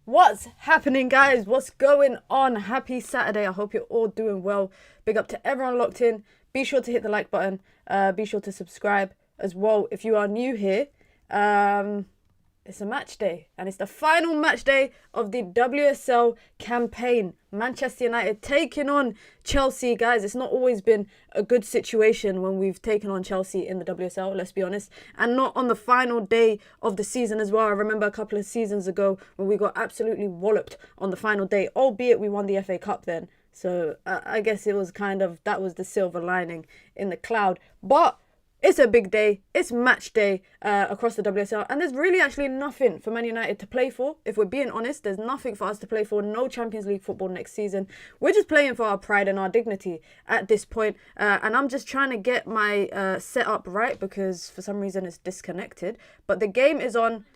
What's happening, guys? What's going on? Happy Saturday. I hope you're all doing well. Big up to everyone locked in. Be sure to hit the like button. Be sure to subscribe as well if you are new here. It's a match day, and it's the final match day of the WSL campaign. Manchester United taking on Chelsea. Guys, it's not always been a good situation when we've taken on Chelsea in the WSL, let's be honest. And not on the final day of the season as well. I remember a couple of seasons ago when we got absolutely walloped on the final day, albeit we won the FA Cup then. So I guess it was that was the silver lining in the cloud. But it's a big day. It's match day across the WSL. And there's really actually nothing for Man United to play for. If we're being honest, there's nothing for us to play for. No Champions League football next season. We're just playing for our pride and our dignity at this point. And I'm just trying to get my setup right because for some reason it's disconnected. But the game is on.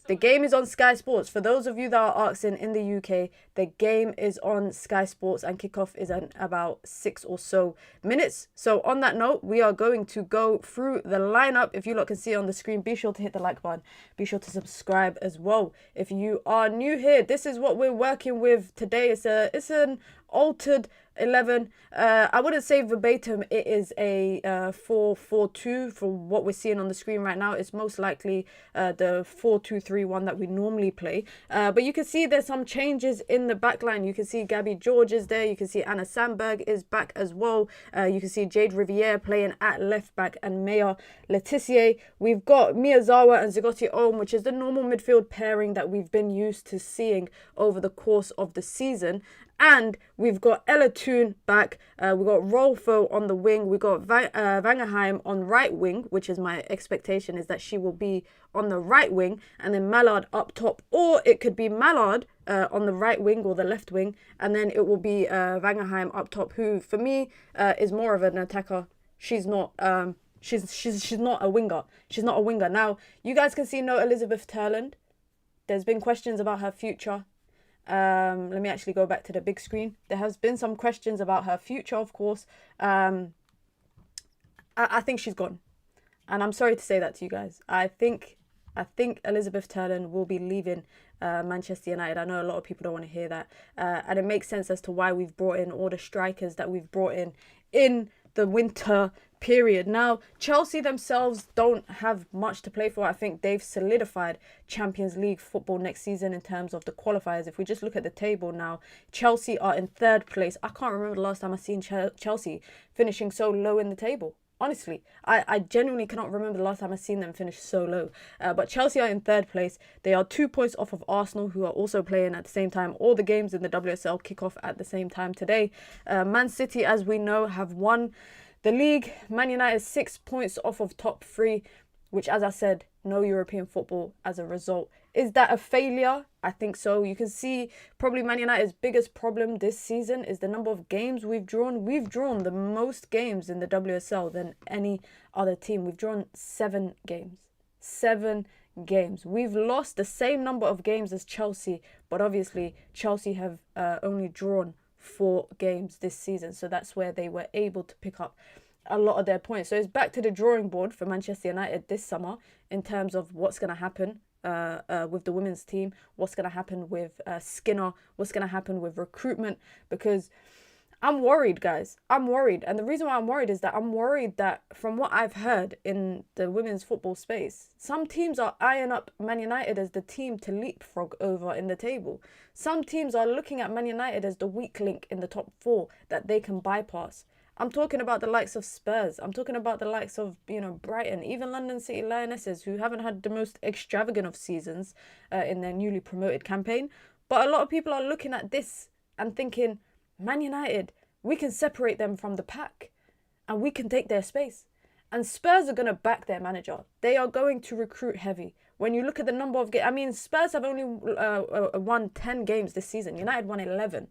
The game is on Sky Sports. For those of you that are asking in the UK, the game is on Sky Sports and kickoff is in about 6 or so minutes. So on that note, we are going to go through the lineup. If you lot can see on the screen, be sure to hit the like button. Be sure to subscribe as well. If you are new here, this is what we're working with today. It's an altered 11. I wouldn't say verbatim it is a 4-4-2 from what we're seeing on the screen right now. It's most likely the 4-2-3-1 that we normally play. But you can see there's some changes in the back line. You can see Gabby George is there. You can see Anna Sandberg is back as well. You can see Jade Riviere playing at left back and Maya Letitia. We've got Miyazawa and Zigoti Ohm, which is the normal midfield pairing that we've been used to seeing over the course of the season. And we've got Ella Toon back. We've got Rolfo on the wing. We've got Vangerheim on right wing, which is my expectation is that she will be on the right wing. And then Mallard up top. Or it could be Mallard on the right wing or the left wing. And then it will be Vangerheim up top, who for me is more of an attacker. She's not... She's not a winger. She's not a winger. Now, you guys can see no Elizabeth Turland. There's been questions about her future. Let me actually go back to the big screen. There has been some questions about her future, of course. I think she's gone. And I'm sorry to say that to you guys. I think Elizabeth Turland will be leaving Manchester United. I know a lot of people don't want to hear that. And it makes sense as to why we've brought in all the strikers that we've brought in the winter period. Now, Chelsea themselves don't have much to play for. I think they've solidified Champions League football next season in terms of the qualifiers. If we just look at the table now, Chelsea are in third place. I can't remember the last time I seen Chelsea finishing so low in the table. Honestly, I genuinely cannot remember the last time I've seen them finish so low. But Chelsea are in third place. They are 2 points off of Arsenal, who are also playing at the same time. All the games in the WSL kick off at the same time today. Man City, as we know, have won the league. Man United 6 points off of top 3, which, as I said, no European football as a result. Is that a failure? I think so. You can see probably Man United's biggest problem this season is the number of games we've drawn. We've drawn the most games in the WSL than any other team. We've drawn 7 games. 7 games. We've lost the same number of games as Chelsea, but obviously Chelsea have only drawn 4 games this season. So that's where they were able to pick up a lot of their points. So it's back to the drawing board for Manchester United this summer in terms of what's going to happen with the women's team, what's going to happen with Skinner, what's going to happen with recruitment, because I'm worried, guys. I'm worried. And the reason why I'm worried is that I'm worried that from what I've heard in the women's football space, some teams are eyeing up Man United as the team to leapfrog over in the table. Some teams are looking at Man United as the weak link in the top 4 that they can bypass. I'm talking about the likes of Spurs. I'm talking about the likes of, Brighton, even London City Lionesses, who haven't had the most extravagant of seasons in their newly promoted campaign. But a lot of people are looking at this and thinking, Man United, we can separate them from the pack and we can take their space. And Spurs are going to back their manager. They are going to recruit heavy. When you look at the number of games, Spurs have only won 10 games this season. United won 11.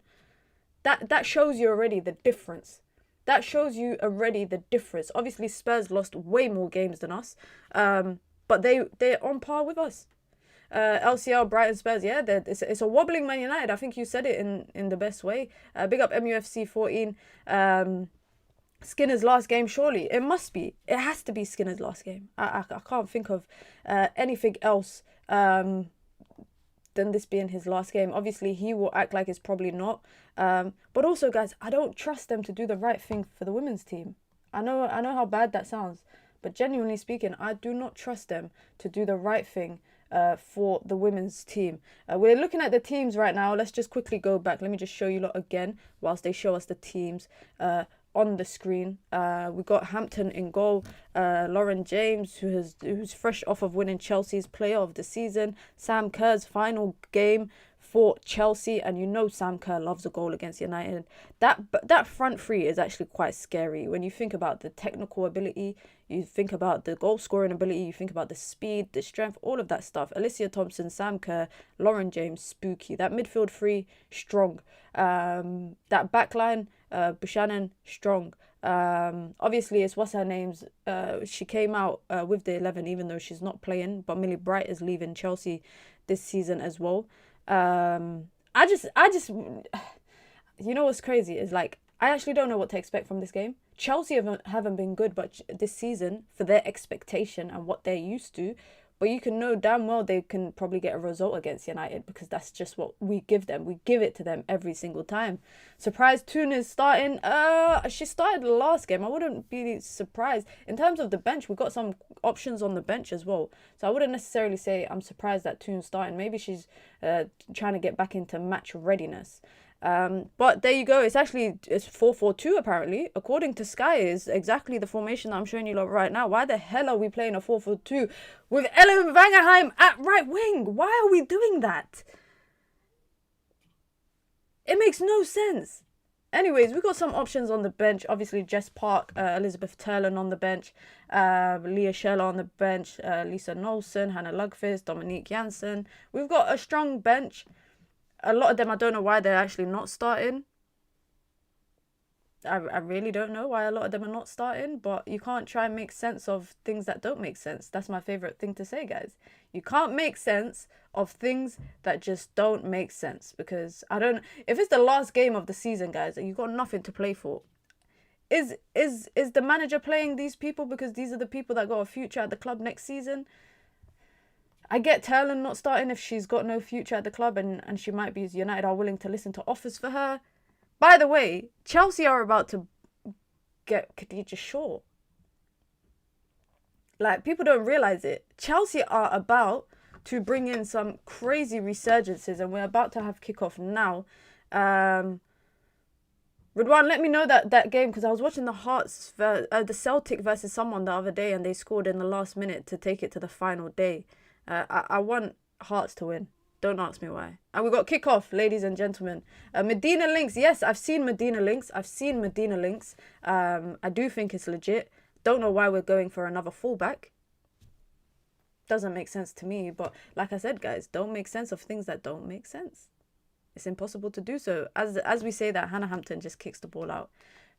That shows you already the difference. That shows you already the difference. Obviously, Spurs lost way more games than us, but they're on par with us. LCL, Brighton, Spurs, yeah, it's a wobbling Man United. I think you said it in the best way. Big up MUFC 14. Skinner's last game, surely. It must be. It has to be Skinner's last game. I can't think of anything else than this being his last game. Obviously, he will act like it's probably not. But also, guys, I don't trust them to do the right thing for the women's team. I know how bad that sounds, but genuinely speaking, I do not trust them to do the right thing for the women's team. We're looking at the teams right now. Let's just quickly go back. Let me just show you lot again whilst they show us the teams on the screen. We got Hampton in goal. Lauren James, who's fresh off of winning Chelsea's Player of the Season. Sam Kerr's final game for Chelsea, and you know Sam Kerr loves a goal against United. That front three is actually quite scary when you think about the technical ability, you think about the goal scoring ability, you think about the speed, the strength, all of that stuff. Alicia Thompson, Sam Kerr, Lauren James, spooky. That midfield three, strong. That backline, Buchanan, strong. Obviously it's what's her name's. She came out with the 11 even though she's not playing, but Millie Bright is leaving Chelsea this season as well. I just you know what's crazy is, like, I actually don't know what to expect from this game. Chelsea haven't been good but this season for their expectation and what they're used to, but you can know damn well they can probably get a result against United because that's just what we give them. We give it to them every single time. Surprised Toon is starting. She started the last game. I wouldn't be surprised. In terms of the bench, we've got some options on the bench as well. So I wouldn't necessarily say I'm surprised that Toon's starting. Maybe she's trying to get back into match readiness. But there you go. It's 4-4-2 apparently. According to Sky, is exactly the formation that I'm showing you lot right now. Why the hell are we playing a 4-4-2 with Ellen Vangerheim at right wing? Why are we doing that? It makes no sense. Anyways, we've got some options on the bench. Obviously, Jess Park, Elizabeth Turlin on the bench, Leah Scheller on the bench, Lisa Nolson, Hannah Lugfist, Dominique Janssen. We've got a strong bench. A lot of them, I don't know why they're actually not starting. I really don't know why a lot of them are not starting, but you can't try and make sense of things that don't make sense. That's my favourite thing to say, guys. You can't make sense of things that just don't make sense, because if it's the last game of the season, guys, and you've got nothing to play for, is the manager playing these people because these are the people that got a future at the club next season? I get Turlin not starting if she's got no future at the club and she might be, as United are willing to listen to offers for her. By the way, Chelsea are about to get Khadija Shaw. Like, people don't realise it. Chelsea are about to bring in some crazy resurgences, and we're about to have kickoff now. Ridwan, let me know that game, because I was watching the Celtic versus someone the other day, and they scored in the last minute to take it to the final day. I want Hearts to win. Don't ask me why. And we got kickoff, ladies and gentlemen. Medina Links. Yes, I've seen Medina Links. I do think it's legit. Don't know why we're going for another fullback. Doesn't make sense to me. But like I said, guys, don't make sense of things that don't make sense. It's impossible to do so. As we say that, Hannah Hampton just kicks the ball out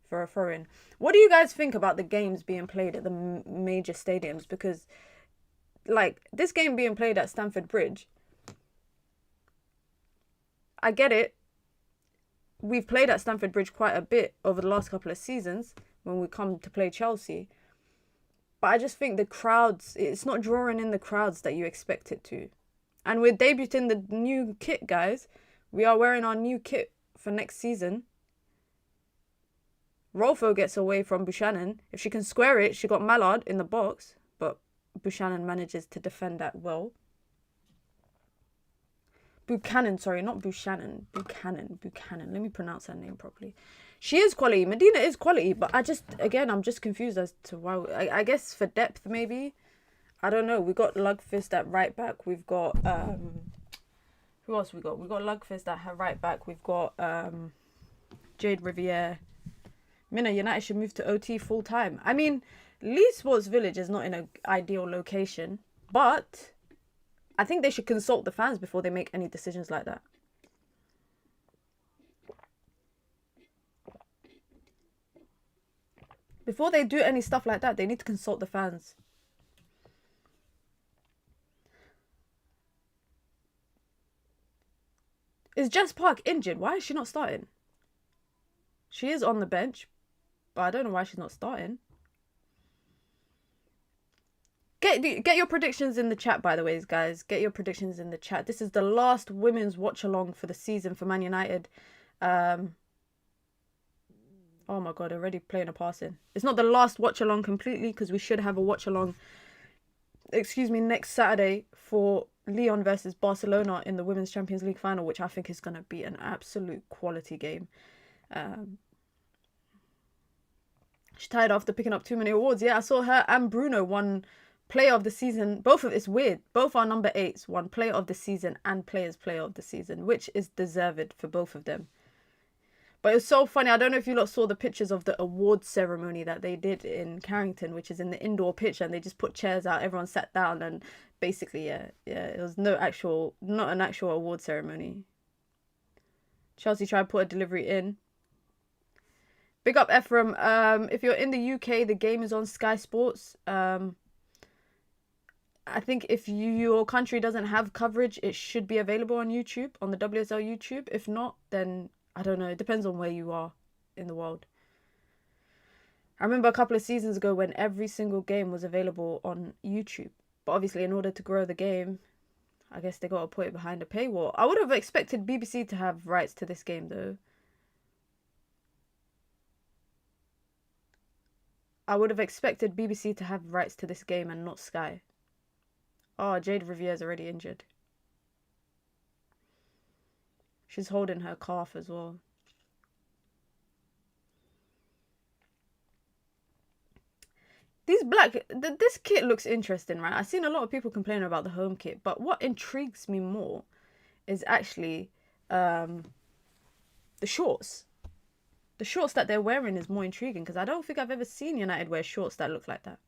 for a throw-in. What do you guys think about the games being played at the major stadiums? Because, like, this game being played at Stamford Bridge, I get it. We've played at Stamford Bridge quite a bit over the last couple of seasons when we come to play Chelsea. But I just think the crowds, it's not drawing in the crowds that you expect it to. And we're debuting the new kit, guys. We are wearing our new kit for next season. Rolfo gets away from Buchanan. If she can square it, she got Mallard in the box. But Buchanan manages to defend that well. Buchanan, sorry, not Buchanan. Buchanan. Let me pronounce her name properly. She is quality. Medina is quality, but I'm just confused as to why. I guess for depth, maybe. I don't know. We got Lugfist at right back. We've got, who else we got? We got Lugfist at her right back. We've got Jade Riviere. Mina, United should move to OT full time. I mean, Leeds Sports Village is not in an ideal location, but I think they should consult the fans before they make any decisions like that. Before they do any stuff like that, they need to consult the fans. Is Jess Park injured? Why is she not starting? She is on the bench, but I don't know why she's not starting. Get your predictions in the chat, by the way, guys. Get your predictions in the chat. This is the last women's watch-along for the season for Man United. Oh my God, already playing a passing. It's not the last watch-along completely because we should have a watch-along, excuse me, next Saturday for Lyon versus Barcelona in the Women's Champions League final, which I think is going to be an absolute quality game. She's tired after picking up too many awards. Yeah, I saw her and Bruno won Player of the Season. It's weird. Both are number 8s won Player of the Season and Players Player of the Season, which is deserved for both of them. But it was so funny. I don't know if you lot saw the pictures of the award ceremony that they did in Carrington, which is in the indoor pitch, and they just put chairs out. Everyone sat down, and basically, yeah, it was not an actual award ceremony. Chelsea tried to put a delivery in. Big up Ephraim. If you're in the UK, the game is on Sky Sports. I think if your country doesn't have coverage, it should be available on YouTube, on the WSL YouTube. If not, then I don't know. It depends on where you are in the world. I remember a couple of seasons ago when every single game was available on YouTube. But obviously, in order to grow the game, I guess they got to put it behind a paywall. I would have expected BBC to have rights to this game, though. I would have expected BBC to have rights to this game and not Sky. Oh, Jade Rivier's already injured. She's holding her calf as well. This kit looks interesting, right? I've seen a lot of people complaining about the home kit, but what intrigues me more is actually the shorts. The shorts that they're wearing is more intriguing because I don't think I've ever seen United wear shorts that look like that.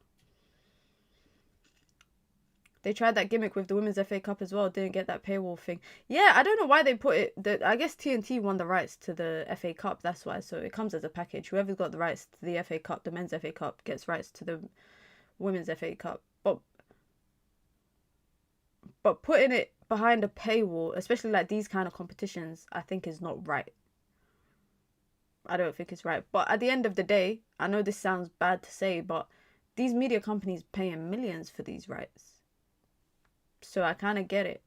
They tried that gimmick with the Women's FA Cup as well. Didn't get that paywall thing. Yeah, I don't know why they put it. I guess TNT won the rights to the FA Cup. That's why. So it comes as a package. Whoever's got the rights to the FA Cup, the Men's FA Cup, gets rights to the Women's FA Cup. But putting it behind a paywall, especially like these kind of competitions, I think is not right. I don't think it's right. But at the end of the day, I know this sounds bad to say, but these media companies paying millions for these rights. So I kind of get it.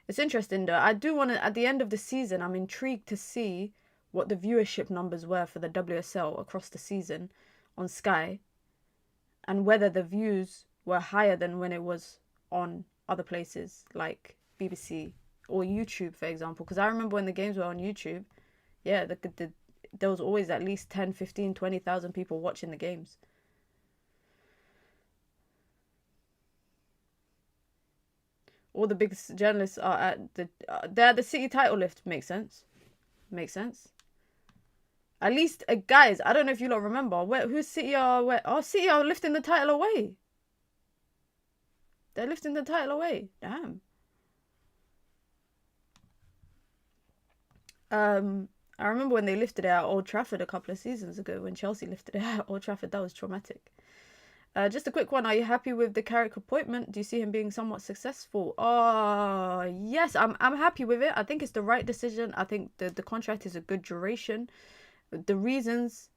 It's interesting though. I do want to, at the end of the season, I'm intrigued to see what the viewership numbers were for the WSL across the season on Sky. And whether the views were higher than when it was on other places like BBC or YouTube, for example. Because I remember when the games were on YouTube, yeah, there was always at least 10, 15, 20,000 people watching the games. All the big journalists are at they're at the City title lift. Makes sense. Makes sense. At least, guys, I don't know if you lot remember. Who's City are? City are lifting the title away. They're lifting the title away. Damn. I remember when they lifted it at Old Trafford a couple of seasons ago. When Chelsea lifted it at Old Trafford, that was traumatic. Just a quick one. Are you happy with the Carrick appointment? Do you see him being somewhat successful? Oh, yes, I'm happy with it. I think it's the right decision. I think the contract is a good duration. The reasons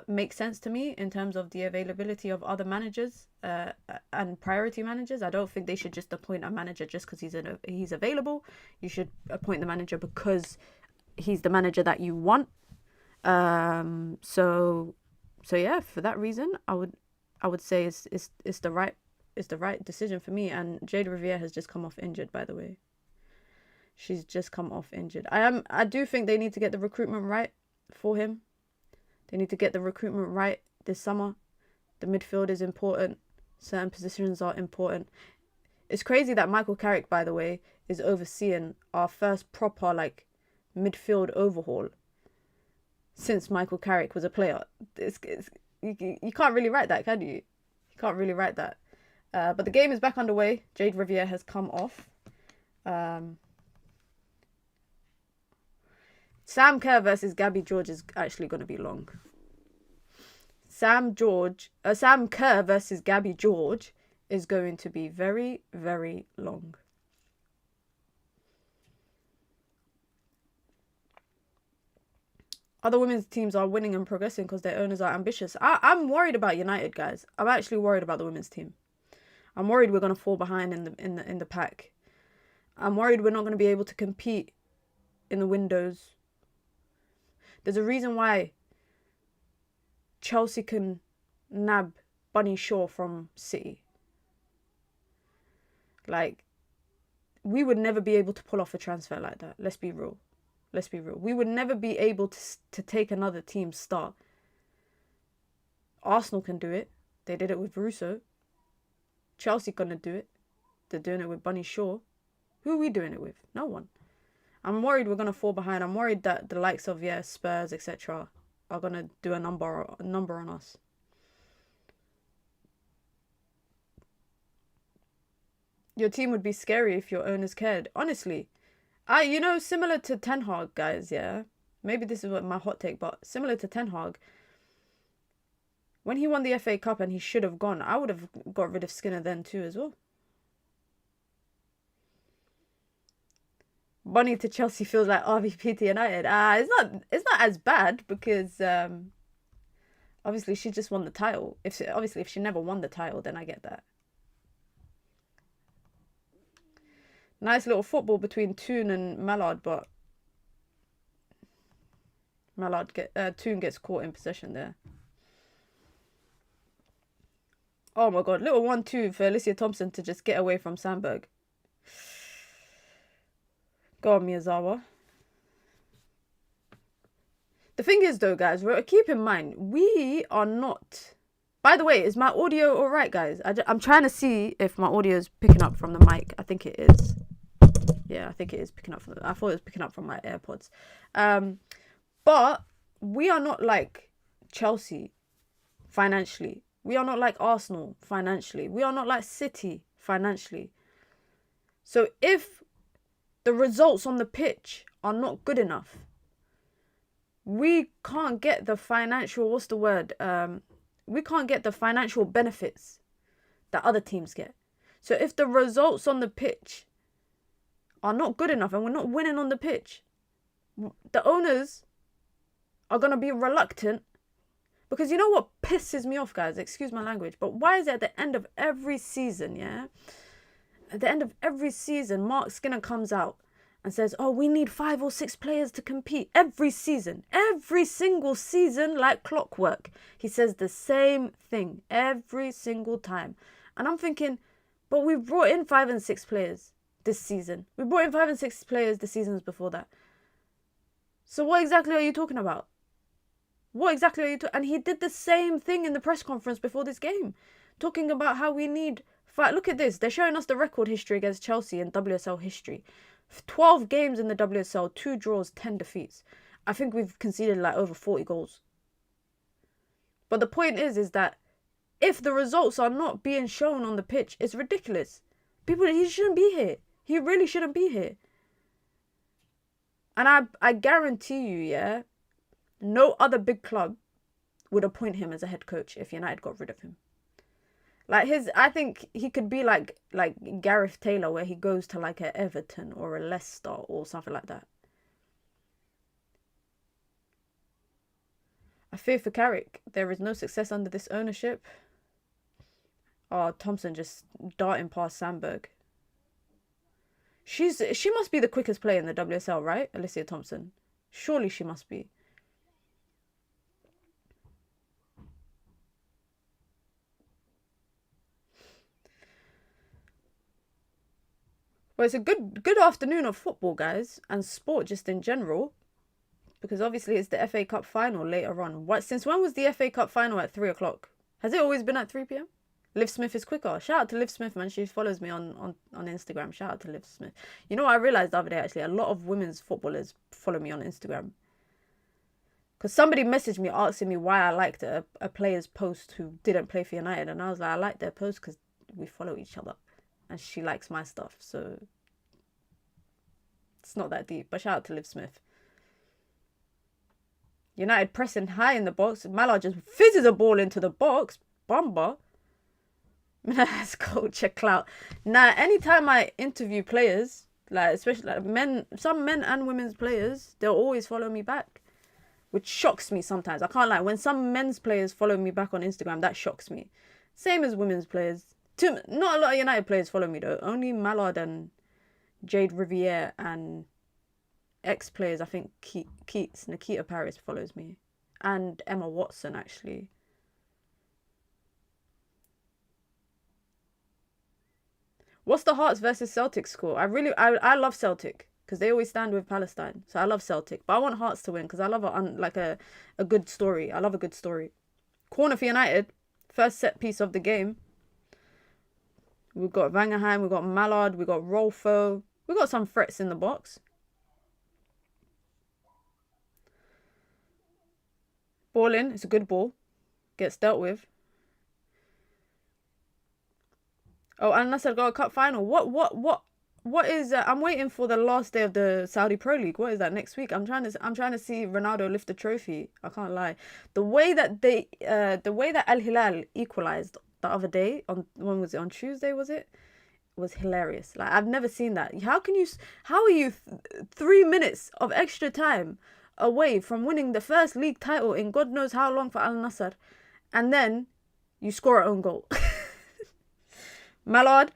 make sense to me in terms of the availability of other managers and priority managers. I don't think they should just appoint a manager just because he's available. You should appoint the manager because he's the manager that you want. So yeah, for that reason, I would say it's the right decision for me. And Jade Riviere has just come off injured, by the way. She's just come off injured. I do think they need to get the recruitment right for him. They need to get the recruitment right this summer. The midfield is important. Certain positions are important. It's crazy that Michael Carrick, by the way, is overseeing our first proper midfield overhaul since Michael Carrick was a player. You can't really write that, can you? You can't really write that. But the game is back underway. Jade Riviere has come off. Sam Kerr versus Gabby George is actually going to be long. Sam Kerr versus Gabby George is going to be very, very long. Other women's teams are winning and progressing because their owners are ambitious. I'm worried about United, guys. I'm actually worried about the women's team. I'm worried we're gonna fall behind in the pack. I'm worried we're not gonna be able to compete in the windows. There's a reason why Chelsea can nab Bunny Shaw from City. Like, we would never be able to pull off a transfer like that. Let's be real. Let's be real. We would never be able to take another team's start. Arsenal can do it. They did it with Russo. Chelsea gonna do it. They're doing it with Bunny Shaw. Who are we doing it with? No one. I'm worried we're gonna fall behind. I'm worried that the likes of Spurs, etc., are gonna do a number on us. Your team would be scary if your owners cared. Honestly, similar to Ten Hag, guys, yeah? Maybe this is my hot take, but similar to Ten Hag, when he won the FA Cup and he should have gone, I would have got rid of Skinner then too as well. Bunny to Chelsea feels like RVP to United. It's not as bad because obviously she just won the title. If she never won the title, then I get that. Nice little football between Toon and Mallard, but Toon gets caught in possession there. Oh my god, little 1-2 for Alicia Thompson to just get away from Sandberg. Go on, Miyazawa. The thing is though, guys, keep in mind, we are not... By the way, is my audio alright, guys? I'm trying to see if my audio is picking up from the mic. I think it is. Yeah, I think it is picking up I thought it was picking up from my AirPods. But we are not like Chelsea financially. We are not like Arsenal financially. We are not like City financially. So if the results on the pitch are not good enough, we can't get the financial, we can't get the financial benefits that other teams get. So if the results on the pitch are not good enough and we're not winning on the pitch, the owners are going to be reluctant. Because you know what pisses me off, guys? Excuse my language. But why is it at the end of every season, yeah? At the end of every season, Mark Skinner comes out and says, oh, we need 5 or 6 players to compete. Every season. Every single season, like clockwork. He says the same thing every single time. And I'm thinking, but we've brought in 5 and 6 players this season. We brought in 5 and 6 players the seasons before that. So what exactly are you talking about? What exactly are you talking? And he did the same thing in the press conference before this game, talking about how we need 5. Look at this. They're showing us the record history against Chelsea in WSL history. 12 games in the WSL, 2 draws, 10 defeats. I think we've conceded like over 40 goals. But the point is that if the results are not being shown on the pitch, it's ridiculous. He shouldn't be here. He really shouldn't be here. And I guarantee you, yeah, no other big club would appoint him as a head coach if United got rid of him. I think he could be like Gareth Taylor, where he goes to like a Everton or a Leicester or something like that. I fear for Carrick. There is no success under this ownership. Oh, Thompson just darting past Sandberg. She must be the quickest player in the WSL, right? Alicia Thompson. Surely she must be. Well, it's a good afternoon of football, guys, and sport just in general, because obviously it's the FA Cup final later on. Since when was the FA Cup final at 3 o'clock? Has it always been at 3 p.m? Liv Smith is quicker. Shout out to Liv Smith, man. She follows me on Instagram. Shout out to Liv Smith. You know what I realised the other day, actually? A lot of women's footballers follow me on Instagram. Because somebody messaged me asking me why I liked a player's post who didn't play for United. And I was like, I like their post because we follow each other. And she likes my stuff, so it's not that deep. But shout out to Liv Smith. United pressing high in the box. Mallard just fizzes a ball into the box. Bumba. That's culture clout. Now, anytime I interview players, like especially like some men and women's players, they'll always follow me back, which shocks me sometimes. I can't lie. When some men's players follow me back on Instagram, that shocks me. Same as women's players. Not a lot of United players follow me though. Only Mallard and Jade Riviere and ex-players. I think Nikita Paris follows me. And Emma Watson, actually. What's the Hearts versus Celtic score? I love Celtic because they always stand with Palestine. So I love Celtic. But I want Hearts to win because I love a good story. I love a good story. Corner for United. First set piece of the game. We've got Vangerheim. We've got Mallard. We've got Rolfo. We've got some threats in the box. Ball in. It's a good ball. Gets dealt with. Oh, and I said got a cup final. What is I'm waiting for the last day of the Saudi Pro League. What is that next week? I'm trying to see Ronaldo lift the trophy. I can't lie. The way that Al Hilal equalized the other day when was it, on Tuesday, was it? Was hilarious. Like, I've never seen that. How are you 3 minutes of extra time away from winning the first league title in God knows how long for Al Nassr, and then you score an own goal? Mallard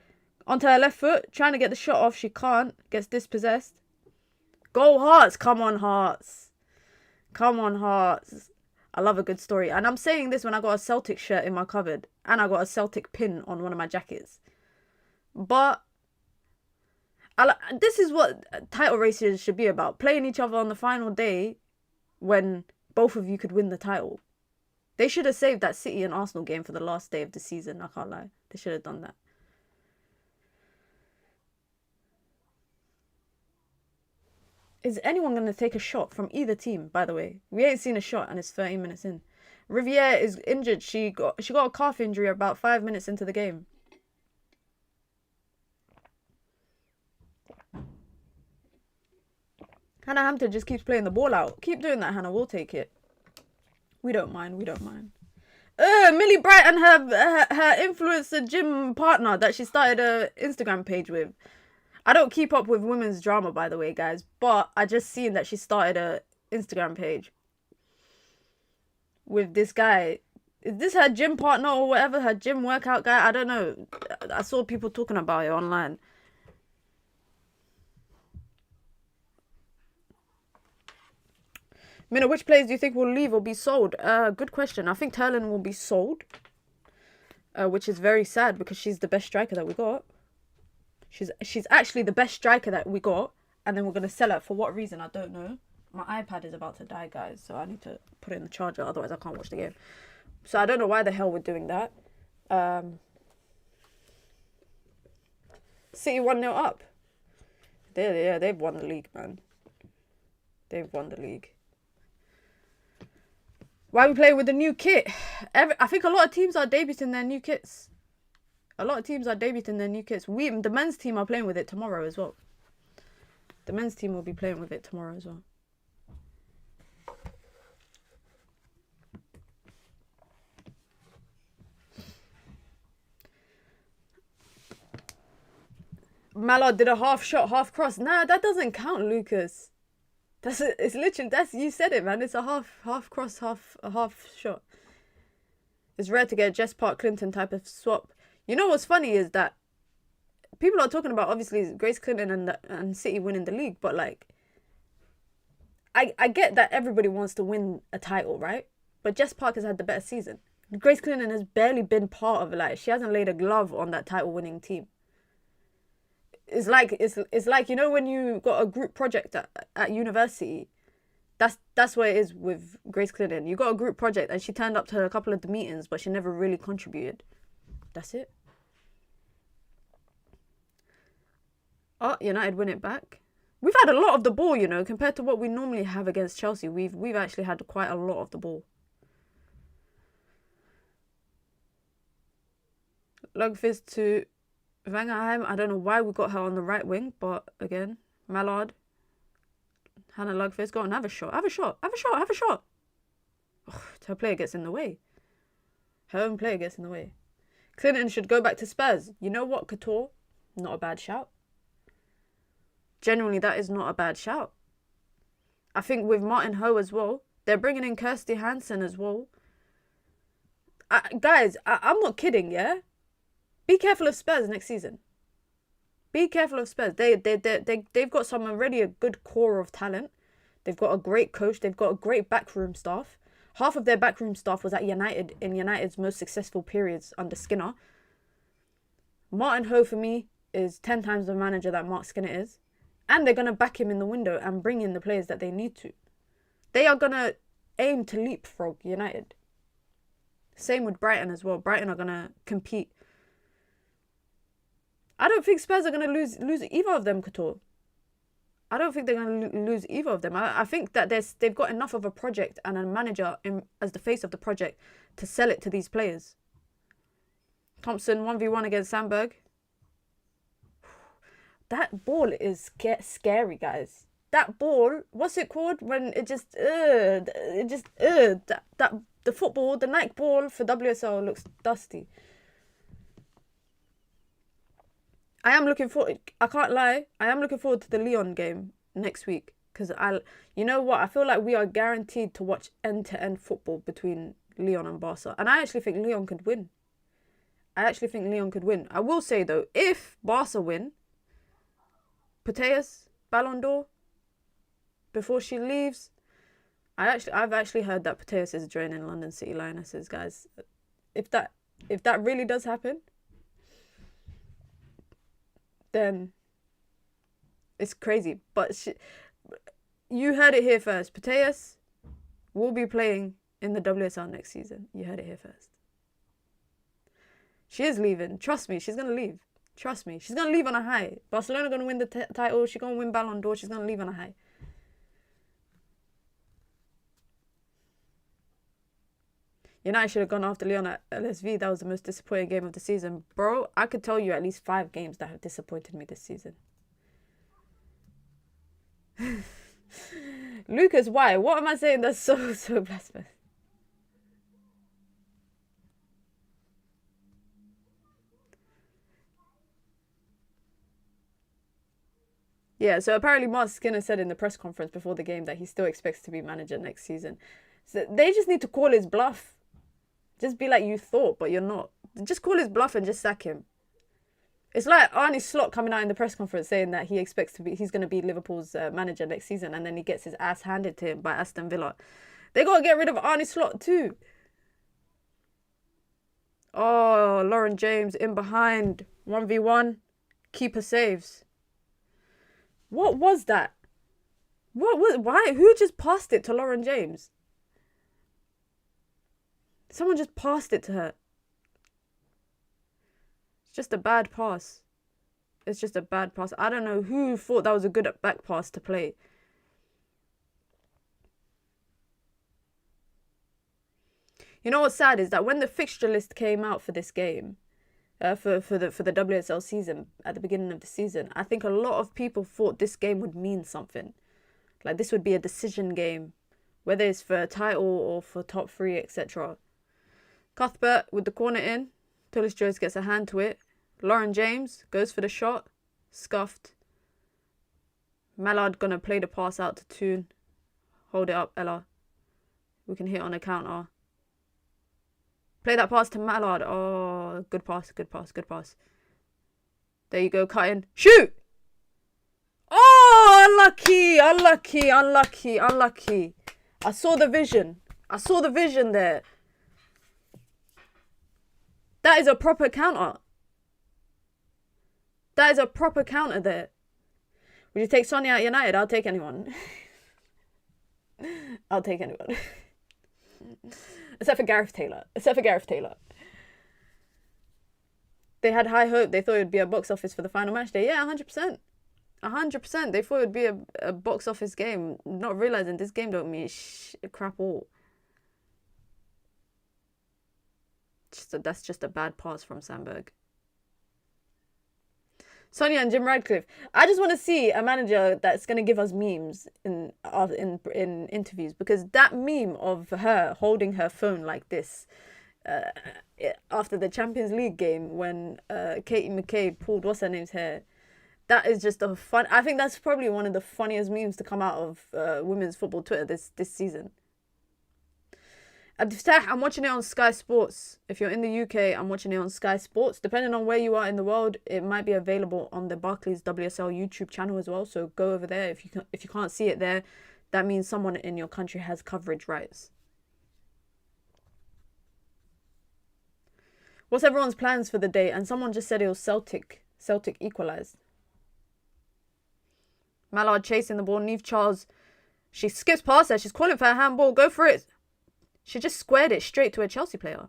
onto her left foot, trying to get the shot off. She can't. Gets dispossessed. Go Hearts! Come on, Hearts! Come on, Hearts! I love a good story. And I'm saying this when I got a Celtic shirt in my cupboard. And I got a Celtic pin on one of my jackets. But this is what title races should be about. Playing each other on the final day when both of you could win the title. They should have saved that City and Arsenal game for the last day of the season. I can't lie. They should have done that. Is anyone going to take a shot from either team, by the way? We ain't seen a shot and it's 30 minutes in. Riviere is injured. She got a calf injury about 5 minutes into the game. Hannah Hampton just keeps playing the ball out. Keep doing that, Hannah. We'll take it. We don't mind. We don't mind. Millie Bright and her influencer gym partner that she started a Instagram page with. I don't keep up with women's drama, by the way, guys. But I just seen that she started a Instagram page with this guy. Is this her gym partner or whatever? Her gym workout guy? I don't know. I saw people talking about it online. Minna, which players do you think will leave or be sold? Good question. I think Terlin will be sold. Which is very sad because she's the best striker that we got. She's actually the best striker that we got. And then we're going to sell her. For what reason? I don't know. My iPad is about to die, guys. So I need to put it in the charger. Otherwise, I can't watch the game. So I don't know why the hell we're doing that. City 1-0 up. They've won the league, man. They've won the league. Why are we playing with the new kit? I think a lot of teams are debuting their new kits. The men's team are playing with it tomorrow as well. The men's team will be playing with it tomorrow as well. Mallard did a half shot, half cross. Nah, that doesn't count, Lucas. It's literally, you said it, man. It's a half cross, half shot. It's rare to get a Jess Park Clinton type of swap. You know what's funny is that people are talking about, obviously, Grace Clinton and City winning the league, but like, I get that everybody wants to win a title, right? But Jess Park has had the better season. Grace Clinton has barely been part of it. Like, she hasn't laid a glove on that title winning team. It's like you know when you got a group project at university, that's what it is with Grace Clinton. You got a group project and she turned up to a couple of the meetings, but she never really contributed. That's it. Oh, United win it back. We've had a lot of the ball, you know, compared to what we normally have against Chelsea. We've actually had quite a lot of the ball. Lugfist to Vangerheim. I don't know why we got her on the right wing, but again, Mallard. Hannah Lugfist, go on, have a shot. Oh, her player gets in the way. Her own player gets in the way. Clinton should go back to Spurs. You know what, Couture? Not a bad shout. Genuinely, that is not a bad shout. I think with Martin Ho as well, they're bringing in Kirsty Hansen as well. Guys, I'm not kidding, yeah? Be careful of Spurs next season. Be careful of Spurs. They've got some already a good core of talent. They've got a great coach. They've got a great backroom staff. Half of their backroom staff was at United in United's most successful periods under Skinner. Martin Ho, for me, is 10 times the manager that Mark Skinner is. And they're going to back him in the window and bring in the players that they need to. They are going to aim to leapfrog United. Same with Brighton as well. Brighton are going to compete. I don't think Spurs are going to lose either of them, Couture. I don't think they're going to lose either of them. I think that they've got enough of a project and a manager as the face of the project to sell it to these players. Thompson 1v1 against Sandberg. That ball is scary, guys. That ball, what's it called when the football, the Nike ball for WSL looks dusty. I can't lie, I am looking forward to the Lyon game next week. Because you know what? I feel like we are guaranteed to watch end-to-end football between Lyon and Barca. And I actually think Lyon could win. I will say, though, if Barca win, Putellas, Ballon d'Or, before she leaves, I've actually heard that Putellas is joining London City Lionesses, guys. If that really does happen, then it's crazy. But you heard it here first. Putellas will be playing in the WSL next season. You heard it here first. She is leaving. Trust me, she's going to leave. Trust me. She's going to leave on a high. Barcelona going to win the title. She's going to win Ballon d'Or. She's going to leave on a high. United should have gone after Lyon at LSV. That was the most disappointing game of the season. Bro, I could tell you at least 5 games that have disappointed me this season. Lucas, why? What am I saying that's so blasphemous? Yeah, so apparently Mark Skinner said in the press conference before the game that he still expects to be manager next season. So they just need to call his bluff. Just be like, you thought, but you're not. Just call his bluff and just sack him. It's like Arne Slot coming out in the press conference saying that he's going to be Liverpool's manager next season, and then he gets his ass handed to him by Aston Villa. They got to get rid of Arne Slot too. Oh, Lauren James in behind. 1v1. Keeper saves. What was that? Why? Who just passed it to Lauren James? Someone just passed it to her. It's just a bad pass. It's just a bad pass. I don't know who thought that was a good back pass to play. You know what's sad is that when the fixture list came out for this game, for the WSL season at the beginning of the season, I think a lot of people thought this game would mean something. Like this would be a decision game, whether it's for a title or for top 3, etc. Cuthbert with the corner in. Tullis Joyce gets a hand to it. Lauren James goes for the shot. Scuffed. Mallard gonna play the pass out to Toon. Hold it up, Ella. We can hit on a counter. Play that pass to Mallard. Oh, good pass, good pass, good pass. There you go, cut in. Shoot! Oh, unlucky, unlucky, unlucky, unlucky. I saw the vision. I saw the vision there. That is a proper counter. That is a proper counter there. Would you take Sonia at United? I'll take anyone. I'll take anyone. Except for Gareth Taylor. They had high hope. They thought it would be a box office for the final match day. Yeah, 100%. 100%. They thought it would be a box office game. Not realising this game don't mean crap all. That's just a bad pass from Sandberg. Sonia and Jim Radcliffe. I just want to see a manager that's going to give us memes in interviews, because that meme of her holding her phone like this after the Champions League game when Katie McCabe pulled what's her name's hair, that is just a fun. I think that's probably one of the funniest memes to come out of women's football Twitter this season. I'm watching it on Sky Sports. If you're in the UK, I'm watching it on Sky Sports. Depending on where you are in the world, it might be available on the Barclays WSL YouTube channel as well. So go over there. If you can't see it there, that means someone in your country has coverage rights. What's everyone's plans for the day? And someone just said it was Celtic. Celtic equalised. Mallard chasing the ball. Neve Charles, she skips past her. She's calling for a handball. Go for it. She just squared it straight to a Chelsea player.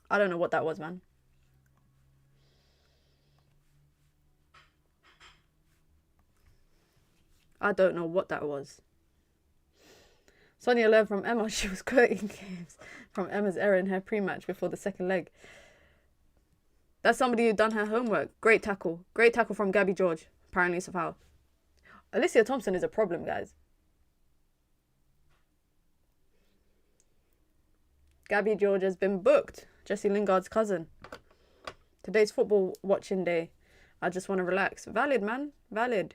I don't know what that was, man. I don't know what that was. Sonia learned from Emma. She was quoting games from Emma's error in her pre-match before the second leg. That's somebody who done her homework. Great tackle. Great tackle from Gabby George. Apparently it's a foul. Alicia Thompson is a problem, guys. Gabby George has been booked. Jesse Lingard's cousin. Today's football watching day. I just want to relax. Valid, man. Valid.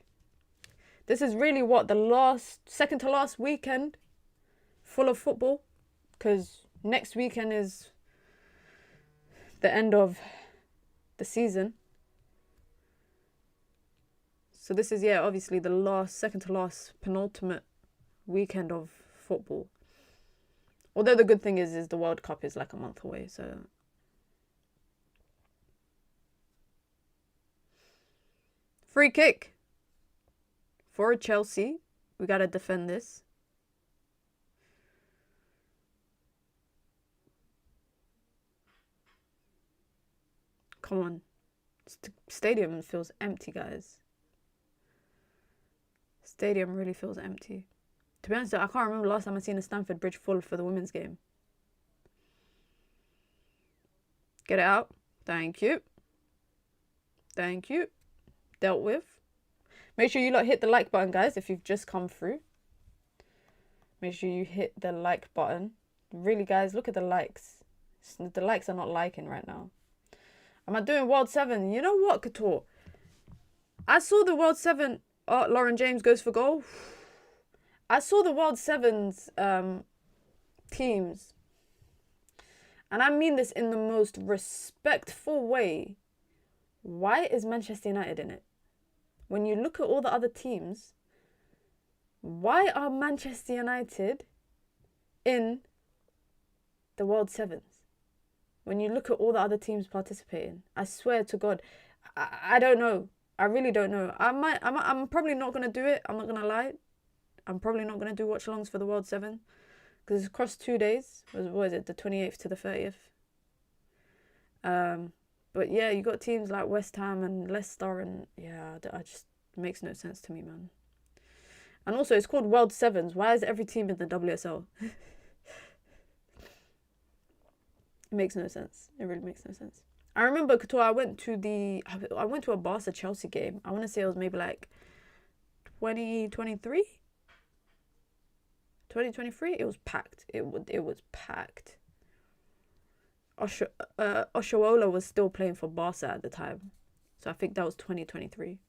This is really what, the second to last weekend full of football? Because next weekend is the end of the season. So this is, yeah, obviously the second to last, penultimate weekend of football. Although the good thing is the World Cup is like a month away, so. Free kick for Chelsea. We got to defend this. Come on. Stadium feels empty, guys. Stadium really feels empty. To be honest, I can't remember last time I seen a Stamford Bridge full for the women's game. Get it out. Thank you. Thank you. Dealt with. Make sure you lot hit the like button, guys, if you've just come through. Make sure you hit the like button. Really, guys, look at the likes. The likes are not liking right now. Am I doing World 7? You know what, Couture? I saw the World 7... Oh, Lauren James goes for goal. I saw the World 7's teams. And I mean this in the most respectful way. Why is Manchester United in it? When you look at all the other teams, why are Manchester United in the World 7s? When you look at all the other teams participating, I swear to God, I don't know. I really don't know. I'm probably not going to do it. I'm not going to lie. I'm probably not going to do watch-alongs for the World 7 because it's across 2 days. What is it? The 28th to the 30th. But yeah, you got teams like West Ham and Leicester and yeah, it makes no sense to me, man. And also, it's called World 7s. Why is every team in the WSL? It makes no sense. It really makes no sense. I remember, Couture, I went to a Barca Chelsea game. I want to say it was maybe like 2023? 2023? It was packed. It was packed. Oshoala was still playing for Barca at the time. So I think that was 2023.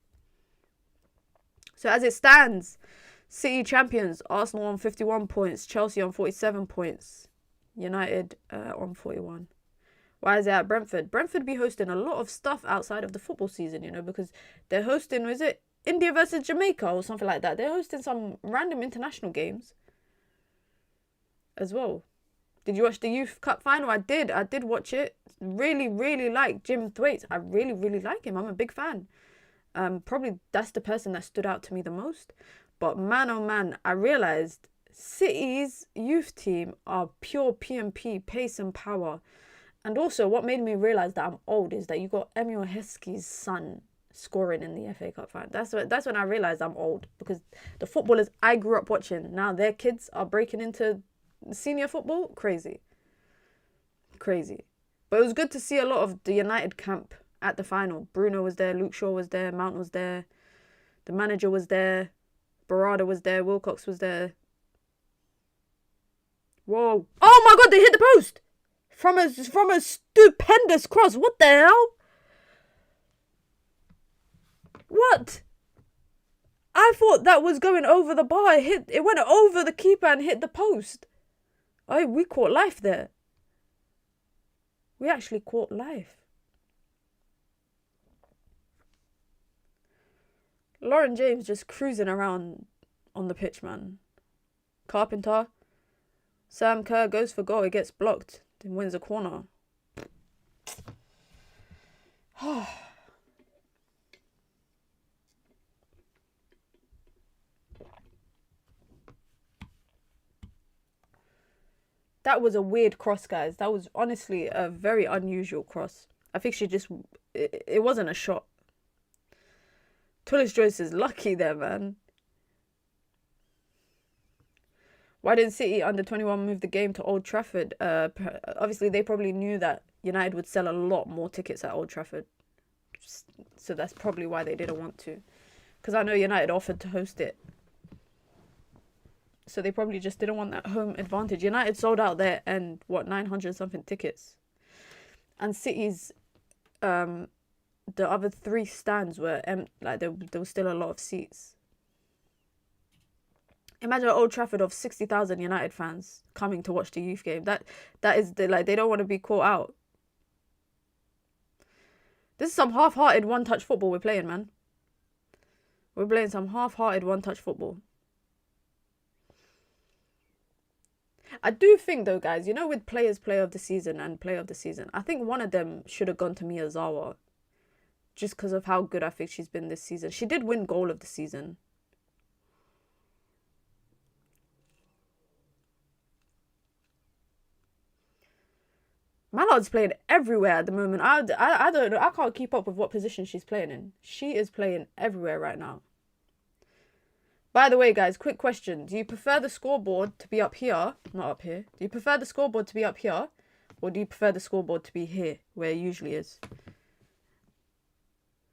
So as it stands, City champions, Arsenal on 51 points, Chelsea on 47 points, United on 41. Why is it at Brentford? Brentford be hosting a lot of stuff outside of the football season, you know, because they're hosting, was it India versus Jamaica or something like that? They're hosting some random international games as well. Did you watch the Youth Cup final? I did watch it. Really, really like Jim Thwaites. I really, really like him. I'm a big fan. Probably that's the person that stood out to me the most. But man, oh man, I realised City's youth team are pure PMP, pace and power. And also, what made me realise that I'm old is that you got Emil Heskey's son scoring in the FA Cup final. That's when I realised I'm old. Because the footballers I grew up watching, now their kids are breaking into senior football. Crazy. Crazy. But it was good to see a lot of the United camp at the final. Bruno was there, Luke Shaw was there, Mount was there, the manager was there, Barada was there, Wilcox was there. Whoa. Oh my God, they hit the post! From a stupendous cross. What the hell? What? I thought that was going over the bar. It went over the keeper and hit the post. Oh, we caught life there. We actually caught life. Lauren James just cruising around on the pitch, man. Carpenter. Sam Kerr goes for goal. It gets blocked. Then wins a corner. That was a weird cross, guys. That was honestly a very unusual cross. I think she just... It wasn't a shot. Tullis Joyce is lucky there, man. Why didn't City under 21 move the game to Old Trafford? Obviously, they probably knew that United would sell a lot more tickets at Old Trafford. So that's probably why they didn't want to. Because I know United offered to host it. So they probably just didn't want that home advantage. United sold out there and, 900 something tickets. And City's, the other 3 stands were like there was still a lot of seats. Imagine Old Trafford of 60,000 United fans coming to watch the youth game. That is like they don't want to be caught out. This is some half-hearted one-touch football we're playing, man. We're playing some half-hearted one-touch football. I do think, though, guys, you know, with Players Player of the Season and Player of the Season, I think one of them should have gone to Miyazawa. Just because of how good I think she's been this season. She did win Goal of the Season. Mallard's playing everywhere at the moment. I don't know. I can't keep up with what position she's playing in. She is playing everywhere right now. By the way, guys, quick question. Do you prefer the scoreboard to be up here? Not up here. Do you prefer the scoreboard to be up here? Or do you prefer the scoreboard to be here, where it usually is?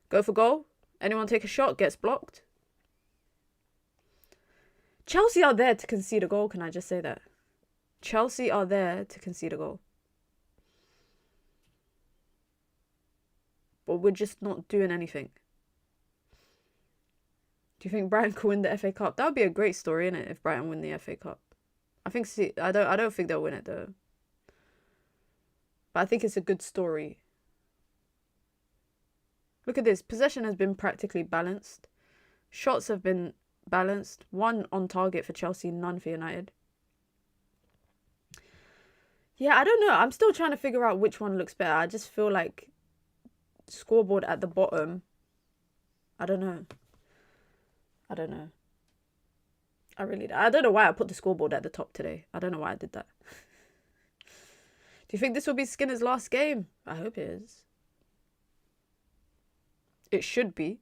Go for goal? Anyone take a shot? Gets blocked? Chelsea are there to concede a goal, can I just say that? Chelsea are there to concede a goal. But we're just not doing anything. Do you think Brighton could win the FA Cup? That would be a great story, innit, if Brighton win the FA Cup. I don't think they'll win it though. But I think it's a good story. Look at this. Possession has been practically balanced. Shots have been balanced. 1 on target for Chelsea, none for United. Yeah, I don't know. I'm still trying to figure out which one looks better. I just feel like scoreboard at the bottom. I don't know. I don't know why I put the scoreboard at the top today. I don't know why I did that. Do you think this will be Skinner's last game? I hope it is. It should be.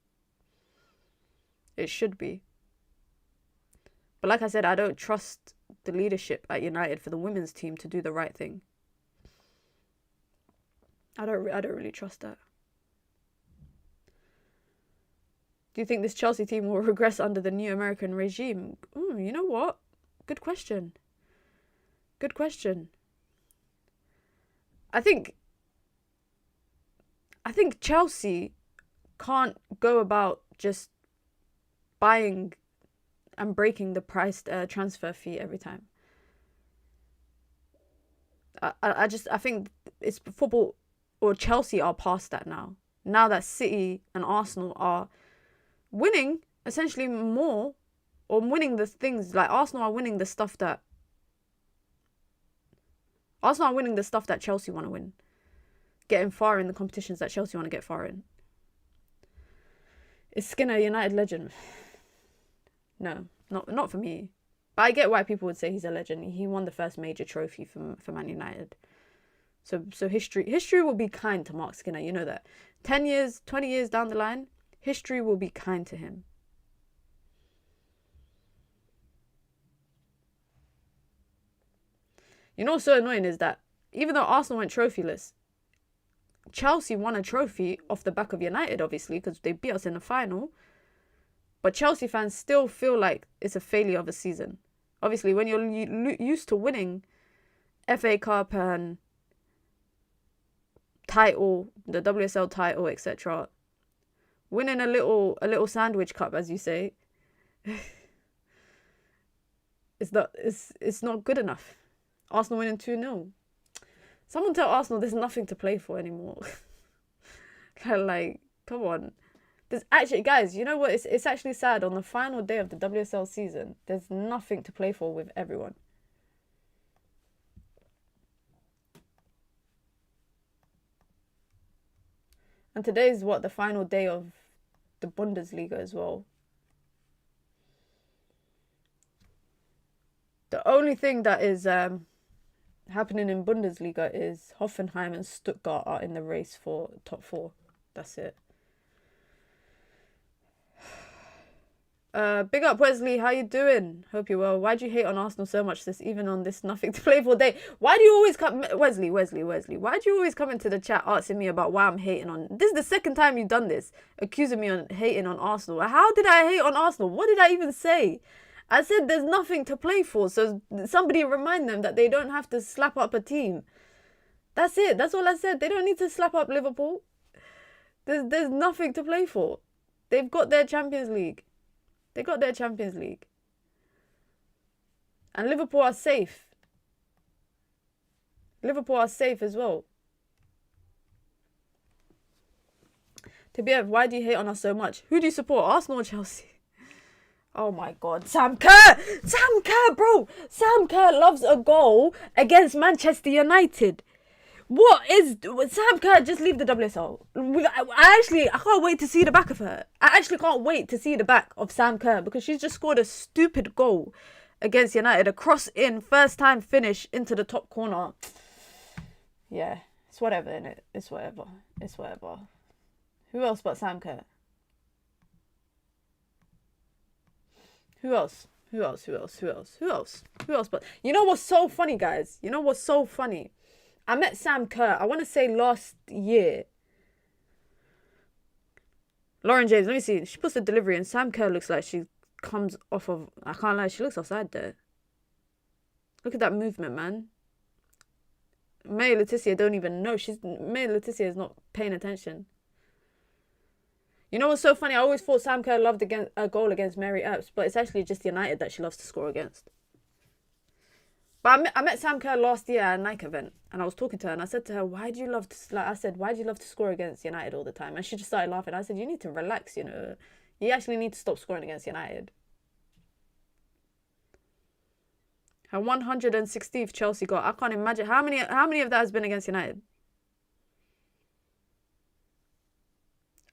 It should be. But like I said, I don't trust the leadership at United for the women's team to do the right thing. I don't really trust that. Do you think this Chelsea team will regress under the new American regime? You know what? Good question. Good question. I think Chelsea can't go about just buying and breaking the price transfer fee every time. I think it's football, or Chelsea are past that now. Now that City and Arsenal are winning essentially more, or winning the things like Arsenal are winning the stuff that Chelsea want to win, getting far in the competitions that Chelsea want to get far in. Is Skinner a United legend? No, not for me. But I get why people would say he's a legend. He won the first major trophy for Man United. So history will be kind to Mark Skinner. You know that. 10 years, 20 years down the line, history will be kind to him. You know what's so annoying is that even though Arsenal went trophyless, Chelsea won a trophy off the back of United, obviously, because they beat us in the final. But Chelsea fans still feel like it's a failure of a season. Obviously, when you're used to winning FA Cup and title, the WSL title, etc., winning a little sandwich cup, as you say, It's not good enough. Arsenal winning 2-0. Someone tell Arsenal there's nothing to play for anymore. Like, come on. There's actually, guys, you know what? It's actually sad. On the final day of the WSL season, there's nothing to play for with everyone. And today's what? The final day of the Bundesliga as well. The only thing that is happening in Bundesliga is Hoffenheim and Stuttgart are in the race for top 4. That's it. Big up Wesley, how you doing? Hope you're well. Why do you hate on Arsenal so much even on this nothing to play for day? Why do you always come, Wesley, why do you always come into the chat asking me about why I'm hating on, this is the second time you've done this, accusing me on hating on Arsenal. How did I hate on Arsenal? What did I even say? I said there's nothing to play for, so somebody remind them that they don't have to slap up a team. That's it, that's all I said. They don't need to slap up Liverpool. There's nothing to play for. They've got their Champions League. They got their Champions League. And Liverpool are safe. Liverpool are safe as well. TBF, why do you hate on us so much? Who do you support? Arsenal or Chelsea? Oh my God. Sam Kerr! Sam Kerr, bro! Sam Kerr loves a goal against Manchester United. What is... Sam Kerr, just leave the WSL. I can't wait to see the back of her. I actually can't wait to see the back of Sam Kerr because she's just scored a stupid goal against United. A cross-in, first-time finish into the top corner. Yeah, it's whatever, innit? It's whatever. It's whatever. Who else but Sam Kerr? Who else? Who else? Who else? Who else? Who else? Who else? But you know what's so funny, guys? You know what's so funny? I met Sam Kerr, I want to say last year. Lauren James, let me see. She puts the delivery and Sam Kerr looks like she comes off of... I can't lie, she looks offside there. Look at that movement, man. May Letitia don't even know. May Letitia is not paying attention. You know what's so funny? I always thought Sam Kerr loved a goal against Mary Earps, but it's actually just United that she loves to score against. But I met Sam Kerr last year at a Nike event, and I was talking to her, and I said to her, why do you love to score against United all the time? And she just started laughing. I said, you need to relax, you know. You actually need to stop scoring against United. Her 116th Chelsea goal. I can't imagine. How many of that has been against United?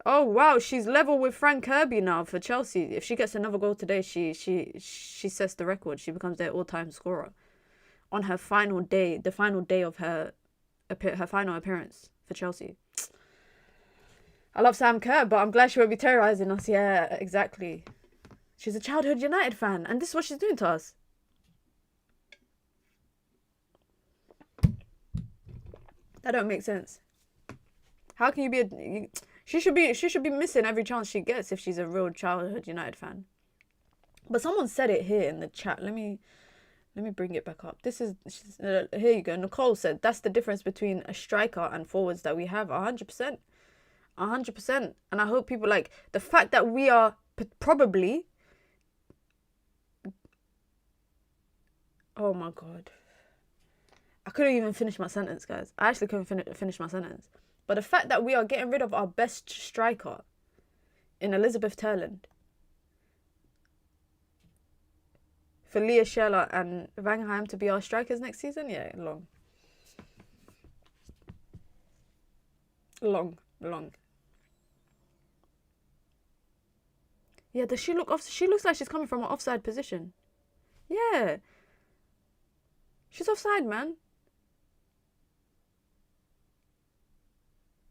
Oh, wow. She's level with Frank Kirby now for Chelsea. If she gets another goal today, she sets the record. She becomes their all-time scorer. On her final day, the final day of her final appearance for Chelsea. I love Sam Kerr, but I'm glad she won't be terrorising us. Yeah, exactly. She's a childhood United fan, and this is what she's doing to us. That don't make sense. How can you be she should be missing every chance she gets if she's a real childhood United fan. But someone said it here in the chat. Let me bring it back up. Here you go. Nicole said, that's the difference between a striker and forwards that we have. 100%. 100%. And I hope people like the fact that we are probably... Oh my God. I couldn't even finish my sentence, guys. I actually couldn't finish my sentence. But the fact that we are getting rid of our best striker in Elizabeth Terland for Leah Scheller and Vangenheim to be our strikers next season? Yeah, long. Yeah, does she look off? She looks like she's coming from an offside position. Yeah. She's offside, man.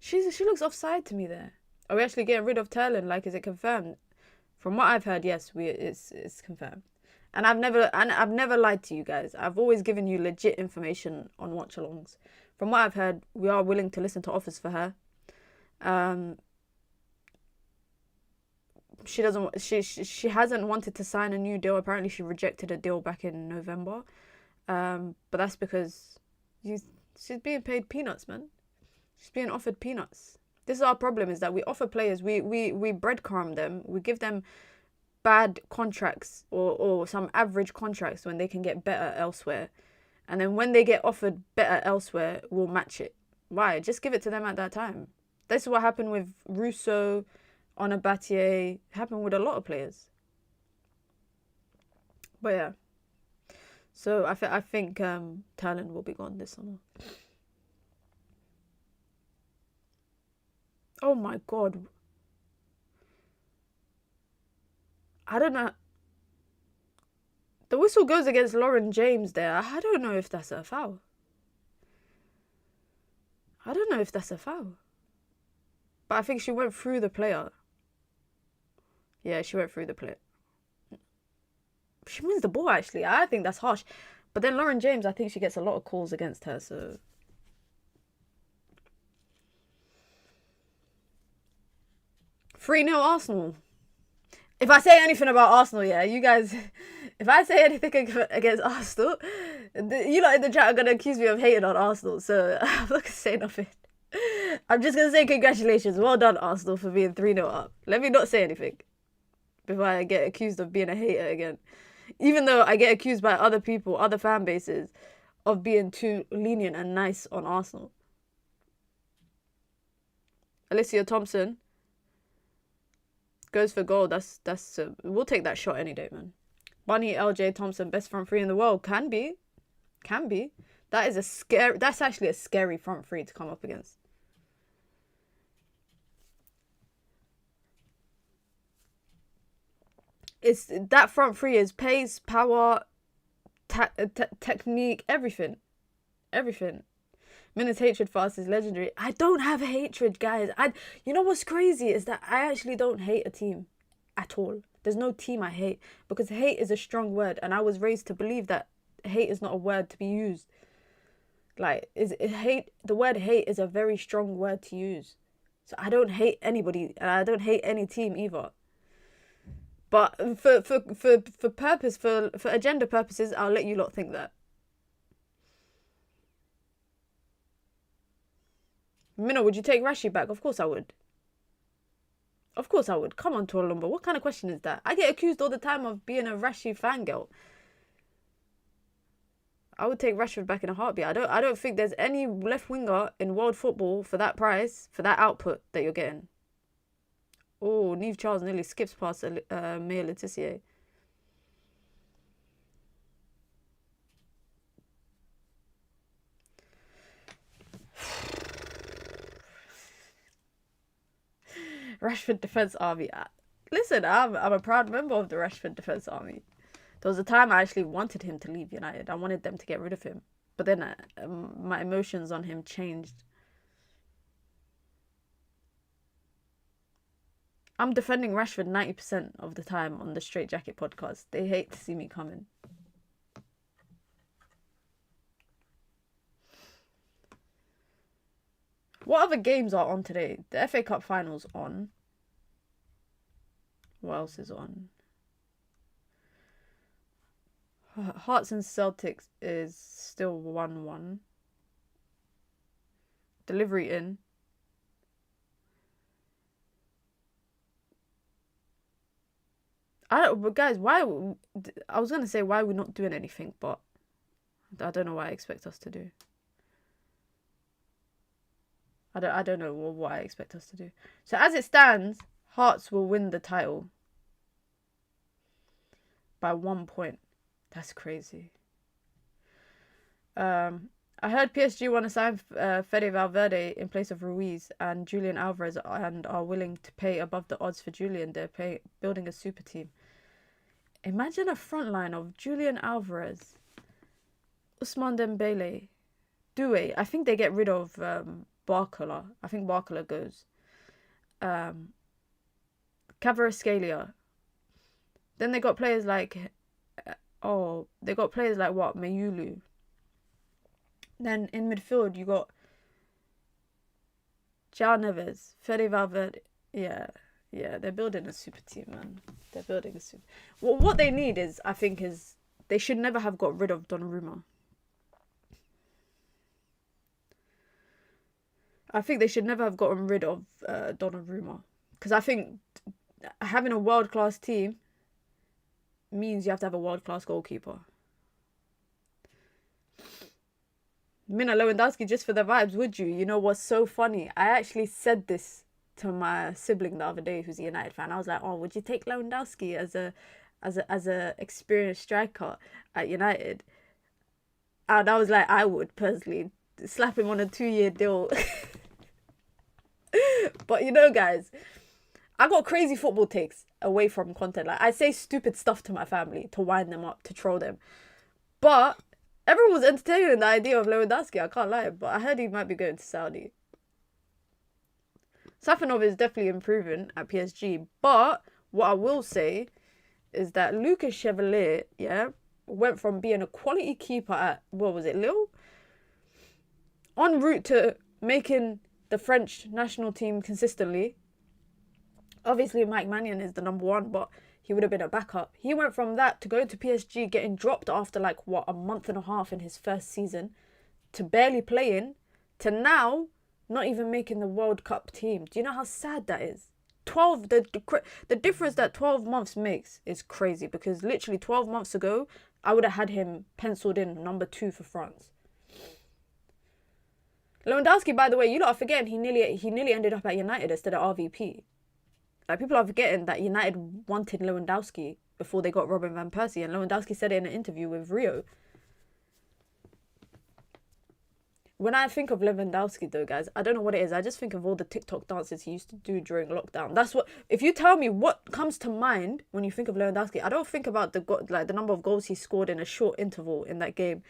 She looks offside to me there. Are we actually getting rid of Terland? Like, is it confirmed? From what I've heard, yes, it's confirmed. And I've never lied to you guys. I've always given you legit information on watch-alongs. From what I've heard, we are willing to listen to offers for her. She hasn't wanted to sign a new deal. Apparently, she rejected a deal back in November. But that's because she's being paid peanuts, man. She's being offered peanuts. This is our problem, is that we offer players, we breadcrumb them, we give them bad contracts or some average contracts when they can get better elsewhere. And then when they get offered better elsewhere, we'll match it. Why? Just give it to them at that time. This is what happened with Russo, Onabatier. Happened with a lot of players. But yeah. So I think Thailand will be gone this summer. Oh my God. I don't know. The whistle goes against Lauren James there. I don't know if that's a foul. I don't know if that's a foul. But I think she went through the player. Yeah, she went through the player. She wins the ball, actually. I think that's harsh. But then Lauren James, I think she gets a lot of calls against her, so... 3-0 Arsenal. If I say anything about Arsenal, yeah, you guys... If I say anything against Arsenal, you lot in the chat are going to accuse me of hating on Arsenal, so I'm not going to say nothing. I'm just going to say congratulations. Well done, Arsenal, for being 3-0 up. Let me not say anything before I get accused of being a hater again. Even though I get accused by other people, other fan bases, of being too lenient and nice on Arsenal. Alicia Thompson goes for goal. We'll take that shot any day, man. Bunny LJ Thompson, best front three in the world. Can be. That's actually a scary front three to come up against. That front three is pace, power, technique, everything. Minutes hatred for us is legendary. I don't have hatred, guys. You know what's crazy is that I actually don't hate a team at all. There's no team I hate, because hate is a strong word, and I was raised to believe that hate is not a word to be used. Like, the word hate is a very strong word to use. So I don't hate anybody, and I don't hate any team either. But for agenda purposes, I'll let you lot think that. Minna, would you take Rashi back? Of course I would. Come on, Tuolumba. What kind of question is that? I get accused all the time of being a Rashi fangirl. I would take Rashford back in a heartbeat. I don't think there's any left winger in world football for that price, for that output that you're getting. Oh, Niamh Charles nearly skips past Mia Letitia. Rashford Defence Army. Listen, I'm a proud member of the Rashford Defence Army. There was a time I actually wanted him to leave United. I wanted them to get rid of him. But then my emotions on him changed. I'm defending Rashford 90% of the time on the Straight Jacket podcast. They hate to see me coming. What other games are on today? The FA Cup final's on. What else is on? Hearts and Celtics is still 1-1. Delivery in. But guys, why? I was gonna say why we're not doing anything, but I don't know what I expect us to do. I don't know what I expect us to do. So as it stands, Hearts will win the title by 1 point. That's crazy. I heard PSG want to sign Fede Valverde in place of Ruiz and Julian Alvarez, and are willing to pay above the odds for Julian. They're building a super team. Imagine a front line of Julian Alvarez, Ousmane Dembele, Doué. I think they get rid of Barcola. I think Barcola goes. Kvaratskhelia. Then they got players like... what? Mayulu. Then in midfield, you got João Neves, Fede Valverde. Yeah, they're building a super team, man. They're building a super... Well, what they need is, I think, is... They should never have got rid of Donnarumma. I think they should never have gotten rid of Donnarumma. Because I think having a world-class team means you have to have a world-class goalkeeper. Mina Lewandowski just for the vibes, would you? You know what's so funny? I actually said this to my sibling the other day, who's a United fan. I was like, "Oh, would you take Lewandowski as a experienced striker at United?" And I was like, I would personally slap him on a 2-year deal. But you know, guys, I got crazy football takes away from content. Like, I say stupid stuff to my family to wind them up, to troll them. But everyone was entertaining the idea of Lewandowski, I can't lie. But I heard he might be going to Saudi. Safanov is definitely improving at PSG. But what I will say is that Lucas Chevalier, went from being a quality keeper at, what was it, Lille? En route to making the French national team consistently. Obviously, Mike Maignan is the number one, but he would have been a backup. He went from that to going to PSG, getting dropped after a month and a half in his first season, to barely playing, to now not even making the World Cup team. Do you know how sad that is? The difference that 12 months makes is crazy, because literally 12 months ago, I would have had him penciled in number 2 for France. Lewandowski, by the way, you lot are forgetting he nearly ended up at United instead of RVP. Like, people are forgetting that United wanted Lewandowski before they got Robin van Persie, and Lewandowski said it in an interview with Rio. When I think of Lewandowski, though, guys, I don't know what it is. I just think of all the TikTok dances he used to do during lockdown. That's what. If you tell me what comes to mind when you think of Lewandowski, I don't think about the number of goals he scored in a short interval in that game.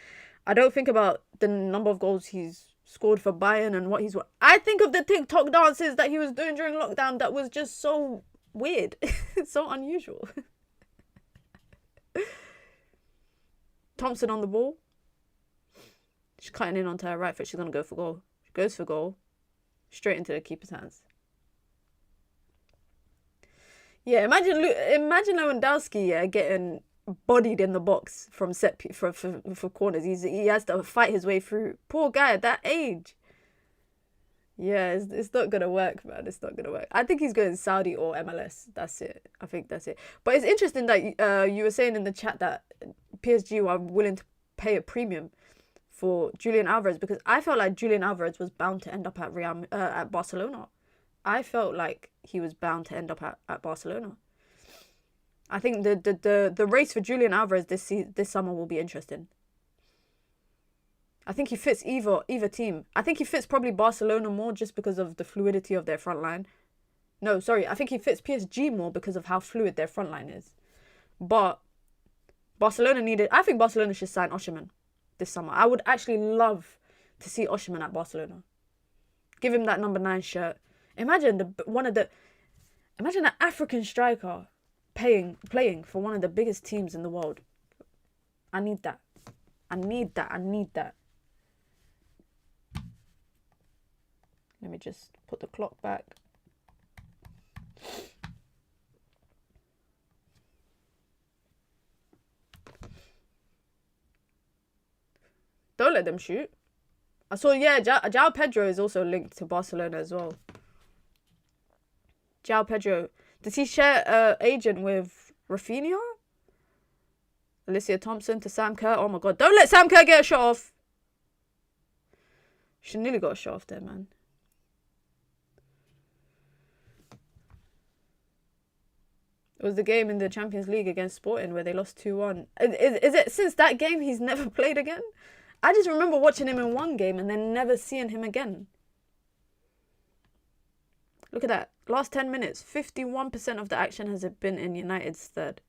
I don't think about the number of goals he's scored for Bayern and what he's. I think of the TikTok dances that he was doing during lockdown. That was just so weird, so unusual. Thompson on the ball. She's cutting in onto her right foot. She's going to go for goal. She goes for goal. Straight into the keeper's hands. Yeah, imagine Lewandowski getting bodied in the box from for corners. He has to fight his way through. Poor guy at that age. Yeah, it's not going to work, man. It's not going to work. I think he's going Saudi or MLS. That's it. I think that's it. But it's interesting that you were saying in the chat that PSG are willing to pay a premium for Julian Alvarez, because I felt like Julian Alvarez was bound to end up at Barcelona. I felt like he was bound to end up at Barcelona. I think the race for Julian Alvarez this summer will be interesting. I think he fits either team. I think he fits probably Barcelona more just because of the fluidity of their front line. No, sorry. I think he fits PSG more because of how fluid their front line is. But I think Barcelona should sign Osimhen this summer. I would actually love to see Osimhen at Barcelona. Give him that number 9 shirt. Imagine an African striker playing for one of the biggest teams in the world. I need that. Let me just put the clock back. Don't let them shoot. I saw, João Pedro is also linked to Barcelona as well. João Pedro. Does he share agent with Rafinha? Alicia Thompson to Sam Kerr. Oh my god. Don't let Sam Kerr get a shot off. She nearly got a shot off there, man. It was the game in the Champions League against Sporting where they lost 2-1. Is it since that game he's never played again? I just remember watching him in one game and then never seeing him again. Look at that. Last 10 minutes, 51% of the action has been in United's third.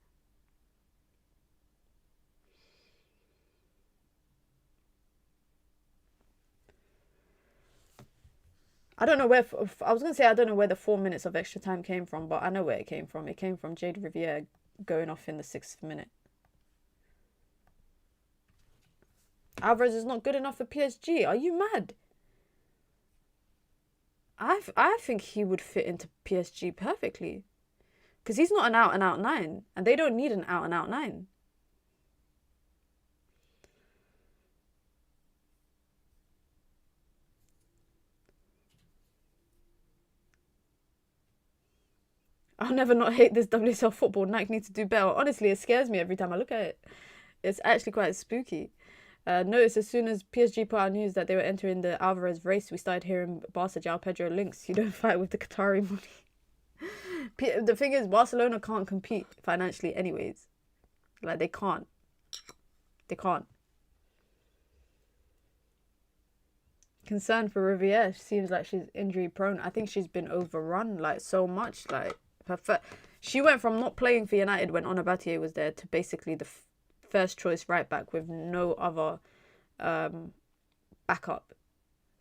I don't know where... I was going to say I don't know where the 4 minutes of extra time came from, but I know where it came from. It came from Jade Riviere going off in the 6th minute. Alvarez is not good enough for PSG. Are you mad? I think he would fit into PSG perfectly. Because he's not an out-and-out 9. And they don't need an out-and-out 9. I'll never not hate this WSL football. Nike needs to do better. Honestly, it scares me every time I look at it. It's actually quite spooky. Notice as soon as PSG put out news that they were entering the Alvarez race, we started hearing Barca João Pedro links. You don't fight with the Qatari money. The thing is, Barcelona can't compete financially anyways. Like, they can't. They can't. Concern for Riviere. She seems like she's injury prone. I think she's been overrun like so much. Like, she went from not playing for United when Onabatie was there to basically the first choice right back with no other backup.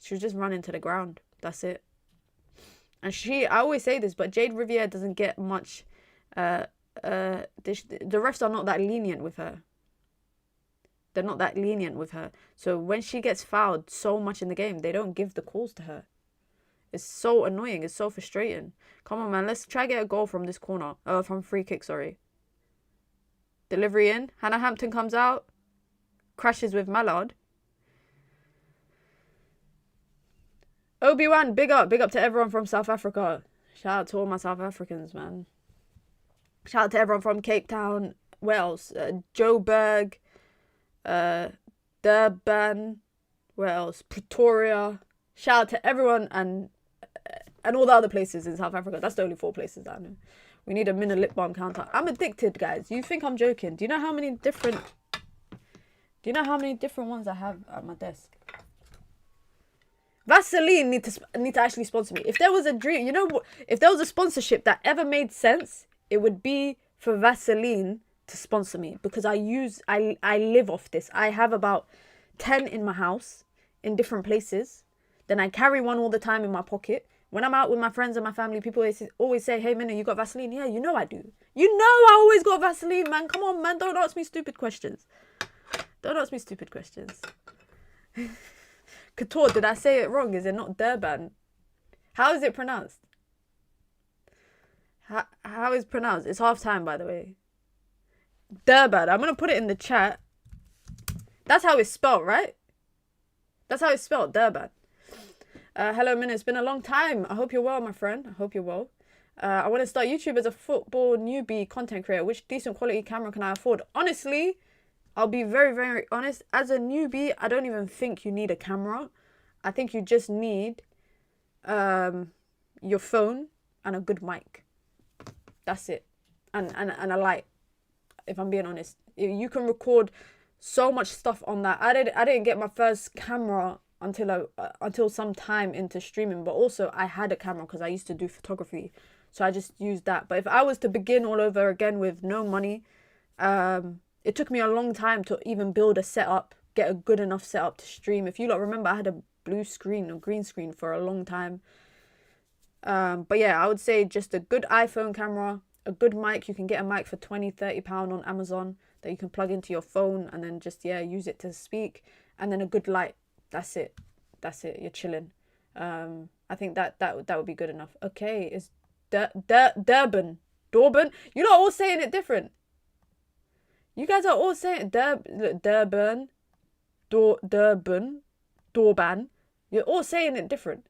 She was just running to the ground. That's it. And I always say this, but Jade Riviere doesn't get much. The refs are not that lenient with her. They're not that lenient with her. So when she gets fouled so much in the game, they don't give the calls to her. It's so annoying. It's so frustrating. Come on, man. Let's try get a goal from this corner. From free kick, sorry. Delivery in. Hannah Hampton comes out. Crashes with Mallard. Obi-Wan, big up. Big up to everyone from South Africa. Shout out to all my South Africans, man. Shout out to everyone from Cape Town. Where else? Joburg. Durban. Where else? Pretoria. Shout out to everyone and all the other places in South Africa. That's the only 4 places that I know. We need a Mina lip balm counter. I'm addicted, guys. You think I'm joking? Do you know how many different ones I have at my desk? Vaseline need to actually sponsor me. If there was a dream, you know what? If there was a sponsorship that ever made sense, it would be for Vaseline to sponsor me, because I live off this. I have about 10 in my house in different places. Then I carry one all the time in my pocket. When I'm out with my friends and my family, people always say, hey, Minna, you got Vaseline? Yeah, you know I do. You know I always got Vaseline, man. Come on, man. Don't ask me stupid questions. Don't ask me stupid questions. Couture, did I say it wrong? Is it not Durban? How is it pronounced? How is it pronounced? It's half time, by the way. Durban. I'm going to put it in the chat. That's how it's spelled, right? That's how it's spelled, Durban. Hello, Minna. It's been a long time. I hope you're well, my friend. I hope you're well. I want to start YouTube as a football newbie content creator. Which decent quality camera can I afford? Honestly, I'll be very, very honest. As a newbie, I don't even think you need a camera. I think you just need your phone and a good mic. That's it. And a light. If I'm being honest, you can record so much stuff on that. I didn't get my first camera until some time into streaming, but also I had a camera because I used to do photography, so I just used that. But if I was to begin all over again with no money, it took me a long time to even build a setup, get a good enough setup to stream. If you lot remember, I had a blue screen or green screen for a long time. But yeah, I would say just a good iPhone camera, a good mic. You can get a mic for £20-30 on Amazon that you can plug into your phone and then just use it to speak, and then a good light. That's it. You're chilling. I think that would be good enough. Okay, it's Durban. You're not all saying it different. You guys are all saying Durban. You're all saying it different.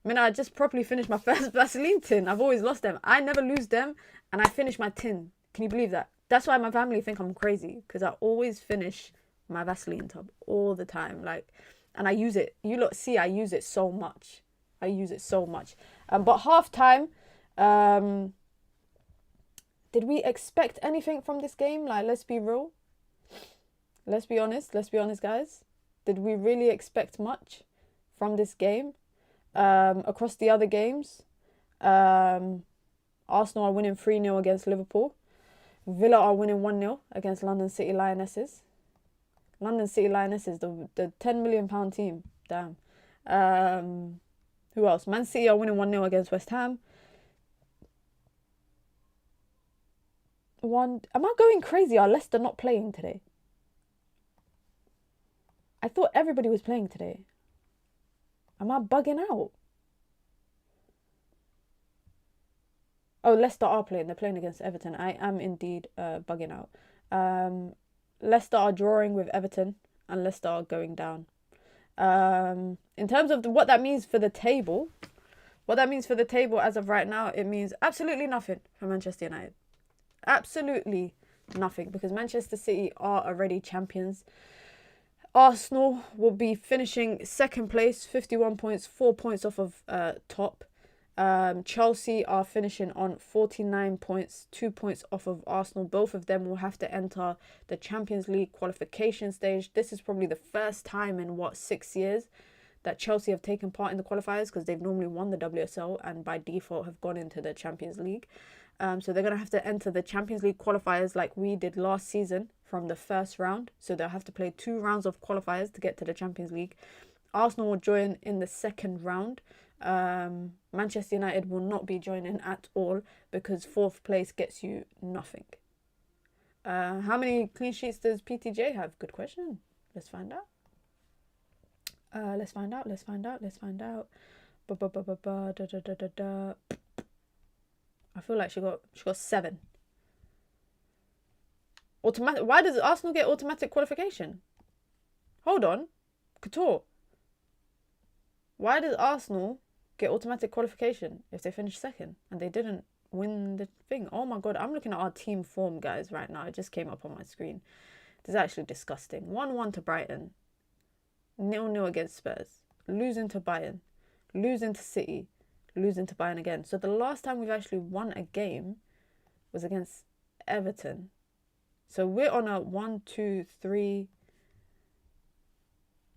I mean, I just properly finished my first Vaseline tin. I've always lost them. I never lose them, and I finish my tin. Can you believe that? That's why my family think I'm crazy, because I always finish my Vaseline tub all the time. And I use it. You lot see, I use it so much. But half time, did we expect anything from this game? Like, let's be real. Let's be honest, guys. Did we really expect much from this game? Across the other games, Arsenal are winning 3-0 against Liverpool. Villa are winning 1-0 against London City Lionesses. London City Lionesses, the £10 million team. Damn. Who else? Man City are winning 1-0 against West Ham. Am I going crazy? Are Leicester not playing today? I thought everybody was playing today. Am I bugging out? Oh, Leicester are playing. They're playing against Everton. I am indeed bugging out. Leicester are drawing with Everton, and Leicester are going down. In terms of what that means for the table, What that means for the table as of right now, it means absolutely nothing for Manchester United. Absolutely nothing, because Manchester City are already champions. Arsenal will be finishing second place, 51 points, 4 points off of top. Chelsea are finishing on 49 points, 2 points off of Arsenal. Both of them will have to enter the Champions League qualification stage. This is probably the first time in 6 years that Chelsea have taken part in the qualifiers, because they've normally won the WSL and by default have gone into the Champions League. So they're going to have to enter the Champions League qualifiers like we did last season from the first round. So they'll have to play 2 rounds of qualifiers to get to the Champions League. Arsenal will join in the second round. Manchester United will not be joining at all, because 4th place gets you nothing. How many clean sheets does PTJ have? Good question. Let's find out. Let's find out. I feel like she got 7. Automatic. Why does Arsenal get automatic qualification? Hold on. Couture. Why does Arsenal get automatic qualification if they finish second and they didn't win the thing? Oh my god, I'm looking at our team form, guys, right now. It just came up on my screen. This is actually disgusting. 1-1 to Brighton. 0-0 against Spurs. Losing to Bayern. Losing to City. Losing to Bayern again. So the last time we've actually won a game was against Everton. So we're on a 1, 2, 3...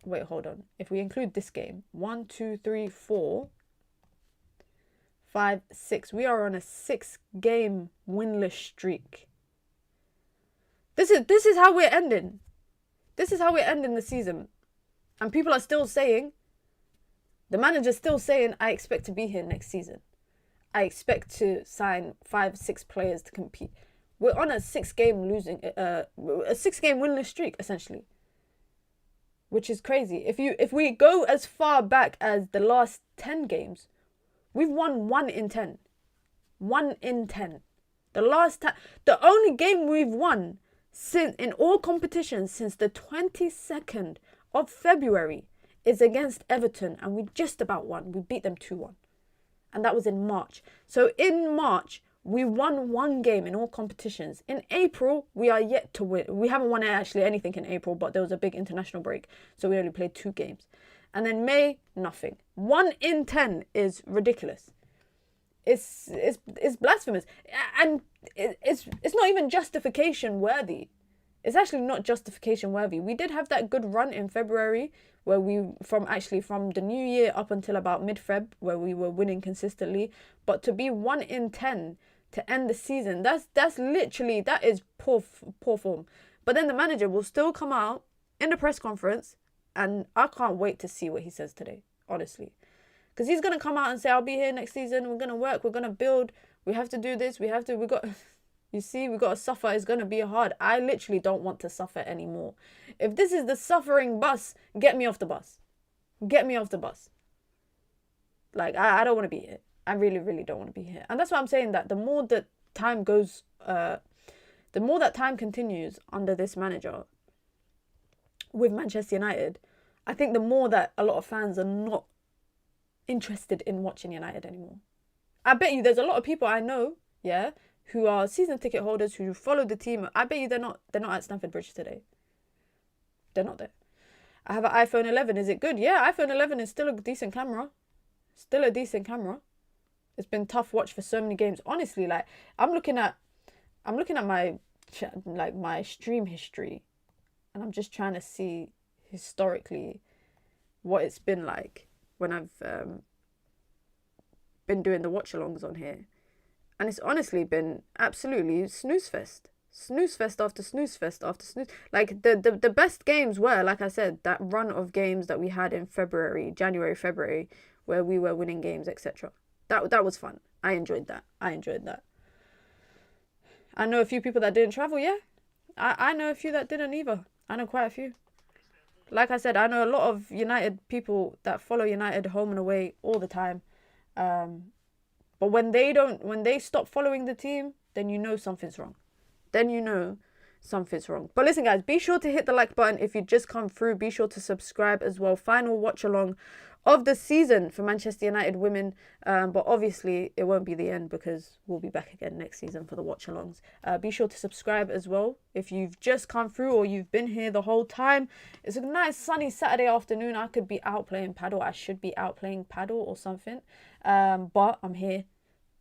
Wait, hold on. If we include this game, 1, 2, 3, 4, 5, 6. We are on a 6-game winless streak. This is how we're ending. This is how we're ending the season. And people are still saying, the manager's still saying, I expect to be here next season. I expect to sign 5, 6 players to compete. We're on a 6-game winless streak, essentially. Which is crazy. If we go as far back as the last 10 games, we've won 1 in 10. 1 in 10. The only game we've won in all competitions since the 22nd of February is against Everton, and we just about won. We beat them 2-1. And that was in March. So in March, we won 1 game in all competitions. In April, we are yet to win. We haven't won actually anything in April, but there was a big international break. So we only played 2 games. And then May, nothing. 1 in 10 is ridiculous. It's blasphemous. And it's not even justification worthy. It's actually not justification worthy. We did have that good run in February where from the new year up until about mid-Feb, where we were winning consistently. But to be 1 in 10 to end the season, that's literally, that is poor form. But then the manager will still come out in the press conference, and I can't wait to see what he says today, honestly. Because he's going to come out and say, I'll be here next season, we're going to work, we're going to build, we have to do this, you see, we got to suffer, it's going to be hard. I literally don't want to suffer anymore. If this is the suffering bus, get me off the bus. Get me off the bus. Like, I don't want to be here. I really, really don't want to be here. And that's why I'm saying that the more that time goes, the more that time continues under this manager with Manchester United, I think the more that a lot of fans are not interested in watching United anymore. I bet you there's a lot of people I know, yeah, who are season ticket holders who follow the team. I bet you they're not at Stamford Bridge today. They're not there. I have an iPhone 11. Is it good? Yeah, iPhone 11 is still a decent camera. Still a decent camera. It's been tough watch for so many games. Honestly, like I'm looking at my stream history, and I'm just trying to see historically what it's been like when I've been doing the watch-alongs on here. And it's honestly been absolutely snooze fest. Snooze fest after snooze fest after snooze. Like the best games were, like I said, that run of games that we had in January, February, where we were winning games, etc. That was fun. I enjoyed that. I know a few people that didn't travel, yeah. I know a few that didn't either. I know quite a few. Like I said, I know a lot of United people that follow United home and away all the time. But when they stop following the team, then you know something's wrong. But listen, guys, be sure to hit the like button if you just come through. Be sure to subscribe as well. Final watch along of the season for Manchester United women. But obviously it won't be the end, because we'll be back again next season for the watch-alongs. Be sure to subscribe as well if you've just come through or you've been here the whole time. It's a nice sunny Saturday afternoon. I could be out playing paddle. I should be out playing paddle or something. But I'm here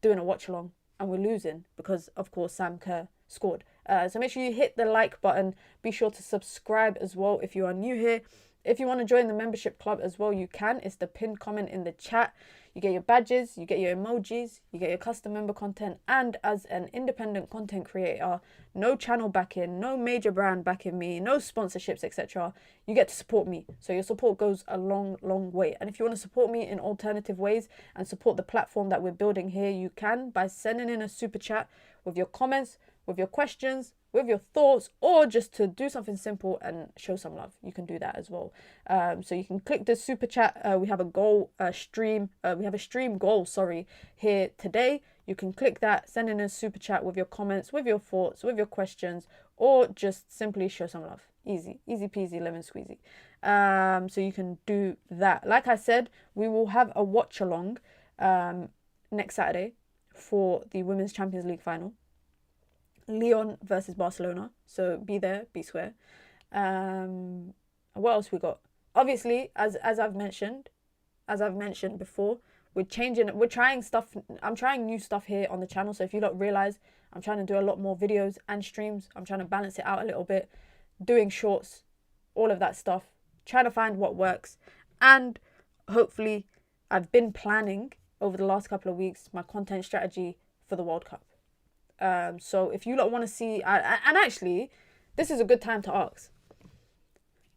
doing a watch-along, and we're losing because, of course, Sam Kerr scored. So make sure you hit the like button. Be sure to subscribe as well if you are new here. If you want to join the membership club as well, you can. It's the pinned comment in the chat. You get your badges, you get your emojis, you get your custom member content. And as an independent content creator, no channel backing, no major brand backing me, no sponsorships, etc. You get to support me. So your support goes a long, long way. And if you want to support me in alternative ways and support the platform that we're building here, you can by sending in a super chat with your comments, with your questions, with your thoughts, or just to do something simple and show some love. You can do that as well. So you can click the super chat. We have a stream goal, here today. You can click that, send in a super chat with your comments, with your thoughts, with your questions, or just simply show some love. Easy peasy, lemon squeezy. So you can do that. Like I said, we will have a watch along next Saturday for the Women's Champions League final. Lyon versus Barcelona. So be there, be square. What else we got? Obviously, as I've mentioned before, we're trying stuff. I'm trying new stuff here on the channel. So if you don't realize, I'm trying to do a lot more videos and streams. I'm trying to balance it out a little bit, doing shorts, all of that stuff, trying to find what works. And hopefully I've been planning over the last couple of weeks my content strategy for the World Cup. So if you lot want to see, and actually, this is a good time to ask,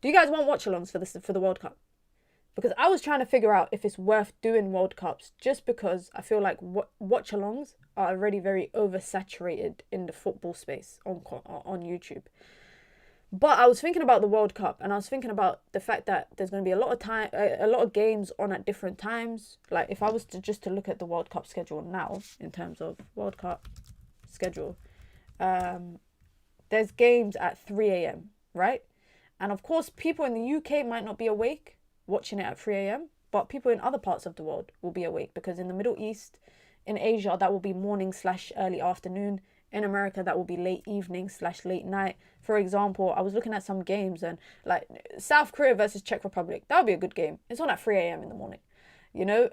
do you guys want watch-alongs for the World Cup? Because I was trying to figure out if it's worth doing World Cups, just because I feel like watch-alongs are already very oversaturated in the football space on YouTube. But I was thinking about the World Cup, and I was thinking about the fact that there's going to be a lot of games on at different times. Like if I was to look at the World Cup schedule now, in terms of World Cup schedule, there's games at 3 a.m, right? And of course, people in the UK might not be awake watching it at 3 a.m, but people in other parts of the world will be awake, because in the Middle East, in Asia, that will be morning/early afternoon. In America, that will be late evening/late night. For example, I was looking at some games, and like South Korea versus Czech Republic, that would be a good game. It's on at 3 a.m. in the morning. You know,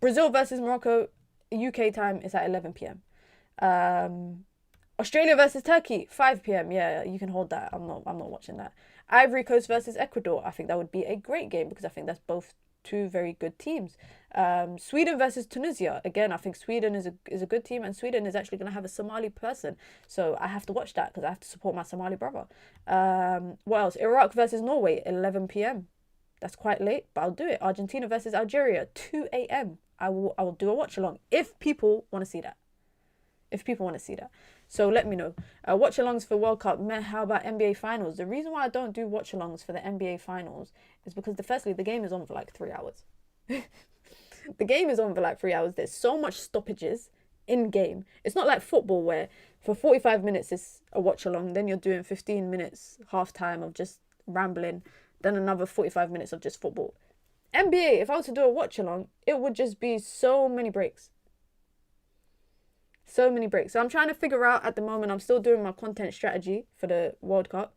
Brazil versus Morocco, UK time is at 11 p.m. Australia versus Turkey, 5 p.m. Yeah, you can hold that. I'm not watching that. Ivory Coast versus Ecuador, I think that would be a great game, because I think that's both two very good teams. Sweden versus Tunisia, again, I think Sweden is a good team, and Sweden is actually going to have a Somali person, so I have to watch that because I have to support my Somali brother. What else? Iraq versus Norway, 11 p.m. That's quite late, but I'll do it. Argentina versus Algeria, 2 a.m. I will do a watch along if people want to see that. So let me know. Watch-alongs for World Cup. How about NBA Finals? The reason why I don't do watch-alongs for the NBA Finals is because firstly, the game is on for like 3 hours. The game is on for like 3 hours. There's so much stoppages in game. It's not like football where for 45 minutes it's a watch-along. Then you're doing 15 minutes half-time of just rambling. Then another 45 minutes of just football. NBA, if I was to do a watch-along, it would just be so many breaks. So I'm trying to figure out at the moment. I'm still doing my content strategy for the World Cup.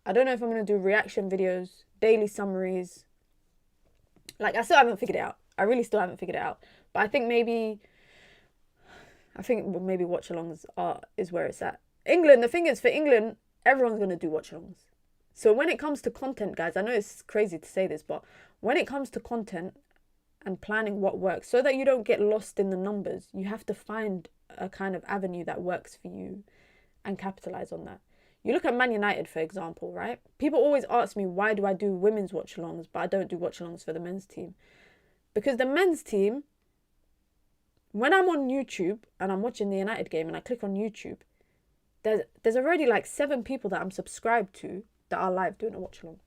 I don't know if I'm going to do reaction videos, daily summaries. Like, I still haven't figured it out. I really still haven't figured it out. But I think maybe watch-alongs is where it's at. England, the thing is, for England, everyone's going to do watch-alongs. So when it comes to content, guys, I know it's crazy to say this, but when it comes to content and planning what works, so that you don't get lost in the numbers, you have to find a kind of avenue that works for you and capitalize on that. You look at Man United, for example, right? People always ask me, why do I do women's watch-alongs, but I don't do watch-alongs for the men's team? Because the men's team, when I'm on YouTube and I'm watching the United game and I click on YouTube, there's already like 7 people that I'm subscribed to that are live doing a watch-along.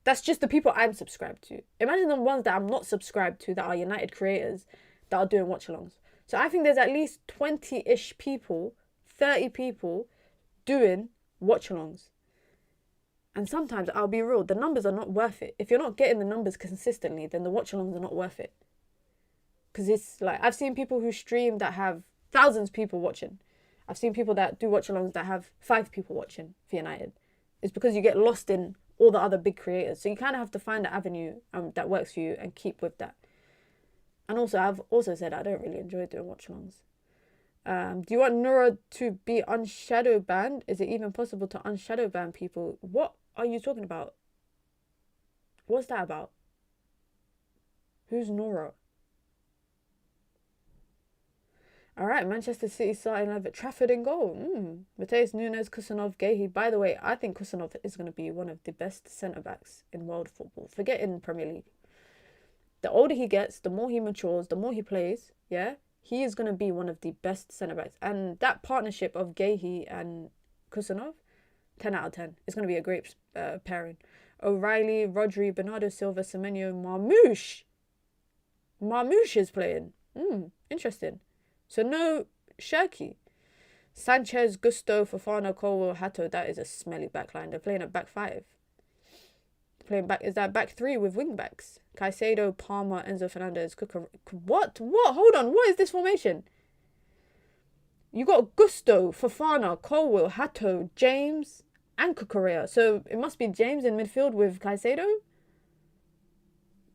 That's just the people I'm subscribed to. Imagine the ones that I'm not subscribed to that are United creators that are doing watch-alongs. So I think there's at least 20-ish people, 30 people doing watch-alongs. And sometimes, I'll be real, the numbers are not worth it. If you're not getting the numbers consistently, then the watch-alongs are not worth it. Because it's like, I've seen people who stream that have thousands of people watching. I've seen people that do watch-alongs that have 5 people watching for United. It's because you get lost in all the other big creators. So you kind of have to find an avenue that works for you and keep with that. And also, I've also said I don't really enjoy doing watch-alongs. Do you want Nura to be unshadow banned? Is it even possible to unshadow ban people? What are you talking about? What's that about? Who's Nora? All right, Manchester City starting live at Trafford in goal. Mateus Nunes, Kusanov, Gahey. By the way, I think Kusanov is going to be one of the best centre-backs in world football. Forget in Premier League. The older he gets, the more he matures, the more he plays, yeah? He is going to be one of the best centre-backs. And that partnership of Gahey and Kusanov, 10 out of 10. It's going to be a great pairing. O'Reilly, Rodri, Bernardo Silva, Semenyo, Marmoush. Marmoush is playing. Interesting. So no Shirky. Sanchez, Gusto, Fofana, Colwell, Hato. That is a smelly backline. They're playing at back 5. Playing back, is that back 3 with wing backs? Caicedo, Palmer, Enzo Fernandez, What? Hold on. What is this formation? You got Gusto, Fofana, Colwell, Hato, James, and Cucurella. So it must be James in midfield with Caicedo?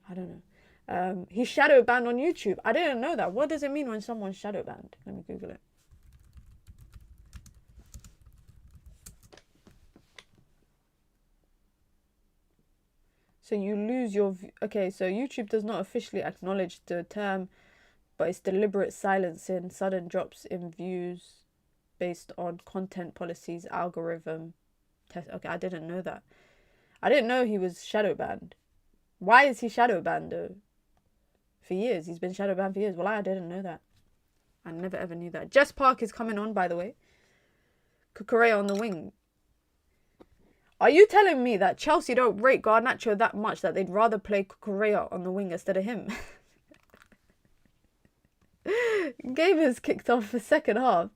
I don't know. He's shadow banned on YouTube. I didn't know that. What does it mean when someone's shadow banned? Let me Google it. So you lose your... Okay, so YouTube does not officially acknowledge the term, but it's deliberate silencing, sudden drops in views based on content policies, algorithm. Test. Okay, I didn't know that. I didn't know he was shadow banned. Why is he shadow banned though? For years. He's been shadow banned for years. Well, I didn't know that. I never ever knew that. Jess Park is coming on, by the way. Cucurella on the wing. Are you telling me that Chelsea don't rate Garnacho that much that they'd rather play Cucurella on the wing instead of him? Game has kicked off the second half.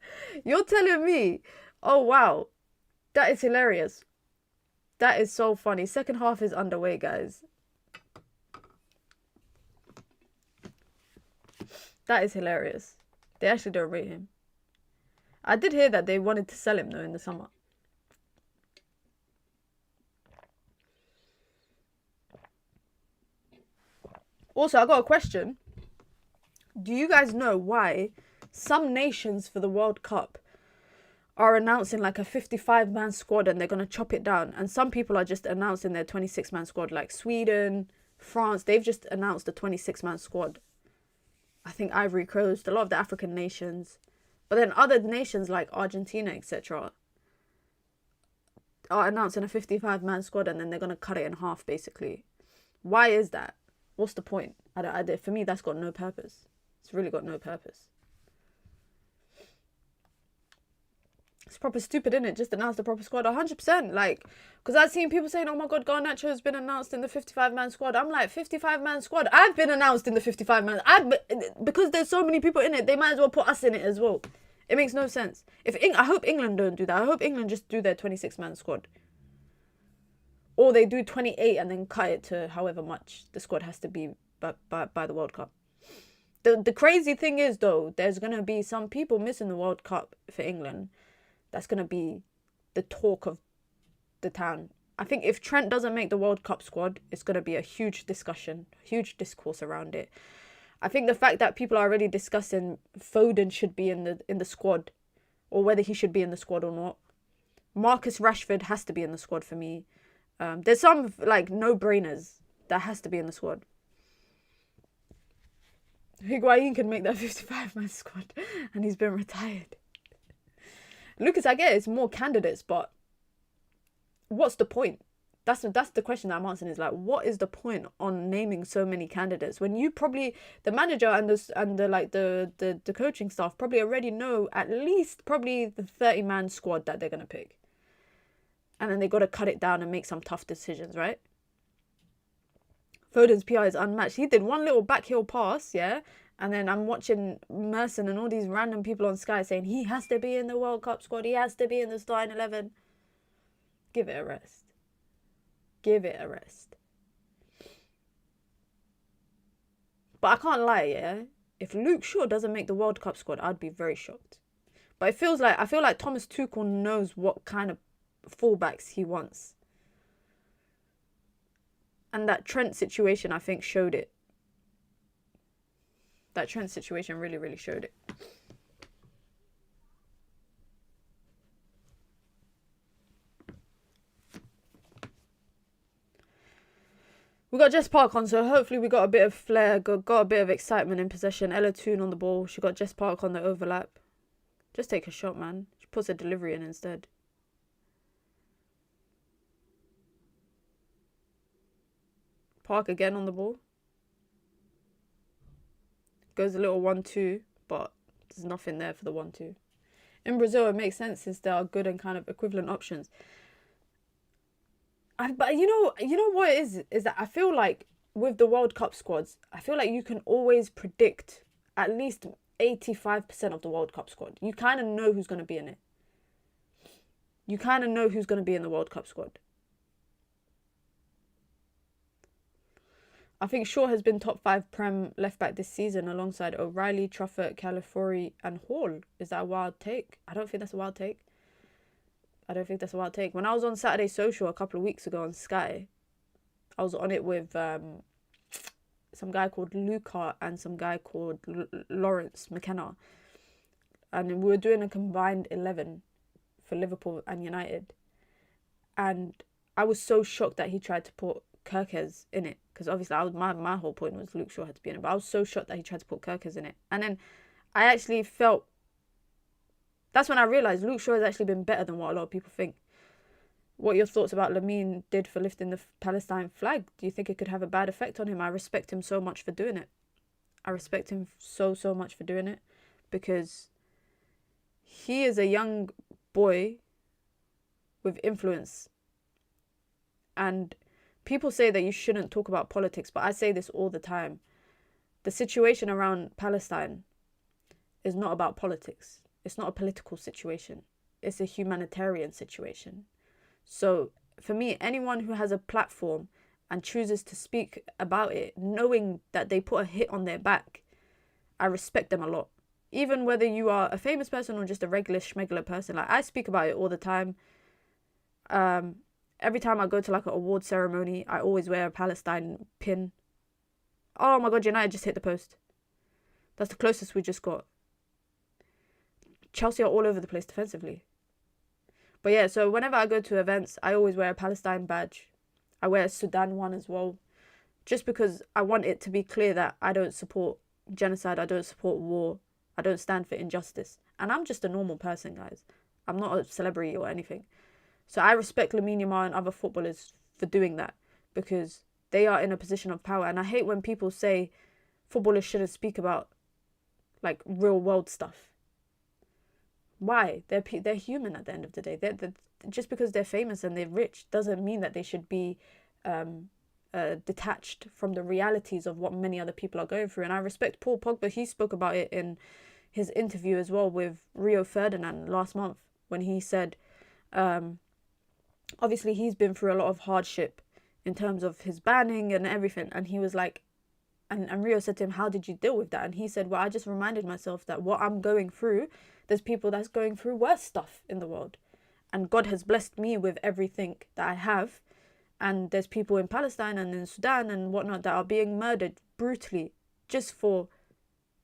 You're telling me... Oh, wow. That is hilarious. That is so funny. Second half is underway, guys. That is hilarious. They actually don't rate him. I did hear that they wanted to sell him, though, in the summer. Also, I got a question. Do you guys know why some nations for the World Cup are announcing like a 55-man squad and they're going to chop it down? And some people are just announcing their 26-man squad, like Sweden, France. They've just announced a 26-man squad. I think Ivory Coast, a lot of the African nations. But then other nations like Argentina, etc. are announcing a 55-man squad and then they're going to cut it in half, basically. Why is that? What's the point? For me, that's got no purpose. It's really got no purpose. It's proper stupid, isn't it? Just announce the proper squad 100%. Like, because I've seen people saying, oh my God, Garnacho has been announced in the 55-man squad. I'm like, 55-man squad? I've been announced in the 55-man. Because there's so many people in it, they might as well put us in it as well. It makes no sense. I hope England don't do that. I hope England just do their 26-man squad. Or they do 28 and then cut it to however much the squad has to be by the World Cup. The crazy thing is, though, there's going to be some people missing the World Cup for England. That's going to be the talk of the town. I think if Trent doesn't make the World Cup squad, it's going to be a huge discussion, huge discourse around it. I think the fact that people are already discussing Foden should be in the squad, or whether he should be in the squad or not. Marcus Rashford has to be in the squad for me. There's some like no-brainers that has to be in the squad. Higuain can make that 55-man squad and he's been retired. Lucas, I get it's more candidates, but what's the point? That's the question that I'm answering, is like, what is the point on naming so many candidates when you probably, the manager and the coaching staff probably already know at least probably the 30-man squad that they're going to pick. And then they got to cut it down and make some tough decisions, right? Foden's PR is unmatched. He did one little backheel pass, yeah? And then I'm watching Merson and all these random people on Sky saying he has to be in the World Cup squad. He has to be in the starting 11. Give it a rest. give it a rest. But I can't lie, yeah? If Luke Shaw doesn't make the World Cup squad, I'd be very shocked. But I feel like Thomas Tuchel knows what kind of fullbacks he wants. And that Trent situation, I think, showed it. That Trent situation really, really showed it. We got Jess Park on, so hopefully we got a bit of flair, got a bit of excitement in possession. Ella Toon on the ball. She got Jess Park on the overlap. Just take a shot, man. She puts a delivery in instead. Park again on the ball. Goes a little 1-2, but there's nothing there for the 1-2. In Brazil, it makes sense since there are good and kind of equivalent options. But you know what it is that I feel like with the World Cup squads, I feel like you can always predict at least 85% of the World Cup squad. You kind of know who's going to be in it. You kind of know who's going to be in the World Cup squad. I think Shaw has been top 5 Prem left back this season alongside O'Reilly, Truffert, Calafiori and Hall. Is that a wild take? I don't think that's a wild take. When I was on Saturday Social a couple of weeks ago on Sky, I was on it with some guy called Luca and some guy called Lawrence McKenna. And we were doing a combined 11 for Liverpool and United. And I was so shocked that he tried to put Kirkes in it. Because obviously my whole point was Luke Shaw had to be in it. But I was so shocked that he tried to put Kirkes in it. And then I actually felt... That's when I realised Luke Shaw has actually been better than what a lot of people think. What your thoughts about Lamine did for lifting the Palestine flag? Do you think it could have a bad effect on him? I respect him so much for doing it. I respect him so much for doing it. Because he is a young boy with influence. And people say that you shouldn't talk about politics, but I say this all the time. The situation around Palestine is not about politics. It's not a political situation. It's a humanitarian situation. So for me, anyone who has a platform and chooses to speak about it, knowing that they put a hit on their back, I respect them a lot. Even whether you are a famous person or just a regular schmegular person. Like, I speak about it all the time. Every time I go to like an award ceremony, I always wear a Palestine pin. Oh my God, United just hit the post. That's the closest we just got. Chelsea are all over the place defensively. But yeah, so whenever I go to events, I always wear a Palestine badge. I wear a Sudan one as well. Just because I want it to be clear that I don't support genocide. I don't support war. I don't stand for injustice. And I'm just a normal person, guys. I'm not a celebrity or anything. So I respect Lamine Yamal and other footballers for doing that. Because they are in a position of power. And I hate when people say footballers shouldn't speak about like real world stuff. Why? They're human at the end of the day. They're just because they're famous and they're rich doesn't mean that they should be detached from the realities of what many other people are going through. And I respect Paul Pogba. He spoke about it in his interview as well with Rio Ferdinand last month when he said, obviously he's been through a lot of hardship in terms of his banning and everything. And he was like, and Rio said to him, how did you deal with that? And he said, well, I just reminded myself that what I'm going through, there's people that's going through worse stuff in the world. And God has blessed me with everything that I have. And there's people in Palestine and in Sudan and whatnot that are being murdered brutally just for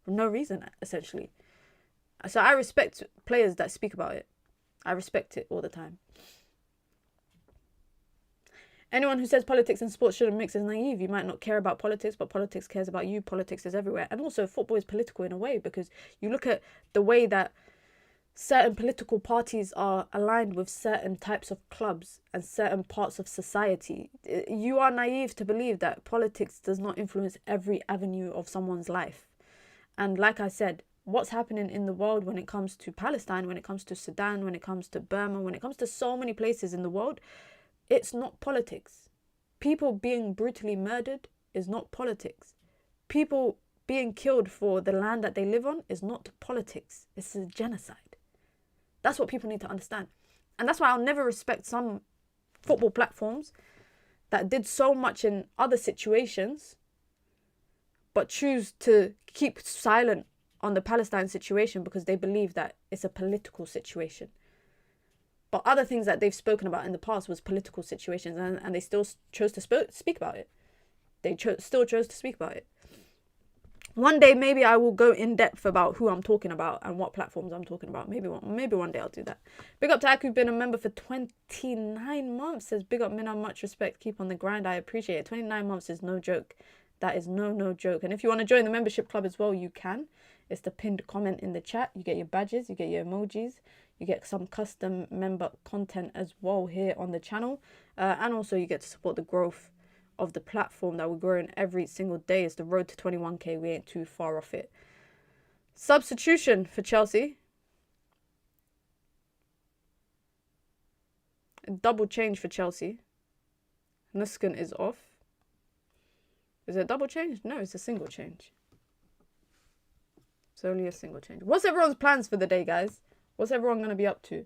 no reason, essentially. So I respect players that speak about it. I respect it all the time. Anyone who says politics and sports shouldn't mix is naive. You might not care about politics, but politics cares about you. Politics is everywhere. And also football is political in a way because you look at the way that certain political parties are aligned with certain types of clubs and certain parts of society. You are naive to believe that politics does not influence every avenue of someone's life. And like I said, what's happening in the world when it comes to Palestine, when it comes to Sudan, when it comes to Burma, when it comes to so many places in the world, it's not politics. People being brutally murdered is not politics. People being killed for the land that they live on is not politics. It's a genocide. That's what people need to understand. And that's why I'll never respect some football platforms that did so much in other situations, but choose to keep silent on the Palestine situation because they believe that it's a political situation. But other things that they've spoken about in the past was political situations, and they still chose to speak about it. They still chose to speak about it. One day, maybe I will go in depth about who I'm talking about and what platforms I'm talking about. Maybe one day I'll do that. Big up to Aku, been a member for 29 months. Says, big up, Mina, much respect. Keep on the grind. I appreciate it. 29 months is no joke. That is no joke. And if you want to join the membership club as well, you can. It's the pinned comment in the chat. You get your badges. You get your emojis. You get some custom member content as well here on the channel. And also you get to support the growth of the platform that we're growing every single day. It's the road to 21k. We ain't too far off it. Substitution for Chelsea. A double change for Chelsea. Nuskin is off. Is it a double change? No, it's a single change. It's only a single change. What's everyone's plans for the day, guys? What's everyone going to be up to?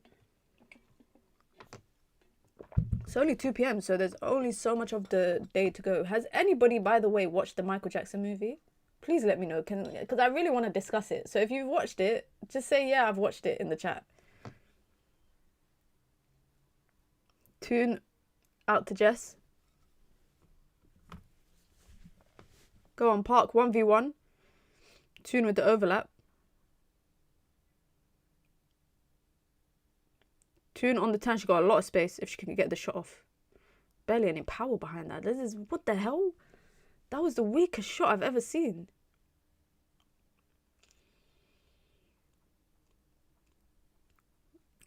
It's only 2 p.m, so there's only so much of the day to go. Has anybody, by the way, watched the Michael Jackson movie? Please let me know, because I really want to discuss it. So if you've watched it, just say, yeah, I've watched it in the chat. Tune out to Jess. Go on, Park 1v1. Tune with the overlap. Tune on the turn. She got a lot of space if she can get the shot off. Barely any power behind that. This is, what the hell? That was the weakest shot I've ever seen.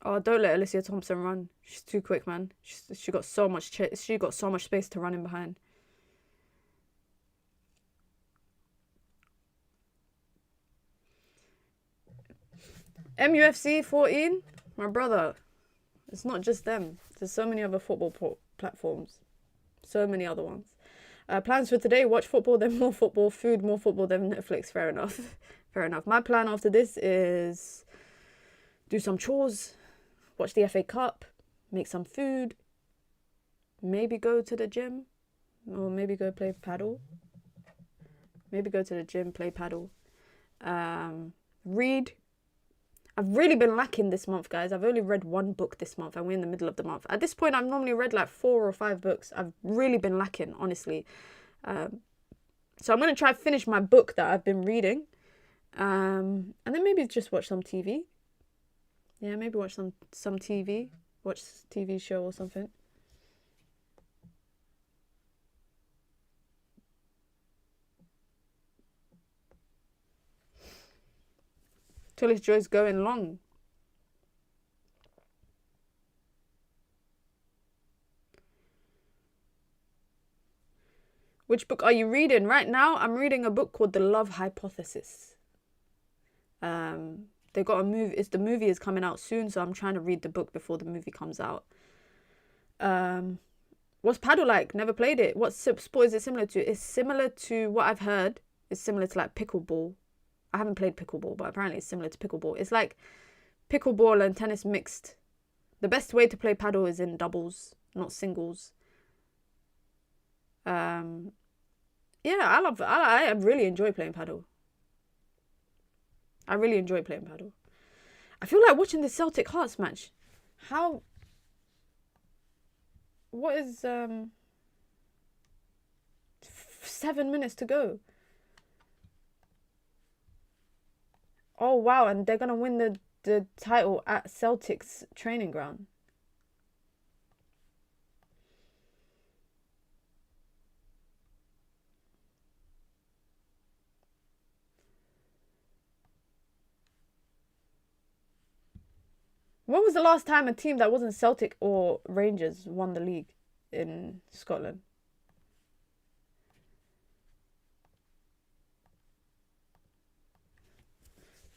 Oh, don't let Alicia Thompson run. She's too quick, man. She got so much space to run in behind. MUFC 14, my brother. It's not just them. There's so many other football platforms. So many other ones. Plans for today, watch football, then more football. Food, more football, then Netflix. Fair enough. Fair enough. My plan after this is do some chores, watch the FA Cup, make some food, maybe go to the gym, or maybe go play paddle. Maybe go to the gym, play paddle. Read. I've really been lacking this month, guys. I've only read 1 book this month, and we're in the middle of the month. At this point, I've normally read like 4 or 5 books. I've really been lacking, honestly. So I'm going to try to finish my book that I've been reading. And then maybe just watch some TV. Yeah, maybe watch some TV. Watch a TV show or something. Tullis Joy's going long. Which book are you reading? Right now, I'm reading a book called The Love Hypothesis. They got a movie. The movie is coming out soon, so I'm trying to read the book before the movie comes out. What's paddle like? Never played it. What sport is it similar to? It's similar to what I've heard. It's similar to like pickleball. I haven't played pickleball, but apparently it's similar to pickleball. It's like pickleball and tennis mixed. The best way to play paddle is in doubles, not singles. Yeah, I really enjoy playing paddle. I really enjoy playing paddle. I feel like watching the Celtic Hearts match. What is 7 minutes to go? Oh, wow. And they're going to win the title at Celtic's training ground. When was the last time a team that wasn't Celtic or Rangers won the league in Scotland?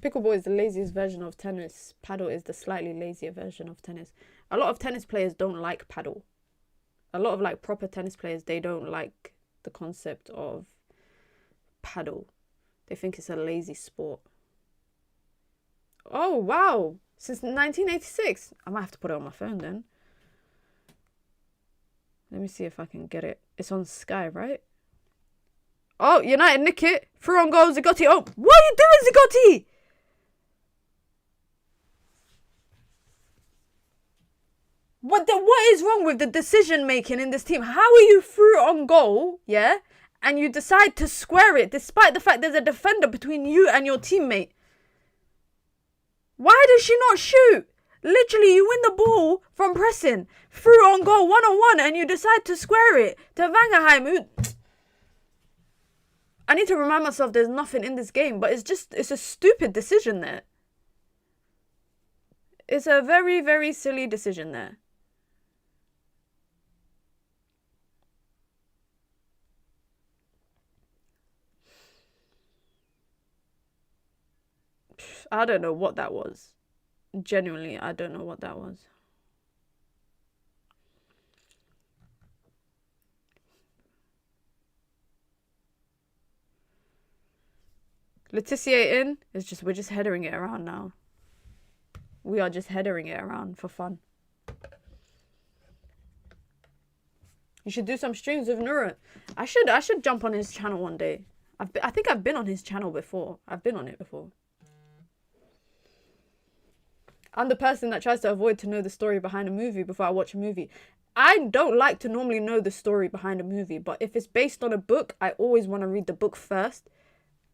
Pickleball is the laziest version of tennis. Paddle is the slightly lazier version of tennis. A lot of tennis players don't like paddle. A lot of like proper tennis players, they don't like the concept of paddle. They think it's a lazy sport. Oh, wow. Since 1986. I might have to put it on my phone then. Let me see if I can get it. It's on Sky, right? Oh, United nick it. Through on goal, Zigotti. Oh, what are you doing, Zigotti? What is wrong with the decision making in this team? How are you through on goal, yeah? And you decide to square it despite the fact there's a defender between you and your teammate. Why does she not shoot? Literally, you win the ball from pressing, through on goal, 1-on-1, and you decide to square it to Vangerheim. I need to remind myself there's nothing in this game, but it's a stupid decision there. It's a very, very silly decision there. I don't know what that was. Genuinely, I don't know what that was. Letitia in. We're just headering it around now. We are just headering it around for fun. You should do some streams with Nura. I should jump on his channel one day. I think I've been on his channel before. I've been on it before. I'm the person that tries to avoid to know the story behind a movie before I watch a movie. I don't like to normally know the story behind a movie, but if it's based on a book, I always want to read the book first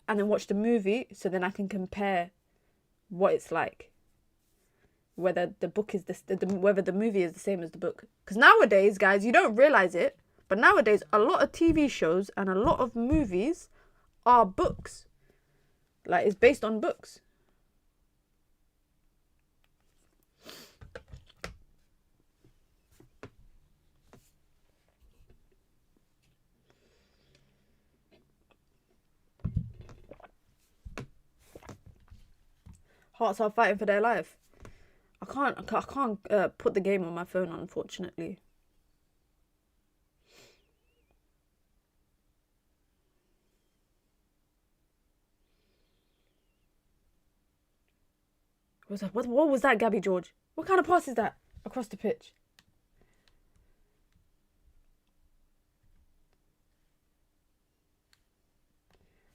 and then watch the movie so then I can compare what it's like. Whether the book is whether the movie is the same as the book. Because nowadays, guys, you don't realize it, but nowadays a lot of TV shows and a lot of movies are books. Like, it's based on books. Hearts are fighting for their life. I can't put the game on my phone, unfortunately. What was that, Gabby George? What kind of pass is that across the pitch?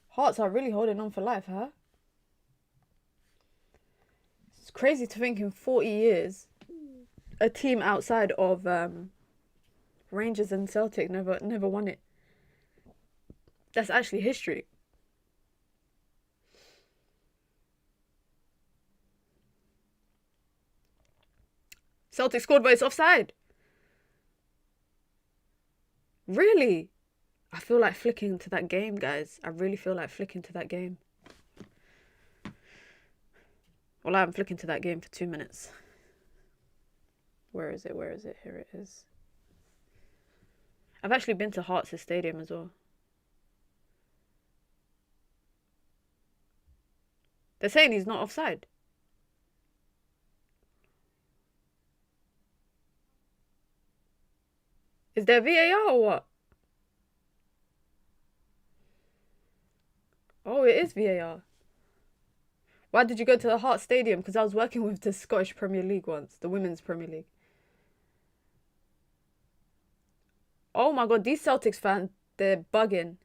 Hearts are really holding on for life, huh? It's crazy to think in 40 years, a team outside of Rangers and Celtic never won it. That's actually history. Celtic scored, but it's offside. Really? I feel like flicking to that game, guys. I really feel like flicking to that game. Well, I'm flicking to that game for 2 minutes. Where is it? Where is it? Here it is. I've actually been to Hearts' stadium as well. They're saying he's not offside. Is there VAR or what? Oh, it is VAR. Why did you go to the Hearts Stadium? Because I was working with the Scottish Premier League once. The Women's Premier League. Oh my god, these Celtics fans, they're bugging.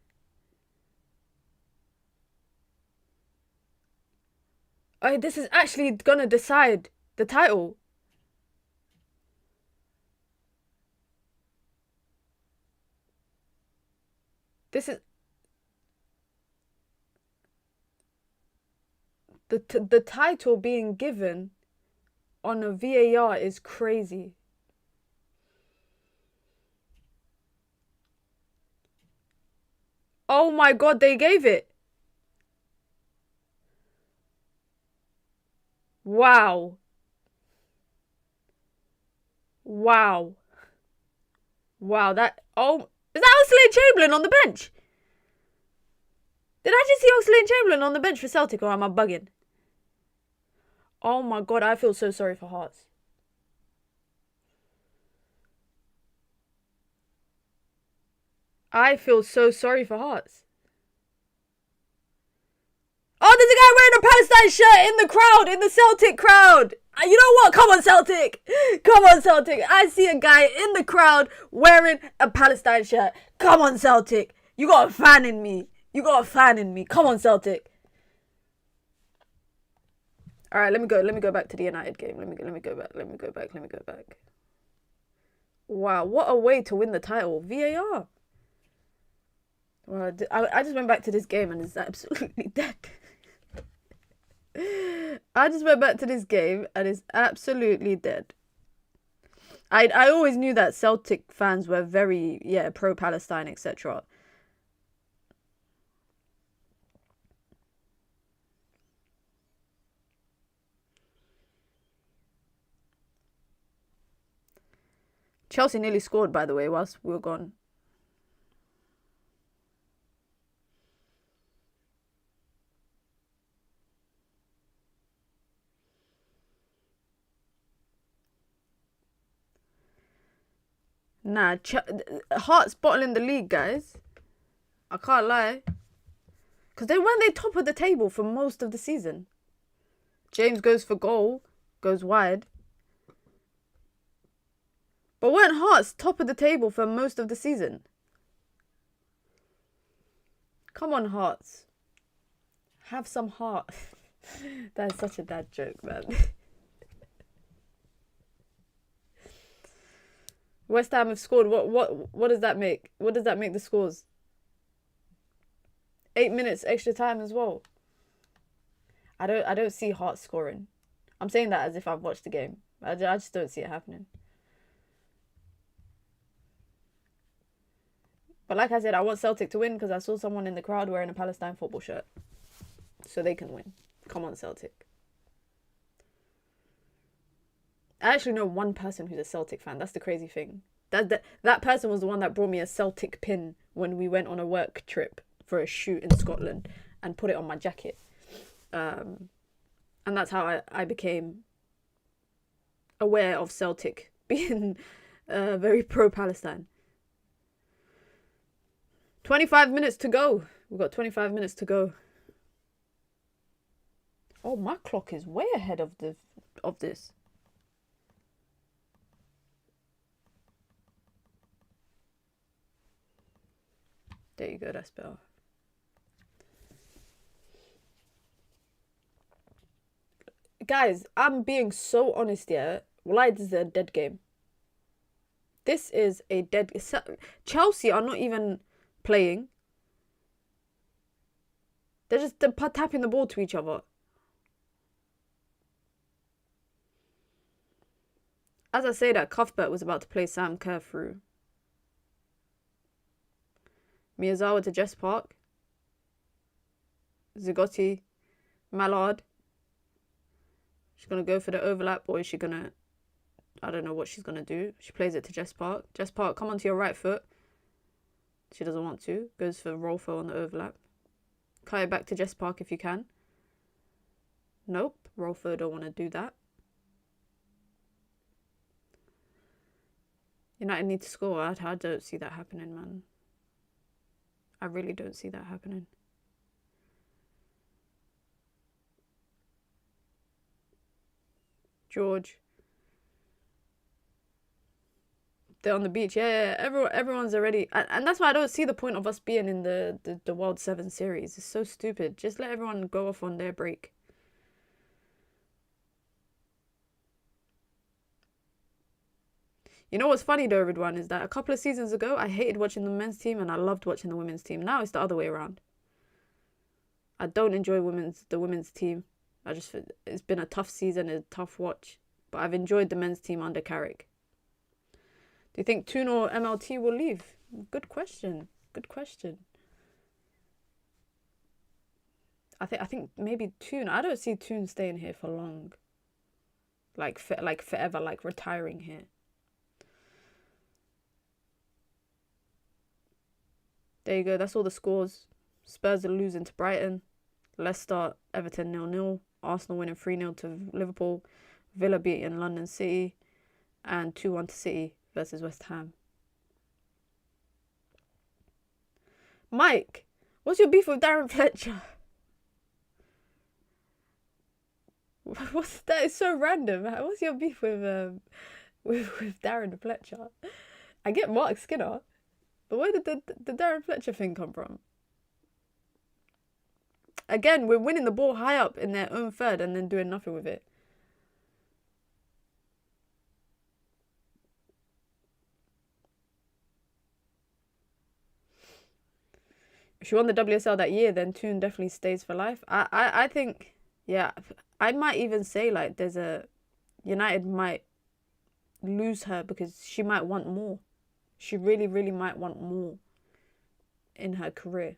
Oh, this is actually gonna decide the title. This is... The title being given on a VAR is crazy. Oh my god, they gave it. Wow. Wow. Wow, that... Oh, is that Oxlade-Chamberlain on the bench? Did I just see Oxlade-Chamberlain on the bench for Celtic, or am I bugging? Oh my god, I feel so sorry for Hearts. I feel so sorry for Hearts. Oh, there's a guy wearing a Palestine shirt in the crowd, in the Celtic crowd. You know what? Come on, Celtic. Come on, Celtic. I see a guy in the crowd wearing a Palestine shirt. Come on, Celtic. You got a fan in me. You got a fan in me. Come on, Celtic. All right, let me go back to the United game. Let me go back. Wow, what a way to win the title. VAR. Well, I just went back to this game and it's absolutely dead. I just went back to this game and it's absolutely dead. I always knew that Celtic fans were very, pro-Palestine, etc. Chelsea nearly scored, by the way, whilst we were gone. Nah, Hearts bottling the league, guys. I can't lie. Because weren't they top of the table for most of the season? James goes for goal, goes wide. But weren't Hearts top of the table for most of the season? Come on, Hearts. Have some heart. That is such a dad joke, man. West Ham have scored. What does that make? What does that make the scores? 8 minutes extra time as well. I don't see Hearts scoring. I'm saying that as if I've watched the game. I just don't see it happening. But like I said, I want Celtic to win because I saw someone in the crowd wearing a Palestine football shirt. So they can win. Come on, Celtic. I actually know one person who's a Celtic fan. That's the crazy thing. That person was the one that brought me a Celtic pin when we went on a work trip for a shoot in Scotland and put it on my jacket. And that's how I became aware of Celtic being very pro-Palestine. 25 minutes to go. We've got 25 minutes to go. Oh, my clock is way ahead of this. There you go, that's better. Guys, I'm being so honest here. Well, this is a dead game. This is a dead... Chelsea are not even playing. They're just tapping the ball to each other. As I say that, Cuthbert was about to play Sam Kerr through. Miyazawa to Jess Park. Zigotti. Mallard. She's going to go for the overlap, or is she going to... I don't know what she's going to do. She plays it to Jess Park. Jess Park, come onto your right foot. She doesn't want to. Goes for Rolfo on the overlap. Cut it back to Jess Park if you can. Nope. Rolfo don't want to do that. United need to score. I don't see that happening, man. I really don't see that happening. George. They're on the beach. Yeah. Everyone's already... And that's why I don't see the point of us being in the World 7 series. It's so stupid. Just let everyone go off on their break. You know what's funny though, everyone, is that a couple of seasons ago, I hated watching the men's team and I loved watching the women's team. Now it's the other way around. I don't enjoy the women's team. It's been a tough season, a tough watch. But I've enjoyed the men's team under Carrick. Do you think Toon or MLT will leave? Good question. Good question. I think maybe Toon. I don't see Toon staying here for long. Like forever, like retiring here. There you go. That's all the scores. Spurs are losing to Brighton. Leicester, Everton 0-0. Arsenal winning 3-0 to Liverpool. Villa beating London City. And 2-1 to City versus West Ham. Mike, what's your beef with Darren Fletcher? What's that? It's so random. What's your beef with Darren Fletcher? I get Mark Skinner, but where did the Darren Fletcher thing come from? Again, we're winning the ball high up in their own third and then doing nothing with it. If she won the WSL that year, then Toon definitely stays for life. I think, yeah, I might even say like there's a United might lose her because she might want more. She really, really might want more in her career.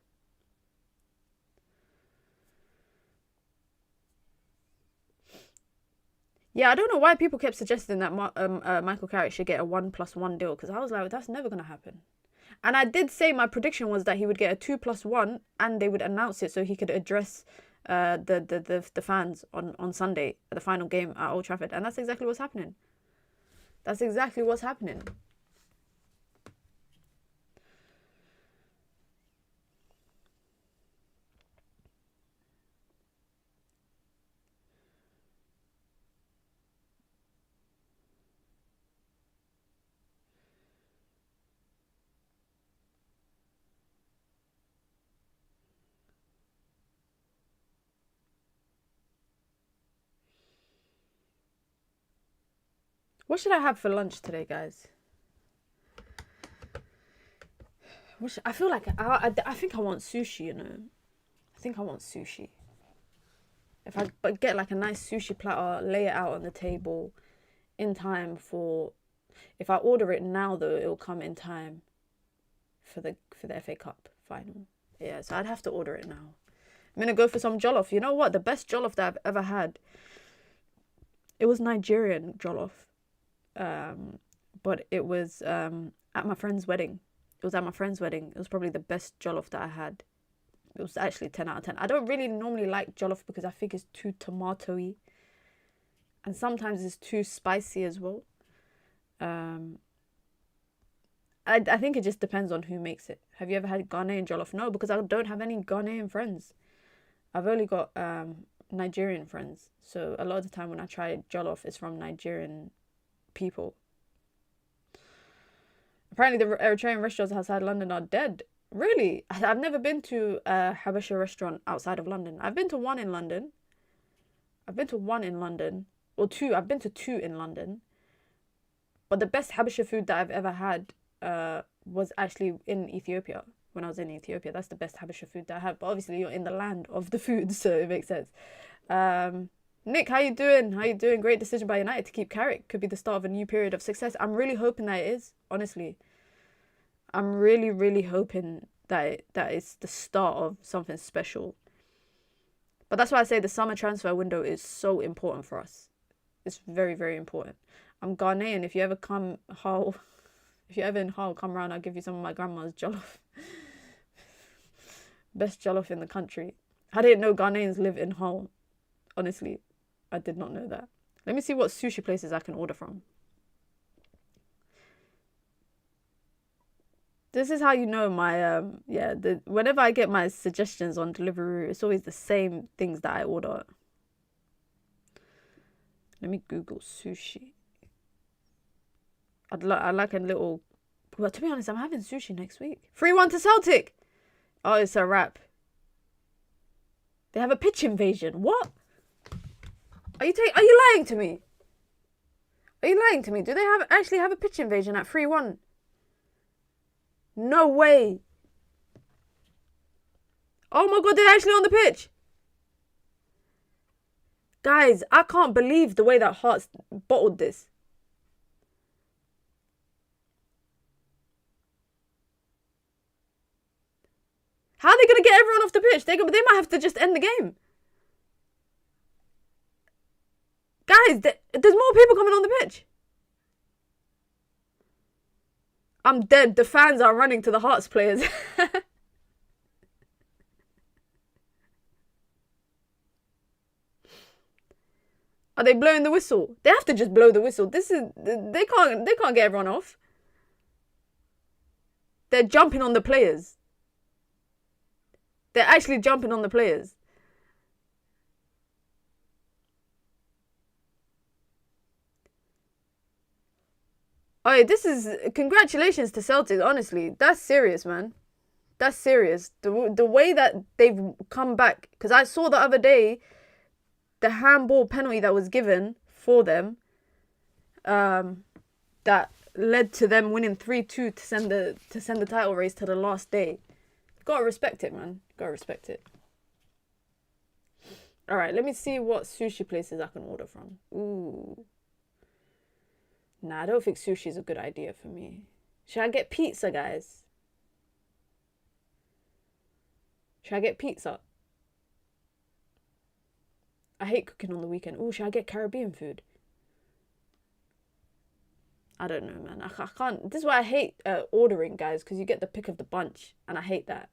Yeah, I don't know why people kept suggesting that Michael Carrick should get a 1+1 deal, because I was like, that's never going to happen. And I did say my prediction was that he would get a 2+1 and they would announce it so he could address the fans on Sunday at the final game at Old Trafford. And that's exactly what's happening. That's exactly what's happening. What should I have for lunch today, guys? I feel like I think I want sushi, you know. I think I want sushi. If I get like a nice sushi platter, lay it out on the table in time for... If I order it now, though, it'll come in time for the FA Cup final. Yeah, so I'd have to order it now. I'm going to go for some jollof. You know what? The best jollof that I've ever had, it was Nigerian jollof. But it was at my friend's wedding. It was at my friend's wedding. It was probably the best jollof that I had. It was actually 10 out of 10. I don't really normally like jollof because I think it's too tomatoey. And sometimes it's too spicy as well. I think it just depends on who makes it. Have you ever had Ghanaian jollof? No, because I don't have any Ghanaian friends. I've only got Nigerian friends. So a lot of the time when I try jollof, it's from Nigerian people. Apparently the Eritrean restaurants outside London are dead. Really? I've never been to a Habesha restaurant outside of London. I've been to one in London. Or two. I've been to two in London. But the best Habesha food that I've ever had was actually in Ethiopia. When I was in Ethiopia, that's the best Habesha food that I had. But obviously you're in the land of the food, so it makes sense. Nick, how you doing? Great decision by United to keep Carrick. Could be the start of a new period of success. I'm really hoping that it is, honestly. I'm really, really hoping that it's the start of something special. But that's why I say the summer transfer window is so important for us. It's very, very important. I'm Ghanaian. If you ever come Hull, in Hull, come around, I'll give you some of my grandma's jollof. Best jollof in the country. I didn't know Ghanaians live in Hull. Honestly, I did not know that. Let me see what sushi places I can order from. This is how you know my, whenever I get my suggestions on Deliveroo, it's always the same things that I order. Let me Google sushi. I'd like a little... Well, to be honest, I'm having sushi next week. 3-1 to Celtic! Oh, it's a wrap. They have a pitch invasion. What? Are you lying to me? Are you lying to me? Do they actually have a pitch invasion at 3-1? No way. Oh my god, they're actually on the pitch. Guys, I can't believe the way that Hearts bottled this. How are they going to get everyone off the pitch? They might have to just end the game. Guys, there's more people coming on the pitch. I'm dead. The fans are running to the Hearts players. Are they blowing the whistle? They have to just blow the whistle. They can't get everyone off. They're jumping on the players. They're actually jumping on the players. Oh, this is congratulations to Celtics. Honestly, that's serious, man. That's serious. The way that they've come back, because I saw the other day the handball penalty that was given for them, that led to them winning 3-2 to send the title race to the last day. Gotta respect it, man. Gotta respect it. All right, let me see what sushi places I can order from. Ooh. Nah, I don't think sushi is a good idea for me. Should I get pizza, guys? Should I get pizza? I hate cooking on the weekend. Ooh, should I get Caribbean food? I don't know, man. I can't. This is why I hate ordering, guys, because you get the pick of the bunch, and I hate that.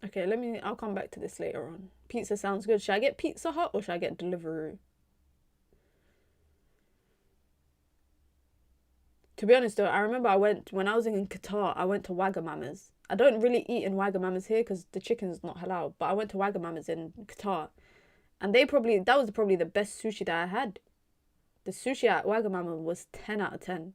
Okay, I'll come back to this later on. Pizza sounds good. Should I get Pizza Hut or should I get Deliveroo? To be honest though, I remember when I was in Qatar, I went to Wagamama's. I don't really eat in Wagamama's here because the chicken's not halal, but I went to Wagamama's in Qatar. And that was probably the best sushi that I had. The sushi at Wagamama was 10 out of 10.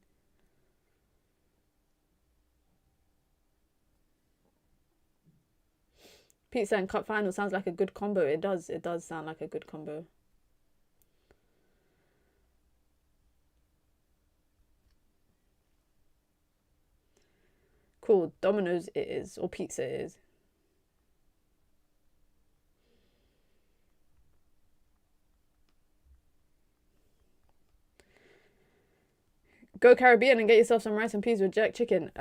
Pizza and cup final sounds like a good combo. It does sound like a good combo. Cool. Domino's it is, or pizza it is. Go Caribbean and get yourself some rice and peas with jerk chicken.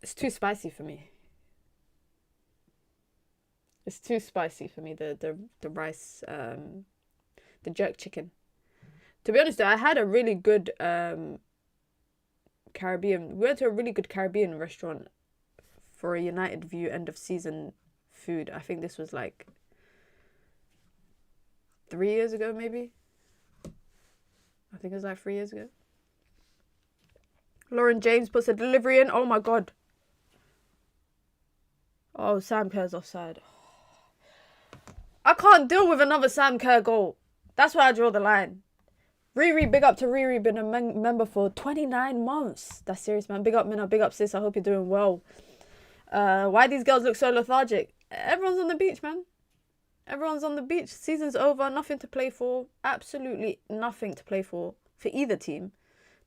It's too spicy for me. It's too spicy for me. The rice, the jerk chicken. To be honest, though, I had a really good Caribbean. We went to a really good Caribbean restaurant for a United View end of season food. I think this was like 3 years ago, maybe. I think it was like 3 years ago. Lauren James puts a delivery in. Oh my god. Oh, Sam Kerr's offside. I can't deal with another Sam Kerr goal. That's why I draw the line. Riri, big up to Riri, been a member for 29 months. That's serious, man. Big up, Minna. Big up, sis. I hope you're doing well. Why these girls look so lethargic? Everyone's on the beach, man. Everyone's on the beach. Season's over. Nothing to play for. Absolutely nothing to play for either team.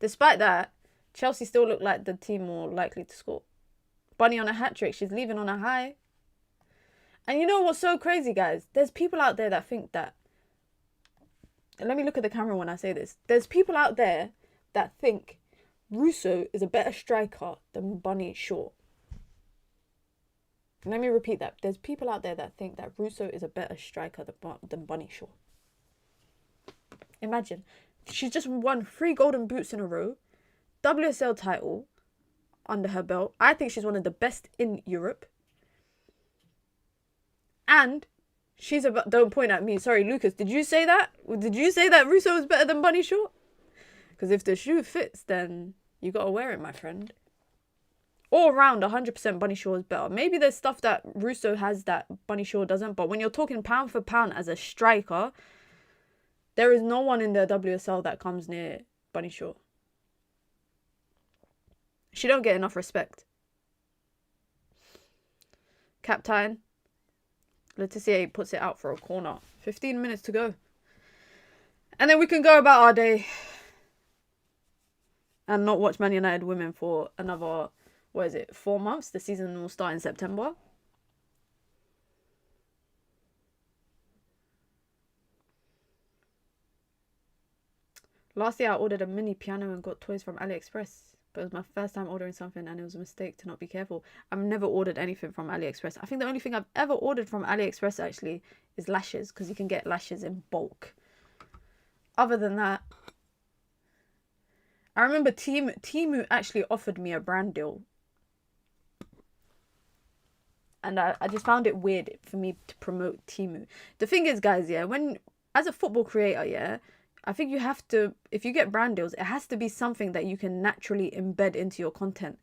Despite that, Chelsea still look like the team more likely to score. Bunny on a hat-trick. She's leaving on a high. And you know what's so crazy, guys? There's people out there that think that... Let me look at the camera when I say this. There's people out there that think Russo is a better striker than Bunny Shaw. Let me repeat that. There's people out there that think that Russo is a better striker than Bunny Shaw. Imagine. She's just won 3 golden boots in a row. WSL title under her belt. I think she's one of the best in Europe. And she's about... Don't point at me. Sorry, Lucas. Did you say that? Did you say that Russo is better than Bunny Shaw? Because if the shoe fits, then you got to wear it, my friend. All around, 100% Bunny Shaw is better. Maybe there's stuff that Russo has that Bunny Shaw doesn't. But when you're talking pound for pound as a striker, there is no one in the WSL that comes near Bunny Shaw. She don't get enough respect. Captain. Letitia puts it out for a corner. 15 minutes to go. And then we can go about our day. And not watch Man United women for another, 4 months? The season will start in September. Last year I ordered a mini piano and got toys from AliExpress. But it was my first time ordering something and it was a mistake to not be careful. I've never ordered anything from AliExpress. I think the only thing I've ever ordered from AliExpress actually is lashes. Because you can get lashes in bulk. Other than that, I remember Temu actually offered me a brand deal. And I just found it weird for me to promote Temu. The thing is, guys, yeah, as a football creator, yeah, I think you have to, if you get brand deals, it has to be something that you can naturally embed into your content.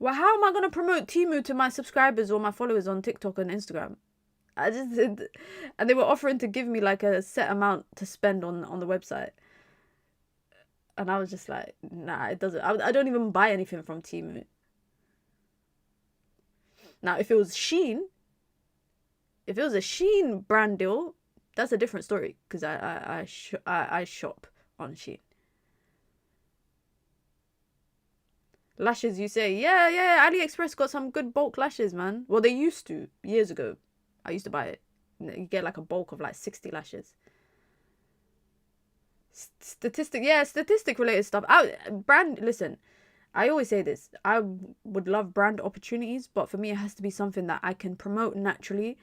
Well, how am I going to promote Temu to my subscribers or my followers on TikTok and Instagram? I just did, and they were offering to give me like a set amount to spend on the website, and I was just like, nah, it doesn't. I don't even buy anything from Temu. Now, if it was Shein, if it was a Shein brand deal, that's a different story because I shop on Shein. Lashes, you say, yeah, AliExpress got some good bulk lashes, man. Well, they used to, years ago. I used to buy it. You get like a bulk of like 60 lashes. Statistic related stuff. Listen, I always say this. I would love brand opportunities, but for me, it has to be something that I can promote naturally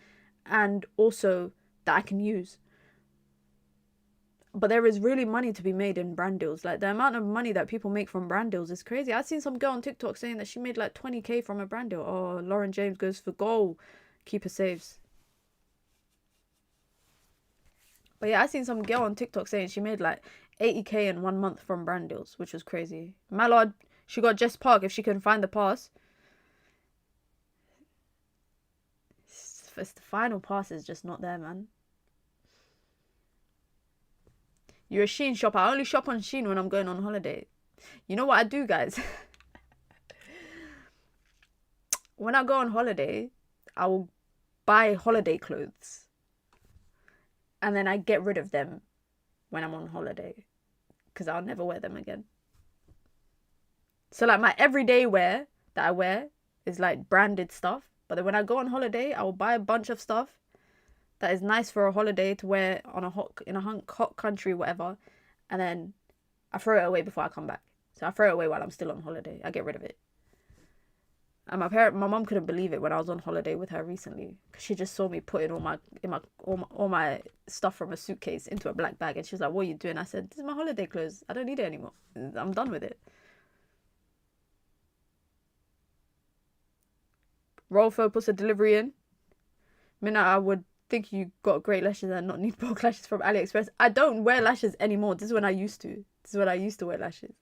and also that I can use. But there is really money to be made in brand deals. Like, the amount of money that people make from brand deals is crazy. I've seen some girl on TikTok saying that she made like 20k from a brand deal. Oh, Lauren James goes for goal. Keeper saves. But yeah, I seen some girl on TikTok saying she made like 80k in 1 month from brand deals, which was crazy. Mallard, she got Jess Park if she can find the pass. It's the final pass is just not there, man. You're a Shein shopper. I only shop on Shein when I'm going on holiday. You know what I do, guys? When I go on holiday, I will buy holiday clothes. And then I get rid of them when I'm on holiday. Because I'll never wear them again. So like my everyday wear that I wear is like branded stuff. But then when I go on holiday, I will buy a bunch of stuff that is nice for a holiday to wear on a hot country, whatever, and then I throw it away before I come back. So I throw it away while I'm still on holiday. I get rid of it. And my mom couldn't believe it when I was on holiday with her recently, because she just saw me putting all my stuff from a suitcase into a black bag, and she was like, "What are you doing?" I said, "This is my holiday clothes. I don't need it anymore. I'm done with it." Rolfo puts a delivery in. Minna, I would think you got great lashes and not need bulk lashes from AliExpress. I don't wear lashes anymore. This is when I used to. This is when I used to wear lashes.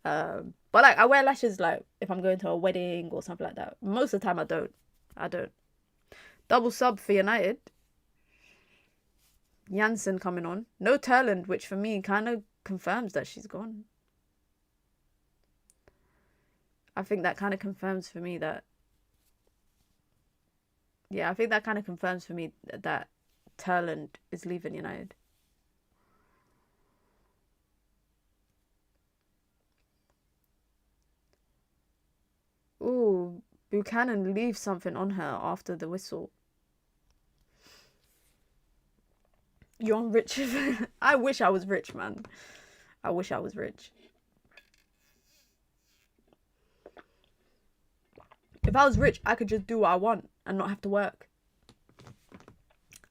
But like I wear lashes like if I'm going to a wedding or something like that. Most of the time I don't. Double sub for United. Janssen coming on. No Turland, which for me kind of confirms that she's gone. I think that kind of confirms for me that that Turland is leaving United. Ooh, Buchanan leaves something on her after the whistle. You're on rich. I wish I was rich, man. I wish I was rich. If I was rich, I could just do what I want and not have to work.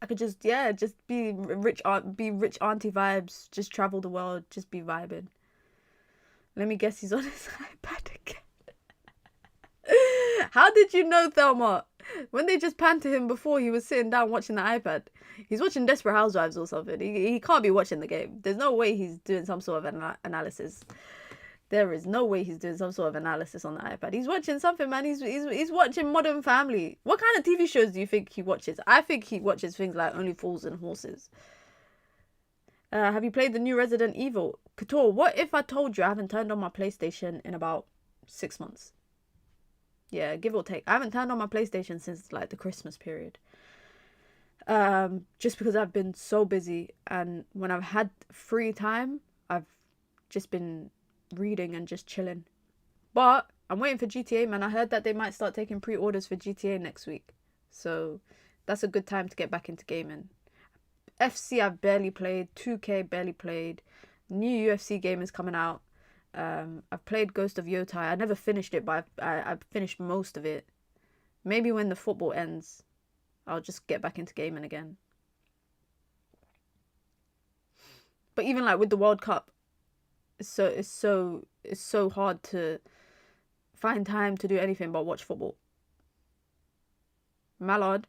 I could just be rich auntie vibes, just travel the world, just be vibing. Let me guess, he's on his iPad again. How did you know, Thelma? When they just panned to him before, he was sitting down watching the iPad. He's watching Desperate Housewives or something. He can't be watching the game. There's no way he's doing some sort of analysis. There is no way he's doing some sort of analysis on the iPad. He's watching something, man. He's watching Modern Family. What kind of TV shows do you think he watches? I think he watches things like Only Fools and Horses. Have you played the new Resident Evil? Couture, what if I told you I haven't turned on my PlayStation in about 6 months? Yeah, give or take. I haven't turned on my PlayStation since like the Christmas period. Just because I've been so busy, and when I've had free time, I've just been reading and just chilling. But I'm waiting for GTA, man. I heard that they might start taking pre-orders for GTA next week, so that's a good time to get back into gaming. FC I've barely played. 2K barely played. New UFC game is coming out. I've played Ghost of Yotai. I never finished it, but I've finished most of it. Maybe when the football ends, I'll just get back into gaming again. But even like with the World Cup, it's so hard to find time to do anything but watch football. Mallard.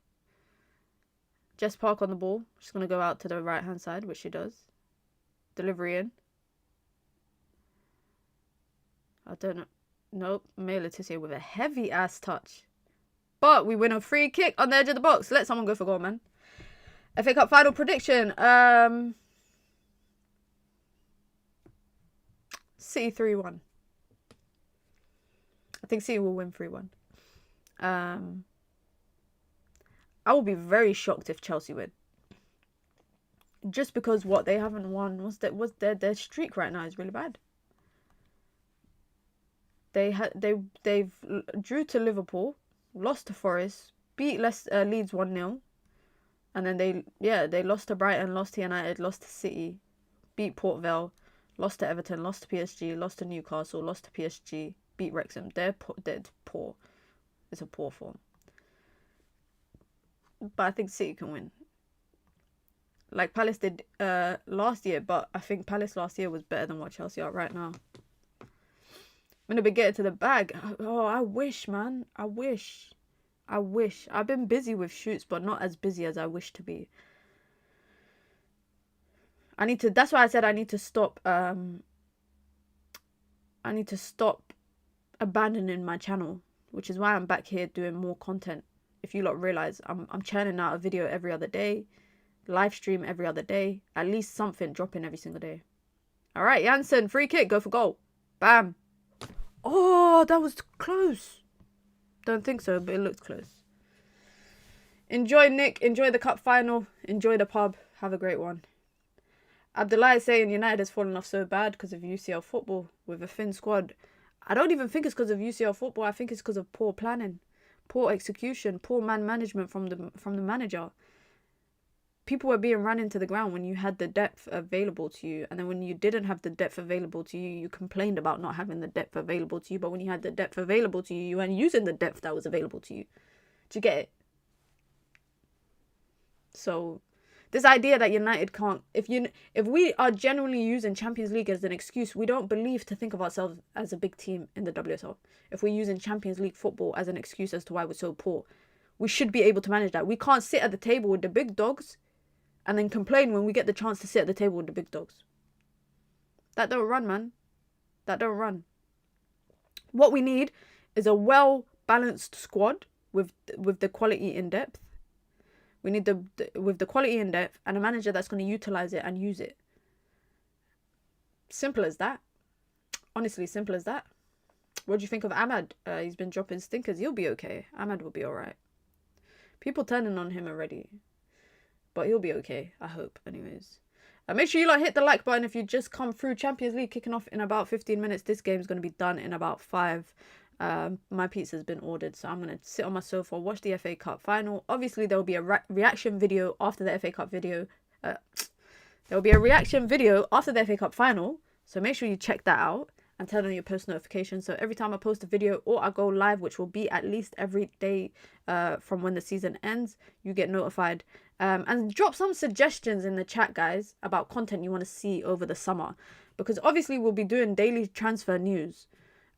Jess Park on the ball. She's going to go out to the right-hand side, which she does. Delivery in. I don't know. Nope. May Letitia with a heavy-ass touch. But we win a free kick on the edge of the box. Let someone go for goal, man. FA Cup final prediction. City 3-1. I think City will win 3-1. I will be very shocked if Chelsea win. Just because what they haven't won, their streak right now is really bad. They've drew to Liverpool, lost to Forest, beat Leeds 1-0, and then they lost to Brighton, lost to United, lost to City, beat Port Vale, lost to Everton, lost to PSG, lost to Newcastle, lost to PSG, beat Wrexham. They're poor. It's a poor form. But I think City can win. Like Palace did last year, but I think Palace last year was better than what Chelsea are right now. I'm gonna be getting to the bag. Oh, I wish, man. I wish. I've been busy with shoots, but not as busy as I wish to be. That's why I said I need to stop. I need to stop abandoning my channel, which is why I'm back here doing more content. If you lot realize, I'm churning out a video every other day, live stream every other day, at least something dropping every single day. All right, Janssen, free kick, go for goal. Bam. Oh, that was close. Don't think so, but it looked close. Enjoy, Nick. Enjoy the cup final. Enjoy the pub. Have a great one. Abdullah is saying United has fallen off so bad because of UCL football with a thin squad. I don't even think it's because of UCL football. I think it's because of poor planning, poor execution, poor man management from the manager. People were being run into the ground when you had the depth available to you. And then when you didn't have the depth available to you, you complained about not having the depth available to you. But when you had the depth available to you, you weren't using the depth that was available to you. Do you get it? So this idea that United can't... If we are generally using Champions League as an excuse, we don't believe to think of ourselves as a big team in the WSL. If we're using Champions League football as an excuse as to why we're so poor, we should be able to manage that. We can't sit at the table with the big dogs and then complain when we get the chance to sit at the table with the big dogs. That don't run, man. That don't run. What we need is a well-balanced squad with the quality in depth. We need with the quality in depth and a manager that's going to utilize it and use it. Simple as that. Honestly, simple as that. What do you think of Ahmad? He's been dropping stinkers. He'll be okay. Ahmad will be alright. People turning on him already. But he'll be okay, I hope, anyways. Make sure you hit the like button if you just come through. Champions League kicking off in about 15 minutes. This game's going to be done in about 5. My pizza's been ordered, so I'm going to sit on my sofa, watch the FA Cup final. Obviously, there will be a reaction video after the FA Cup video. There will be a reaction video after the FA Cup final, so make sure you check that out and turn on your post notifications. So every time I post a video or I go live, which will be at least every day from when the season ends, you get notified. And drop some suggestions in the chat, guys, about content you want to see over the summer, because obviously we'll be doing daily transfer news.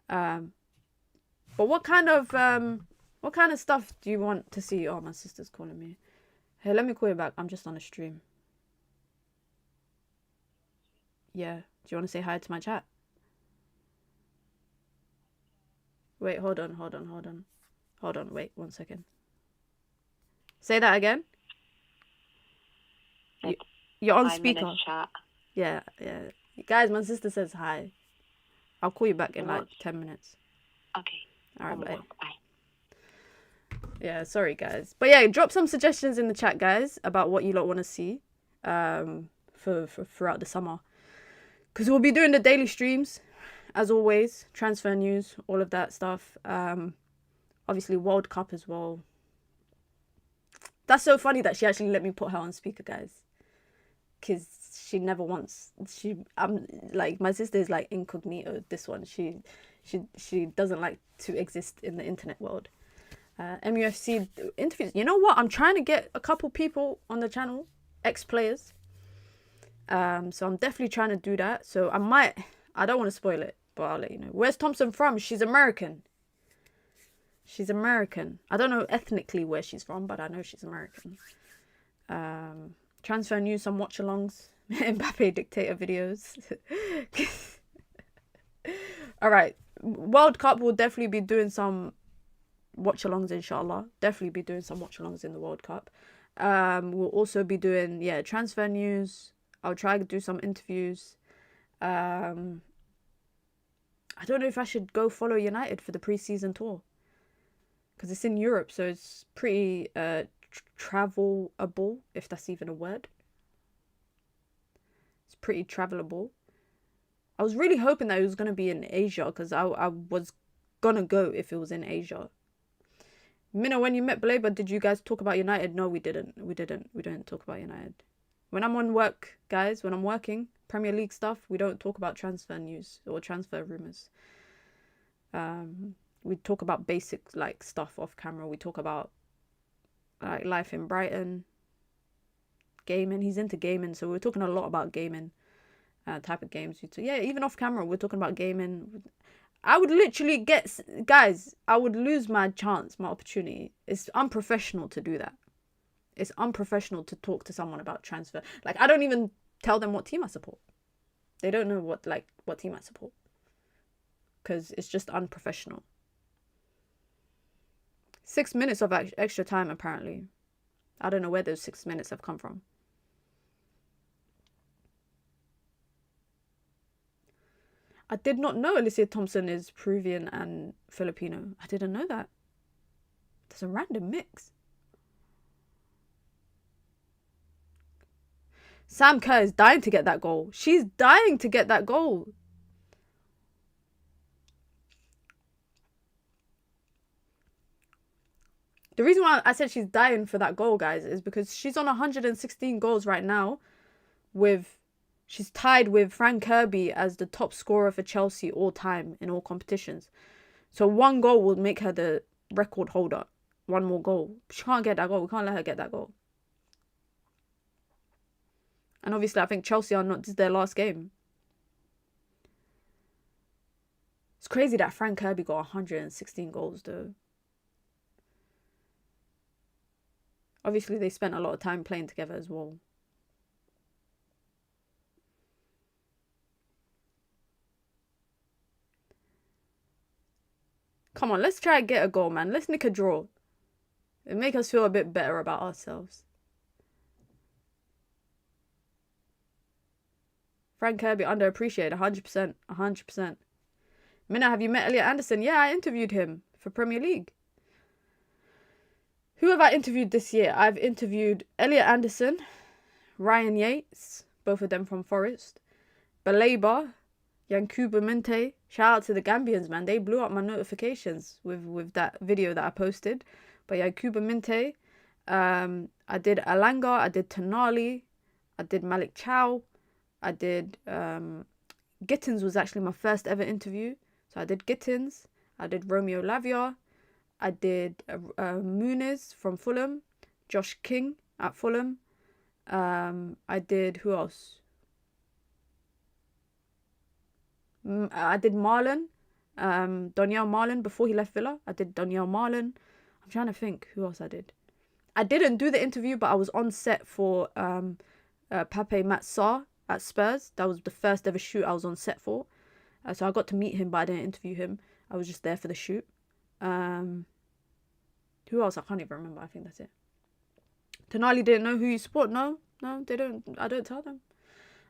But what kind of stuff do you want to see? Oh, my sister's calling me. Hey, let me call you back. I'm just on a stream. Yeah. Do you want to say hi to my chat? Wait, hold on. Wait, 1 second. Say that again. You're on speaker. Chat. Yeah. Guys, my sister says hi. I'll call you back in 10 minutes. Okay. All right, bye. Yeah, sorry, guys. But yeah, drop some suggestions in the chat, guys, about what you lot want to see for throughout the summer. Because we'll be doing the daily streams, as always. Transfer news, all of that stuff. Obviously, World Cup as well. That's so funny that she actually let me put her on speaker, guys. Because she never wants... my sister is like incognito, this one. She doesn't like to exist in the internet world. MUFC interviews. You know what? I'm trying to get a couple people on the channel, ex-players. So I'm definitely trying to do that. So I don't want to spoil it, but I'll let you know. Where's Thompson from? She's American. I don't know ethnically where she's from, but I know she's American. Transfer news, some watch-alongs, Mbappe dictator videos. All right. World Cup will definitely be doing some watch-alongs, inshallah. Definitely be doing some watch-alongs in the World Cup. We'll also be doing, transfer news. I'll try to do some interviews. I don't know if I should go follow United for the pre-season tour, because it's in Europe, so it's pretty travelable, if that's even a word. It's pretty travelable. I was really hoping that it was going to be in Asia, because I was going to go if it was in Asia. Minna, when you met Blaber, did you guys talk about United? No, we didn't. We didn't talk about United. When I'm on work, guys, when I'm working, Premier League stuff, we don't talk about transfer news or transfer rumours. We talk about basic, like, stuff off camera. We talk about, like, life in Brighton, gaming. He's into gaming, so we're talking a lot about gaming, type of games. Even off camera, we're talking about gaming. I would literally guys, I would lose my chance, my opportunity. It's unprofessional to do that. It's unprofessional to talk to someone about transfer. Like, I don't even tell them what team I support. They don't know what team I support, because it's just unprofessional. 6 minutes of extra time, apparently. I don't know where those 6 minutes have come from. I did not know Alicia Thompson is Peruvian and Filipino. I didn't know that. There's a random mix. Sam Kerr is dying to get that goal. She's dying to get that goal. The reason why I said she's dying for that goal, guys, is because she's on 116 goals right now. She's tied with Frank Kirby as the top scorer for Chelsea all time in all competitions. So one goal will make her the record holder. One more goal. She can't get that goal. We can't let her get that goal. And obviously, I think Chelsea this is their last game. It's crazy that Frank Kirby got 116 goals, though. Obviously, they spent a lot of time playing together as well. Come on, let's try and get a goal, man. Let's nick a draw. It'll make us feel a bit better about ourselves. Frank Kirby, underappreciated, 100%. 100%. Minna, have you met Elliot Anderson? Yeah, I interviewed him for Premier League. Who have I interviewed this year? I've interviewed Elliot Anderson, Ryan Yates, both of them from Forest, Baleba, Yankuba Minte. Shout out to the Gambians, man. They blew up my notifications with that video that I posted. But Yankuba Minte, I did Alanga, I did Tonali, I did Malik Chow, I did Gittins was actually my first ever interview. So I did Gittins, I did Romeo Lavia, I did Muniz from Fulham, Josh King at Fulham. I did, who else? I did Marlon, Doniel Marlon before he left Villa. I did Doniel Marlon. I'm trying to think who else I did. I didn't do the interview, but I was on set for Pape Mat Sarr at Spurs. That was the first ever shoot I was on set for. So I got to meet him, but I didn't interview him. I was just there for the shoot. Who else? I can't even remember. I think that's it. Tonali didn't know who you support. No, they don't. I don't tell them.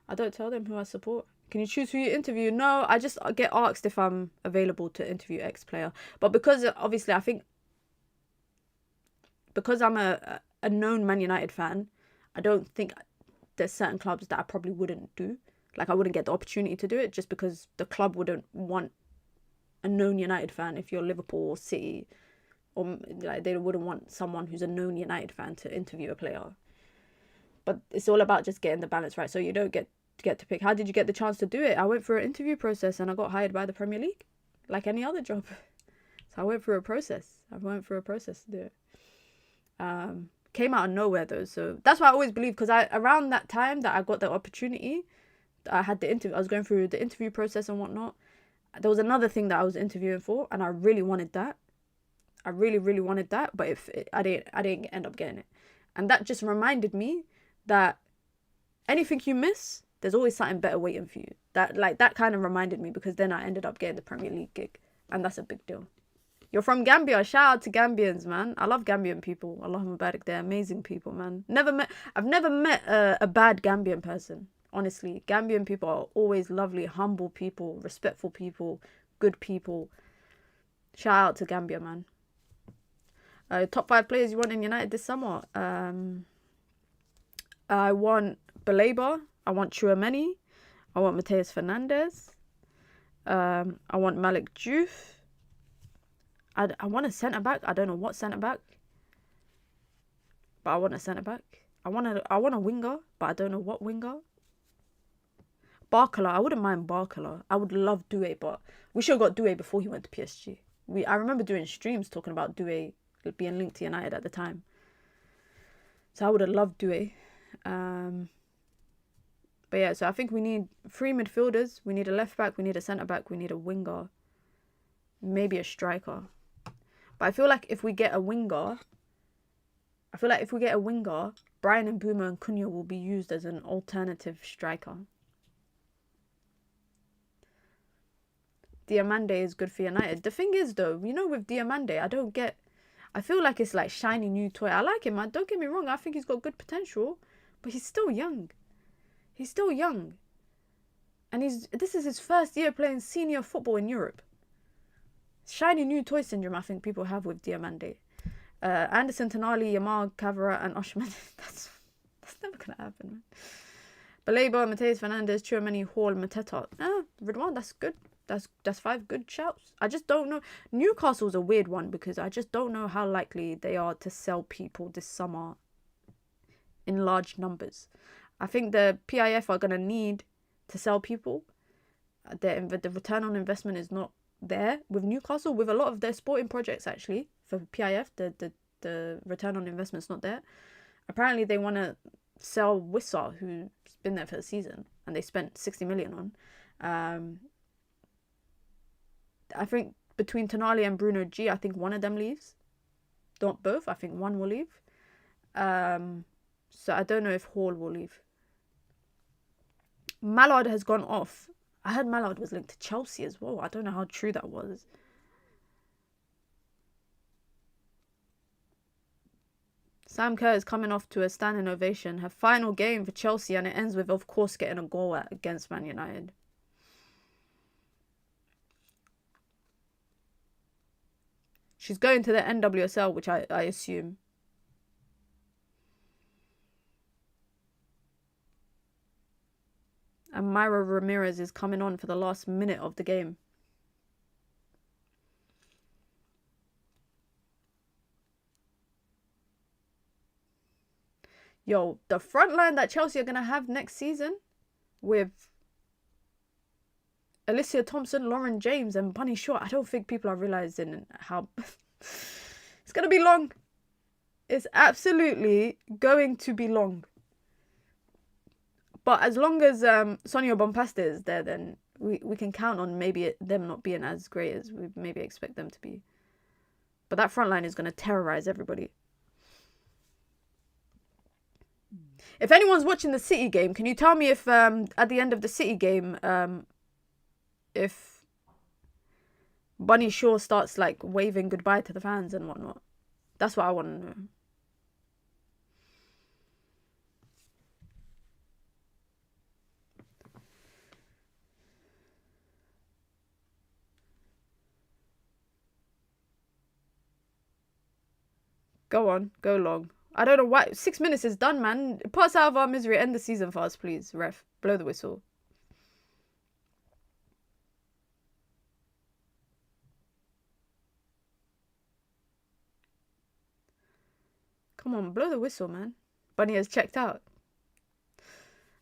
I don't tell them who I support. Can you choose who you interview? No, I just get asked if I'm available to interview X player. But because obviously I think because I'm a known Man United fan, I don't think there's certain clubs that I probably wouldn't do. Like I wouldn't get the opportunity to do it just because the club wouldn't want a known United fan if you're Liverpool or City. Or like they wouldn't want someone who's a known United fan to interview a player. But it's all about just getting the balance right. So you don't get to pick. How did you get the chance to do it? I went through an interview process and I got hired by the Premier League, like any other job. So I went through a process. To do it. Came out of nowhere though, so that's why I always believe, because around that time that I got the opportunity, I had the interview. I was going through the interview process and whatnot. There was another thing that I was interviewing for, and I really wanted that. I really, really wanted that, but I didn't end up getting it, and that just reminded me that anything you miss, there's always something better waiting for you. That kind of reminded me, because then I ended up getting the Premier League gig, and that's a big deal. You're from Gambia. Shout out to Gambians, man. I love Gambian people. Allah Mubarak. They're amazing people, man. I've never met a bad Gambian person. Honestly, Gambian people are always lovely, humble people, respectful people, good people. Shout out to Gambia, man. Top 5 players you want in United this summer? I want Baleba. I want Chouameni. I want Mateus Fernandes. I want Malik Diouf. I want a centre-back. I don't know what centre-back. But I want a centre-back. I want a winger, but I don't know what winger. BARCLAYS. I wouldn't mind BARCLAYS. I would love Doué, but we should have got Doué before he went to PSG. I remember doing streams talking about Doué being linked to United at the time. So I would have loved Doué. But yeah, so I think we need 3 midfielders. We need a left-back. We need a centre-back. We need a winger. Maybe a striker. But I feel like if we get a winger, Brian Mbeumo and Cunha will be used as an alternative striker. Diamande is good for United. The thing is, though, you know, with Diamande, I feel like it's like shiny new toy. I like him, man. Don't get me wrong. I think he's got good potential, but he's still young. And this is his first year playing senior football in Europe. Shiny new toy syndrome, I think people have with Diamande. Anderson, Tonali, Yamal, Cavara, and Oshman. That's never going to happen, man. Baleba, Mateus Fernandes, Chouameni, Hall, Mateta. Ridwan, that's good. That's 5 good shouts. I just don't know. Newcastle's a weird one because I just don't know how likely they are to sell people this summer in large numbers. I think the PIF are going to need to sell people. The return on investment is not there with Newcastle. With a lot of their sporting projects, actually, for PIF, the return on investment is not there. Apparently, they want to sell Wissar, who's been there for the season, and they spent 60 million on. I think between Tonali and Bruno G, I think one of them leaves. Not both. I think one will leave. So I don't know if Hall will leave. Mallard has gone off. I heard Mallard was linked to Chelsea as well. I don't know how true that was. Sam Kerr is coming off to a standing ovation. Her final game for Chelsea, and it ends with, of course, getting a goal against Man United. She's going to the NWSL, which I assume. And Myra Ramirez is coming on for the last minute of the game. Yo, the front line that Chelsea are going to have next season with Alicia Thompson, Lauren James, and Bunny Shaw. I don't think people are realising how... It's going to be long. It's absolutely going to be long. But as long as Sonia Bompasta is there, then we can count on maybe them not being as great as we maybe expect them to be. But that front line is going to terrorise everybody. If anyone's watching the City game, can you tell me if at the end of the City game, if Bunny Shaw starts like waving goodbye to the fans and whatnot? That's what I want to know. Go on, go long. I don't know why. 6 minutes is done, man. Put us out of our misery. End the season for us, please. Ref, blow the whistle. Come on, blow the whistle, man. Bunny has checked out.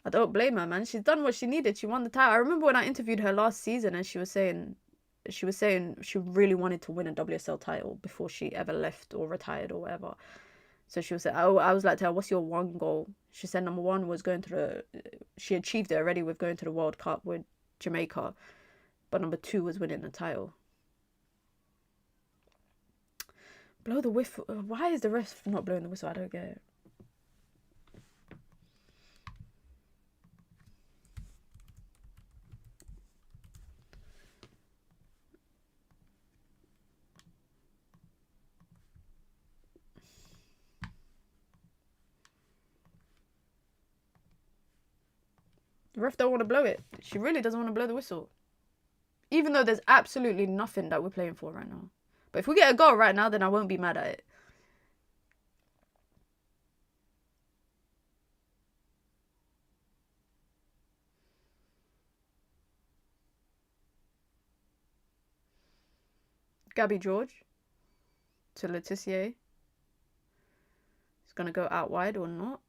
I don't blame her, man. She's done what she needed. She won the title. I remember when I interviewed her last season and she was saying she really wanted to win a WSL title before she ever left or retired or whatever. So she was saying, I was like to her, what's your one goal? She said number 1 was going to she achieved it already with going to the World Cup with Jamaica. But number 2 was winning the title. Blow the whistle. Why is the ref not blowing the whistle? I don't get it. The ref don't want to blow it. She really doesn't want to blow the whistle. Even though there's absolutely nothing that we're playing for right now. But if we get a goal right now, then I won't be mad at it. Gabby George to Letitia. He's going to go out wide or not.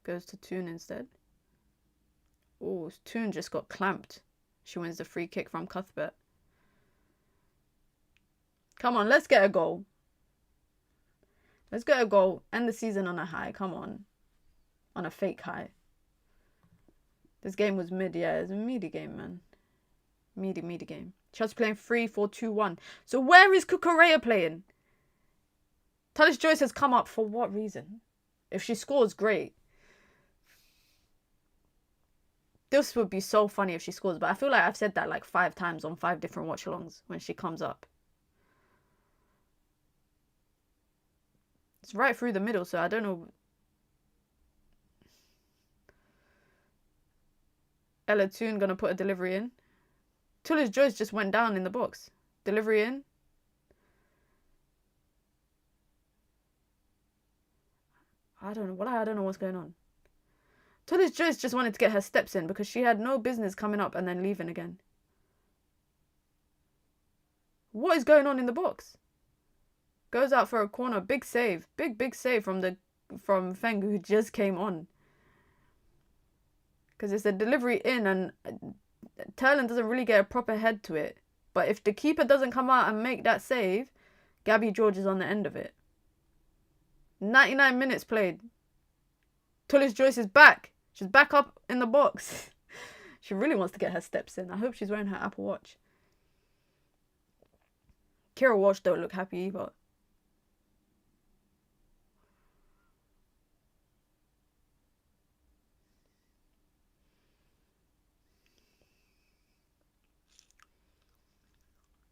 Goes to Toon instead. Oh, Toon just got clamped. She wins the free kick from Cuthbert. Come on, let's get a goal. Let's get a goal. End the season on a high. Come on. On a fake high. This game was mid. Yeah, it's a meaty game, man. Meaty game. Chelsea playing 3-4-2-1. So where is Cucurella playing? Tallis Joyce has come up for what reason? If she scores, great. This would be so funny if she scores. But I feel like I've said that like 5 times on 5 different watch-alongs when she comes up. It's right through the middle, so I don't know. Ella Toon going to put a delivery in. Tallis Joyce just went down in the box. Delivery in. I don't know what's going on. Tallis Joyce just wanted to get her steps in because she had no business coming up and then leaving again. What is going on in the box? Goes out for a corner. Big save. Big save from Feng, who just came on. Because it's a delivery in and Turlin doesn't really get a proper head to it. But if the keeper doesn't come out and make that save, Gabby George is on the end of it. 99 minutes played. Tallis Joyce is back. She's back up in the box. She really wants to get her steps in. I hope she's wearing her Apple Watch. Kira Walsh don't look happy either.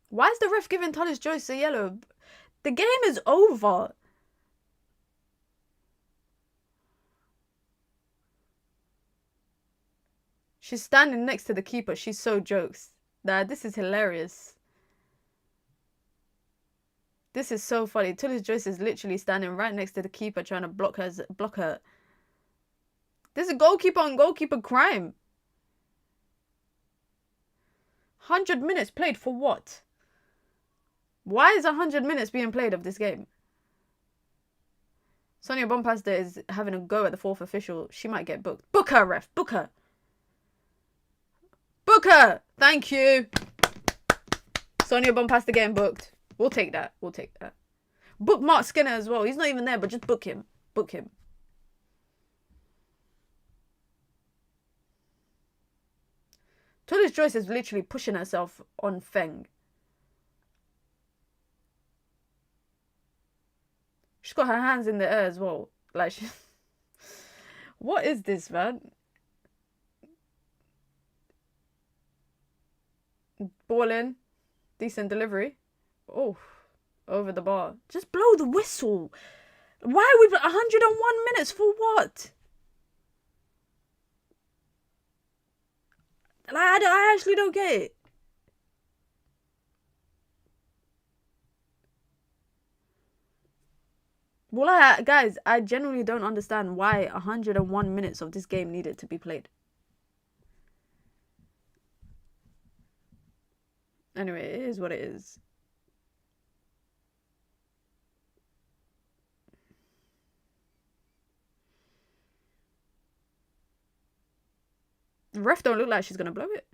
Why is the ref giving Tallis Joyce a yellow? The game is over. She's standing next to the keeper. She's so jokes. Nah, this is hilarious. This is so funny. Tallis Joyce is literally standing right next to the keeper trying to block her. This is goalkeeper on goalkeeper crime. 100 minutes played for what? Why is 100 minutes being played of this game? Sonia Bompasta is having a go at the 4th official. She might get booked. Book her, ref. Book her. Book her. Thank you. Sonia Bompasta getting booked. We'll take that. We'll take that. Book Mark Skinner as well. He's not even there, but just book him. Book him. Tallis Joyce is literally pushing herself on Feng. She's got her hands in the air as well. Like, what is this, man? Ball in. Decent delivery. Oh, over the bar. Just blow the whistle. Why are we 101 minutes for what? Like, I actually don't get it. Well, guys, I genuinely don't understand why 101 minutes of this game needed to be played. Anyway, it is what it is. The ref don't look like she's going to blow it.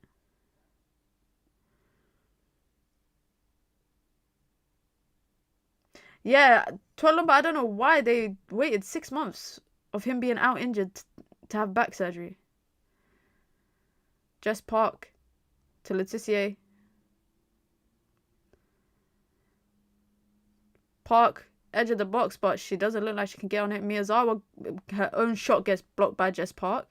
Yeah, Twelomba, I don't know why they waited 6 months of him being out injured to have back surgery. Jess Park to Letitia. Park, edge of the box, but she doesn't look like she can get on it. Miyazawa, her own shot gets blocked by Jess Park.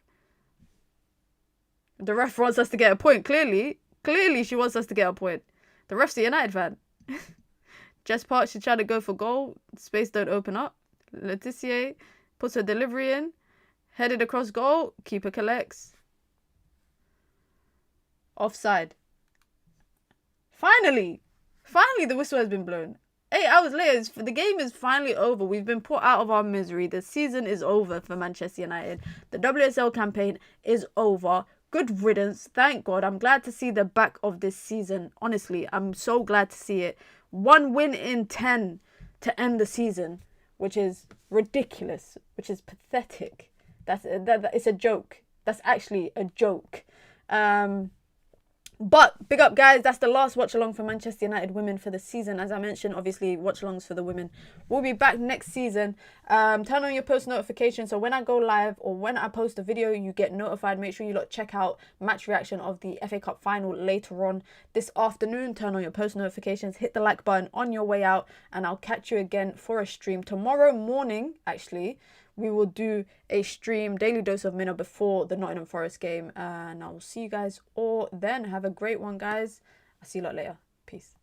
The ref wants us to get a point, clearly. Clearly she wants us to get a point. The ref's a United fan. Jess Park, she's trying to go for goal. Space don't open up. Letitia puts her delivery in. Headed across goal. Keeper collects. Offside. Finally, the whistle has been blown. 8 hours later, the game is finally over. We've been put out of our misery. The season is over for Manchester United. The WSL campaign is over. Good riddance. Thank God. I'm glad to see the back of this season. Honestly, I'm so glad to see it. 1 win in 10 to end the season, which is ridiculous, which is pathetic. It's a joke. That's actually a joke. But big up, guys. That's the last watch along for Manchester United women for the season. As I mentioned, obviously watch alongs for the women will be back next season. Turn on your post notifications so when I go live or when I post a video, you get notified. Make sure you check out match reaction of the FA Cup final later on this afternoon. Turn on your post notifications, hit the like button on your way out, and I'll catch you again for a stream tomorrow morning. Actually, we will do a stream, daily dose of Minna, before the Nottingham Forest game. And I will see you guys all then. Have a great one, guys. I'll see you lot later. Peace.